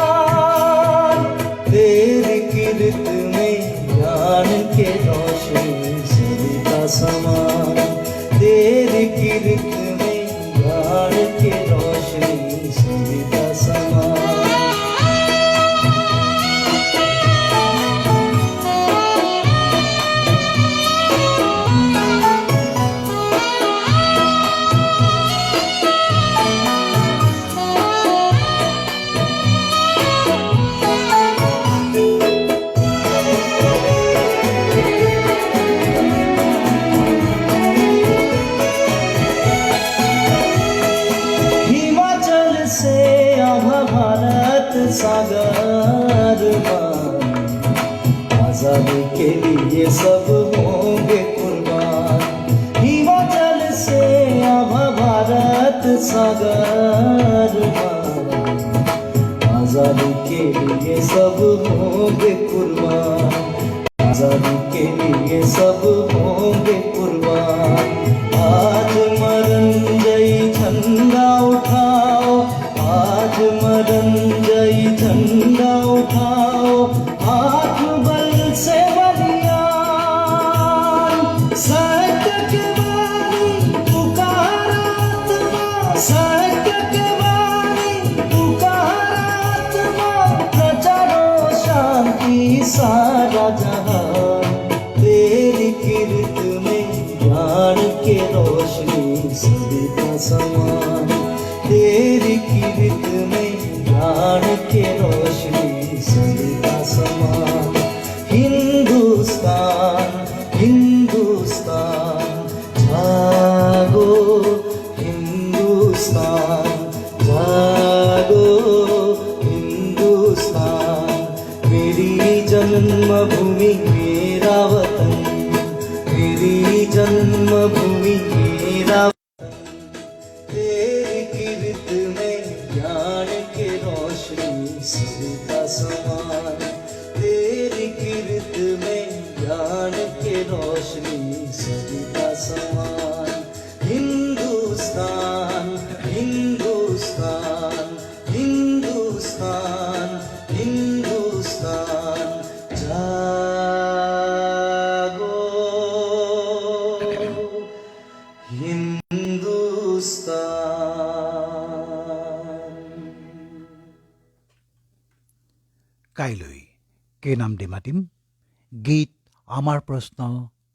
तेरी कीर्त में ज्ञान के रोशनी सविता समान तेरी कीर्त में ज्ञान के रोशनी सविता समान सागर आजादी के लिए सब होंगे कुर्बान हिमाचल से आभा भारत सागर आजादी के लिए सब होंगे कुर्बान आजादी के लिए सब होंगे कुर्बान आज मरण जय झंडा उठाओ आज मरण जय झंडा उठाओ हाथ बल से बलियान सत्य के वाणी पुकारात्मा सत्य के वाणी पुकारात्मा प्रचारो शांति सारा जहान तेरी कीर्त में ज्ञान के रोशनी सविता समान तेरी कीर्त में ज्ञान के रोशनी सविता समान हिंदुस्तान हिंदुस्तान जागो हिंदुस्तान जागो हिंदुस्तान मेरी जन्मभूमि मेरा वतन मेरी जन्मभूमि मेरा तेरी कीर्त में ज्ञान के रोशनी सविता समान तेरी कीर्त में ज्ञान के रोशनी सविता समान हिंदुस्तान हिंदुस्तान हिंदुस्तान हिंदुस्तान जागो কাইলৈ কে নাম দি মাতিম গীত আমাৰ প্ৰশ্ন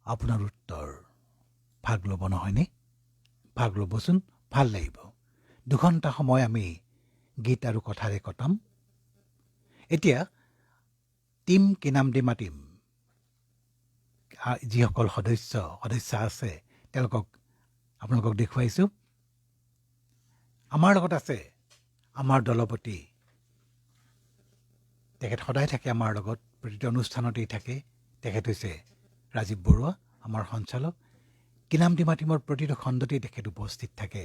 আপোনাৰ উত্তৰ ভাগ ল'ব নহয়নে ভাগ ল'বচোন ভাল লাগিব 2 ঘণ্টা সময় আমি গীত আৰু কথাৰে কটাম এতিয়া টিম কে নাম দি মাতিম যিসকল সদস্য আছে আপোনালোকক দেখুৱাইছোঁ আমাৰ লগত আছে আমাৰ দলপতি তেখেত সদায় থাকে আমাৰ লগত প্ৰতিটো অনুষ্ঠানতেই থাকে তেখেত হৈছে ৰাজীৱ বৰুৱা আমাৰ সঞ্চালক কিনাম দি মাতিমৰ প্ৰতিটো খণ্ডতেই তেখেত উপস্থিত থাকে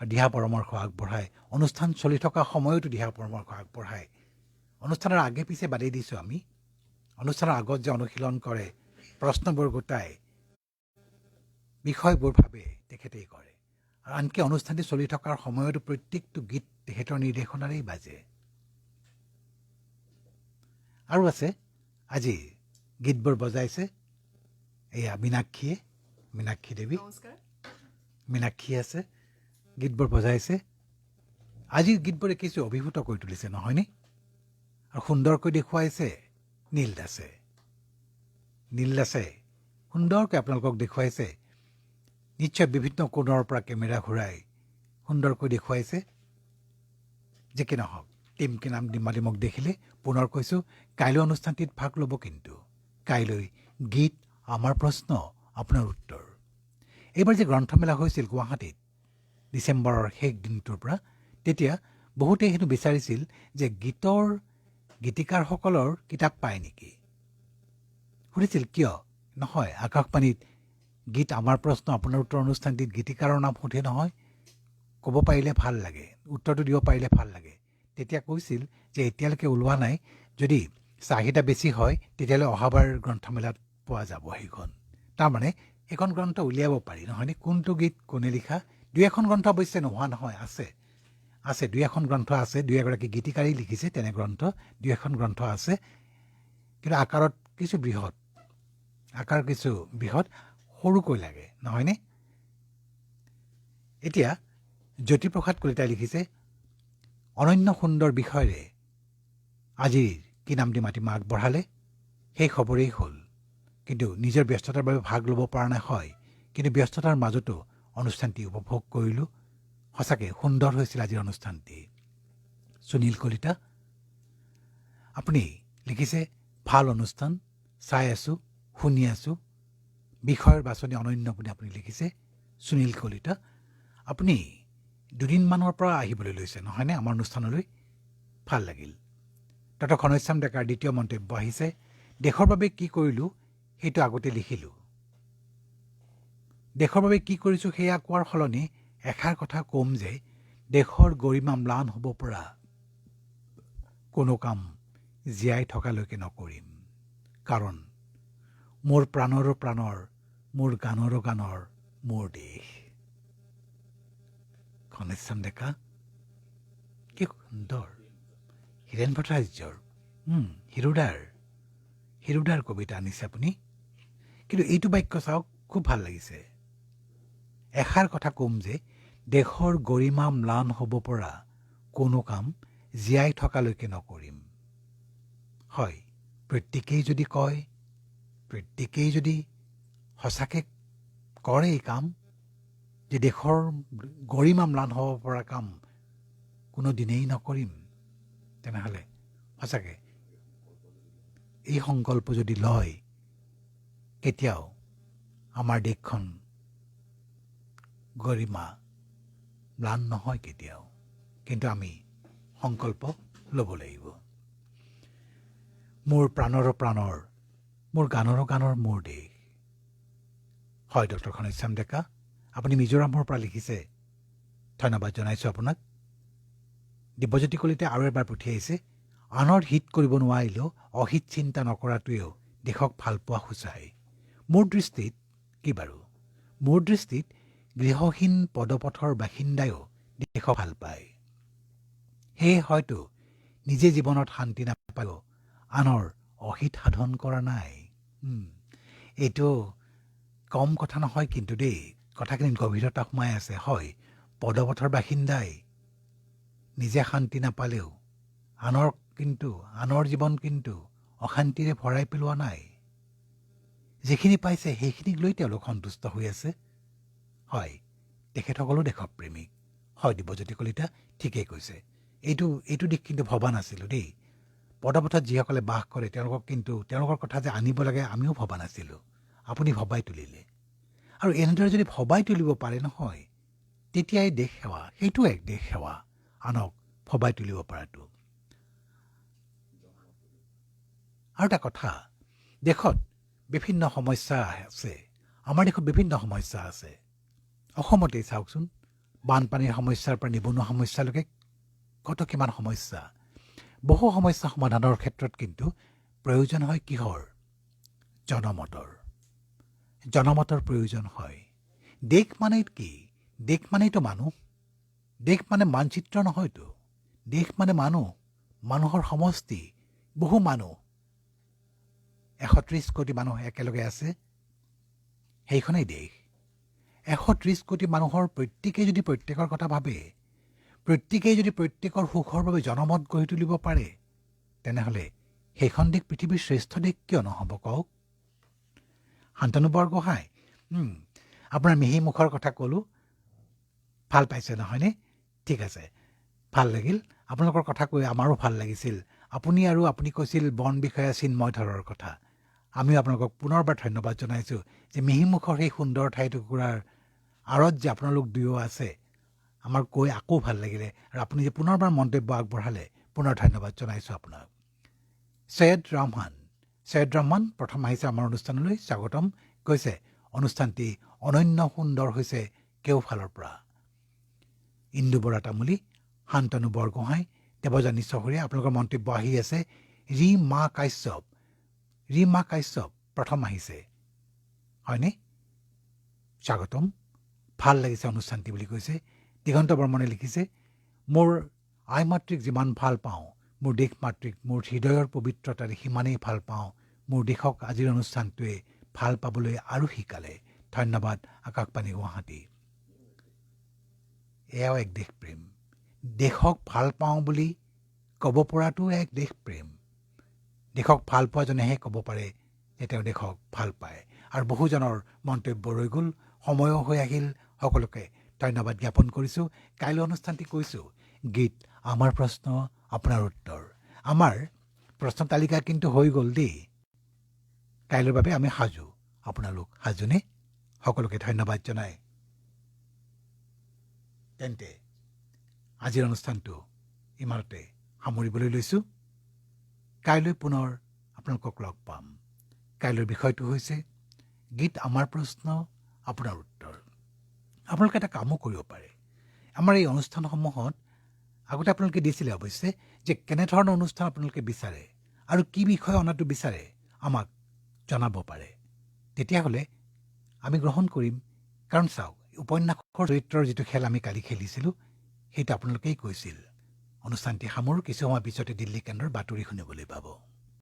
আৰু দিহা পৰামৰ্শ আগবঢ়ায় অনুষ্ঠান চলি থকা সময়তো দিহা পৰামৰ্শ আগবঢ়ায় অনুষ্ঠানৰ আগে পিছে বাদেই দিছোঁ আমি অনুষ্ঠানৰ আগত যে অনুশীলন কৰে প্ৰশ্নবোৰ গোটাই বিষয়বোৰ ভাবে তেখেতেই কৰে আৰু আনকি অনুষ্ঠানটি চলি থকাৰ সময়তো প্ৰত্যেকটো গীত তেখেতৰ নিৰ্দেশনাৰেই বাজে আৰু আছে আজি গীতবোৰ বজাইছে এয়া মীনাক্ষী দেৱী মীনাক্ষী আছে গীতবোৰ বজাইছে আজিৰ গীতবোৰে কিছু অভিভূত কৰি তুলিছে নহয়নে আৰু সুন্দৰকৈ দেখুৱাইছে নীল দাসে সুন্দৰকৈ আপোনালোকক দেখুৱাইছে নিশ্চয় বিভিন্ন কোণৰ পৰা কেমেৰা ঘূৰাই সুন্দৰকৈ দেখুৱাইছে যে কি নহওক টিম কি নাম দিমালি মোক দেখিলে পুনৰ কৈছোঁ কাইলৈ অনুষ্ঠানটিত ভাগ ল'ব কিন্তু কাইলৈ গীত আমাৰ প্ৰশ্ন আপোনাৰ উত্তৰ এইবাৰ যে গ্ৰন্থমেলা হৈছিল গুৱাহাটীত ডিচেম্বৰৰ শেষ দিনটোৰ পৰা তেতিয়া বহুতেই হেনো বিচাৰিছিল যে গীতিকাৰসকলৰ কিতাপ পায় নেকি সুধিছিল কিয় নহয় আকাশবাণীত গীত আমাৰ প্ৰশ্ন আপোনাৰ উত্তৰ অনুষ্ঠানটিত গীতিকাৰৰ নাম সোধে নহয় ক'ব পাৰিলে ভাল লাগে উত্তৰটো দিব পাৰিলে ভাল লাগে তেতিয়া কৈছিল যে এতিয়ালৈকে ওলোৱা নাই যদি চাহিদা বেছি হয় তেতিয়াহ'লে অহাবাৰ গ্ৰন্থমেলাত পোৱা যাব সেইখন তাৰমানে এখন গ্ৰন্থ উলিয়াব পাৰি নহয়নে কোনটো গীত কোনে লিখা 2-এখন গ্ৰন্থ অৱশ্যে নোহোৱা নহয় আছে 2-এখন গ্ৰন্থ আছে 2-এগৰাকী গীতিকাৰী লিখিছে তেনে গ্ৰন্থ 2-এখন গ্ৰন্থ আছে কিন্তু আকাৰ কিছু বৃহৎ সৰুকৈ লাগে নহয়নে এতিয়া জ্যোতিপ্ৰসাদ কলিতাই লিখিছে অনন্য সুন্দৰ বিষয়েৰে আজিৰ কি নাম দি মাতিম আগবঢ়ালে সেই খবৰেই হ'ল কিন্তু নিজৰ ব্যস্ততাৰ বাবে ভাগ ল'ব পৰা নাই হয় কিন্তু ব্যস্ততাৰ মাজতো অনুষ্ঠানটি উপভোগ কৰিলোঁ সঁচাকৈ সুন্দৰ হৈছিল আজিৰ অনুষ্ঠানটি সুনীল কলিতা আপুনি লিখিছে ভাল অনুষ্ঠান চাই আছোঁ শুনি আছোঁ বিষয়ৰ বাছনি অনন্য বুলি আপুনি লিখিছে সুনীল কলিতা আপুনি 2 দিনমানৰ পৰা আহিবলৈ লৈছে নহয়নে আমাৰ অনুষ্ঠানলৈ ভাল লাগিল ডক্টৰ ঘনশ্যাম ডেকাৰ দ্বিতীয় মন্তব্য আহিছে দেশৰ বাবে কি কৰিলোঁ সেইটো আগতে লিখিলোঁ দেশৰ বাবে কি কৰিছোঁ সেয়া কোৱাৰ সলনি এষাৰ কথা ক'ম যে দেশৰ গৰিমা ম্লান হ'ব পৰা কোনো কাম জীয়াই থকালৈকে নকৰিম কাৰণ মোৰ প্ৰাণৰো প্ৰাণৰ মোৰ গানৰো গানৰ মোৰ দেশ ঘনশ্যাম ডেকা কি সুন্দৰ হীৰেণ ভট্টাচাৰ্যৰ হিৰুদাৰ কবিতা আনিছে আপুনি কিন্তু এইটো বাক্য চাওক খুব ভাল লাগিছে এষাৰ কথা ক'ম যে দেশৰ গৰিমা ম্লান হ'ব পৰা কোনো কাম জীয়াই থকালৈকে নকৰিম হয় প্ৰত্যেকেই যদি কয় প্ৰত্যেকেই যদি সঁচাকৈ কৰে এই কাম যে দেশৰ গৰিমা ম্লান হ'ব পৰা কাম কোনো দিনেই নকৰিম তেনেহ'লে সঁচাকৈ এই সংকল্প যদি লয় কেতিয়াও আমাৰ দেশখন গৰিমা ম্লান নহয় কেতিয়াও কিন্তু আমি সংকল্প ল'ব লাগিব মোৰ প্ৰাণৰো প্ৰাণৰ মোৰ গানৰো গানৰ মোৰ দেশ হয় ডক্টৰ ঘনশ্যাম ডেকা আপুনি মিজোৰামৰ পৰা লিখিছে ধন্যবাদ জনাইছোঁ আপোনাক দিব্যজ্যোতি কলিতাই আৰু এবাৰ পঠিয়াইছে আনৰ হিত কৰিব নোৱাৰিলেও অহিত চিন্তা নকৰাটোৱেও দেশক ভালপোৱা সূচায় মোৰ দৃষ্টিত গৃহহীন পদপথৰ বাসিন্দায়ো দেশক ভাল পায় সেয়ে হয়তো নিজে জীৱনত শান্তি নাপায়ো আনৰ অহিত সাধন কৰা নাই এইটো কম কথা নহয় কিন্তু দেই কথাখিনি গভীৰতা সোমাই আছে হয় পদপথৰ বাসিন্দাই নিজে শান্তি নাপালেও আনৰ কিন্তু আনৰ জীৱন কিন্তু অশান্তিৰে ভৰাই পেলোৱা নাই। যিখিনি পাইছে সেইখিনিক লৈ তেওঁলোক সন্তুষ্ট হৈ আছে। হয়, তেখেতসকলো দেশপ্ৰেমিক। হয়, দিব্যজ্যোতি কলিতা ঠিকেই কৈছে। এইটো দিশ কিন্তু ভবা নাছিলোঁ দেই। পদপথত যিসকলে বাস কৰে তেওঁলোকক কিন্তু তেওঁলোকৰ কথা যে আনিব লাগে আমিও ভবা নাছিলোঁ। আপুনি ভবাই তুলিলে। আৰু এনেদৰে যদি ভবাই তুলিব পাৰে নহয়, তেতিয়াই দেশ সেৱা, সেইটো এক দেশ সেৱা, আনক ভবাই তুলিব পৰাটো। আৰু এটা কথা, দেশত বিভিন্ন সমস্যা আছে। আমাৰ দেশত বিভিন্ন সমস্যা আছে। অসমতেই চাওকচোন, বানপানীৰ সমস্যাৰ পৰা নিবনুৱা সমস্যালৈকে কত কিমান সমস্যা। বহু সমস্যা সমাধানৰ ক্ষেত্ৰত কিন্তু প্ৰয়োজন হয় কিহৰ? জনমতৰ। জনমতৰ প্ৰয়োজন হয়। দেশ মানে কি? দেশ মানেতো মানুহ। দেশ মানে মানচিত্ৰ নহয়তো। দেশ মানে মানুহ, মানুহৰ সমষ্টি, বহু মানুহ। 130 কোটি মানুহ একেলগে আছে, সেইখনেই দেশ। 130 কোটি মানুহৰ প্ৰত্যেকেই যদি প্ৰত্যেকৰ কথা ভাবে, প্ৰত্যেকেই যদি প্ৰত্যেকৰ সুখৰ বাবে জনমত গঢ়ি তুলিব পাৰে, তেনেহ'লে সেইখন দেশ পৃথিৱীৰ শ্ৰেষ্ঠ দেশ কিয় নহ'ব কওক? শান্তনু বৰগোহাঁই, আপোনাৰ মিহি মুখৰ কথা ক'লোঁ, ভাল পাইছে নহয়নে? ঠিক আছে, ভাল লাগিল। আপোনালোকৰ কথা কৈ আমাৰো ভাল লাগিছিল। আপুনি কৈছিল বন বিষয়া চিন্ময় ধৰৰ কথা। আমিও আপোনালোকক পুনৰবাৰ ধন্যবাদ জনাইছোঁ যে মিহিমুখৰ সেই সুন্দৰ ঠাইটুকুৰাৰ আঁৰত যে আপোনালোক দুয়ো আছে, আমাৰ কৈ আকৌ ভাল লাগিলে। আৰু আপুনি যে পুনৰবাৰ মন্তব্য আগবঢ়ালে, পুনৰ ধন্যবাদ জনাইছোঁ আপোনাক। সৈয়দ ৰহমান প্ৰথম আহিছে আমাৰ অনুষ্ঠানলৈ, স্বাগতম। কৈছে অনুষ্ঠানটি অনন্য সুন্দৰ হৈছে কেওফালৰ পৰা। ইন্দু বৰা তামুলী, শান্তনু বৰগোহাঁই, দেৱযানী চহৰীয়া, আপোনালোকৰ মন্তব্য আহি আছে। ৰীমা কাশ্যপ প্ৰথম আহিছে, হয়নে? স্বাগতম, ভাল লাগিছে অনুষ্ঠানটি বুলি কৈছে। দিগন্ত বৰ্মনে লিখিছে, মোৰ আই মাতৃক যিমান ভাল পাওঁ, মোৰ দেশ মাতৃক মোৰ হৃদয়ৰ পবিত্ৰতাৰে সিমানেই ভাল পাওঁ। মোৰ দেশক আজিৰ অনুষ্ঠানটোৱে ভাল পাবলৈ আৰু শিকালে। ধন্যবাদ আকাশবাণী গুৱাহাটী। এয়াও এক দেশপ্ৰেম। দেশক ভাল পাওঁ বুলি ক'ব পৰাটো এক দেশপ্ৰেম। দেশক ভাল পোৱাজনেহে ক'ব পাৰে যে তেওঁ দেশক ভাল পায়। আৰু বহুজনৰ মন্তব্য ৰৈ গ'ল, সময়ো হৈ আহিল। সকলোকে ধন্যবাদ জ্ঞাপন কৰিছোঁ। কাইলৈ অনুষ্ঠানটি কৈছোঁ, গীত আমাৰ প্ৰশ্ন আপোনাৰ উত্তৰ। আমাৰ প্ৰশ্ন তালিকা কিন্তু হৈ গ'ল দেই। কাইলৈৰ বাবে আমি সাজু। আপোনালোক সাজুনে? সকলোকে ধন্যবাদ জনাই তেন্তে আজিৰ অনুষ্ঠানটো ইমানতে সামৰিবলৈ লৈছোঁ। কাইলৈ পুনৰ আপোনালোকক লগ পাম। কাইলৈৰ বিষয়টো হৈছে গীত আমাৰ প্ৰশ্ন আপোনাৰ উত্তৰ। আপোনালোকে এটা কামো কৰিব পাৰে। আমাৰ এই অনুষ্ঠানসমূহত আগতে আপোনালোকে দিছিলে অৱশ্যে যে কেনেধৰণৰ অনুষ্ঠান আপোনালোকে বিচাৰে আৰু কি বিষয় অনাটো বিচাৰে আমাক জনাব পাৰে। তেতিয়াহ'লে আমি গ্ৰহণ কৰিম। কাৰণ চাওক, উপন্যাসৰ চৰিত্ৰৰ যিটো খেল আমি কালি খেলিছিলোঁ, সেইটো আপোনালোকেই কৈছিল। অনুষ্ঠানটি সামৰো, কিছু সময় পিছতে দিল্লী কেন্দ্ৰৰ বাতৰি শুনিবলৈ পাব।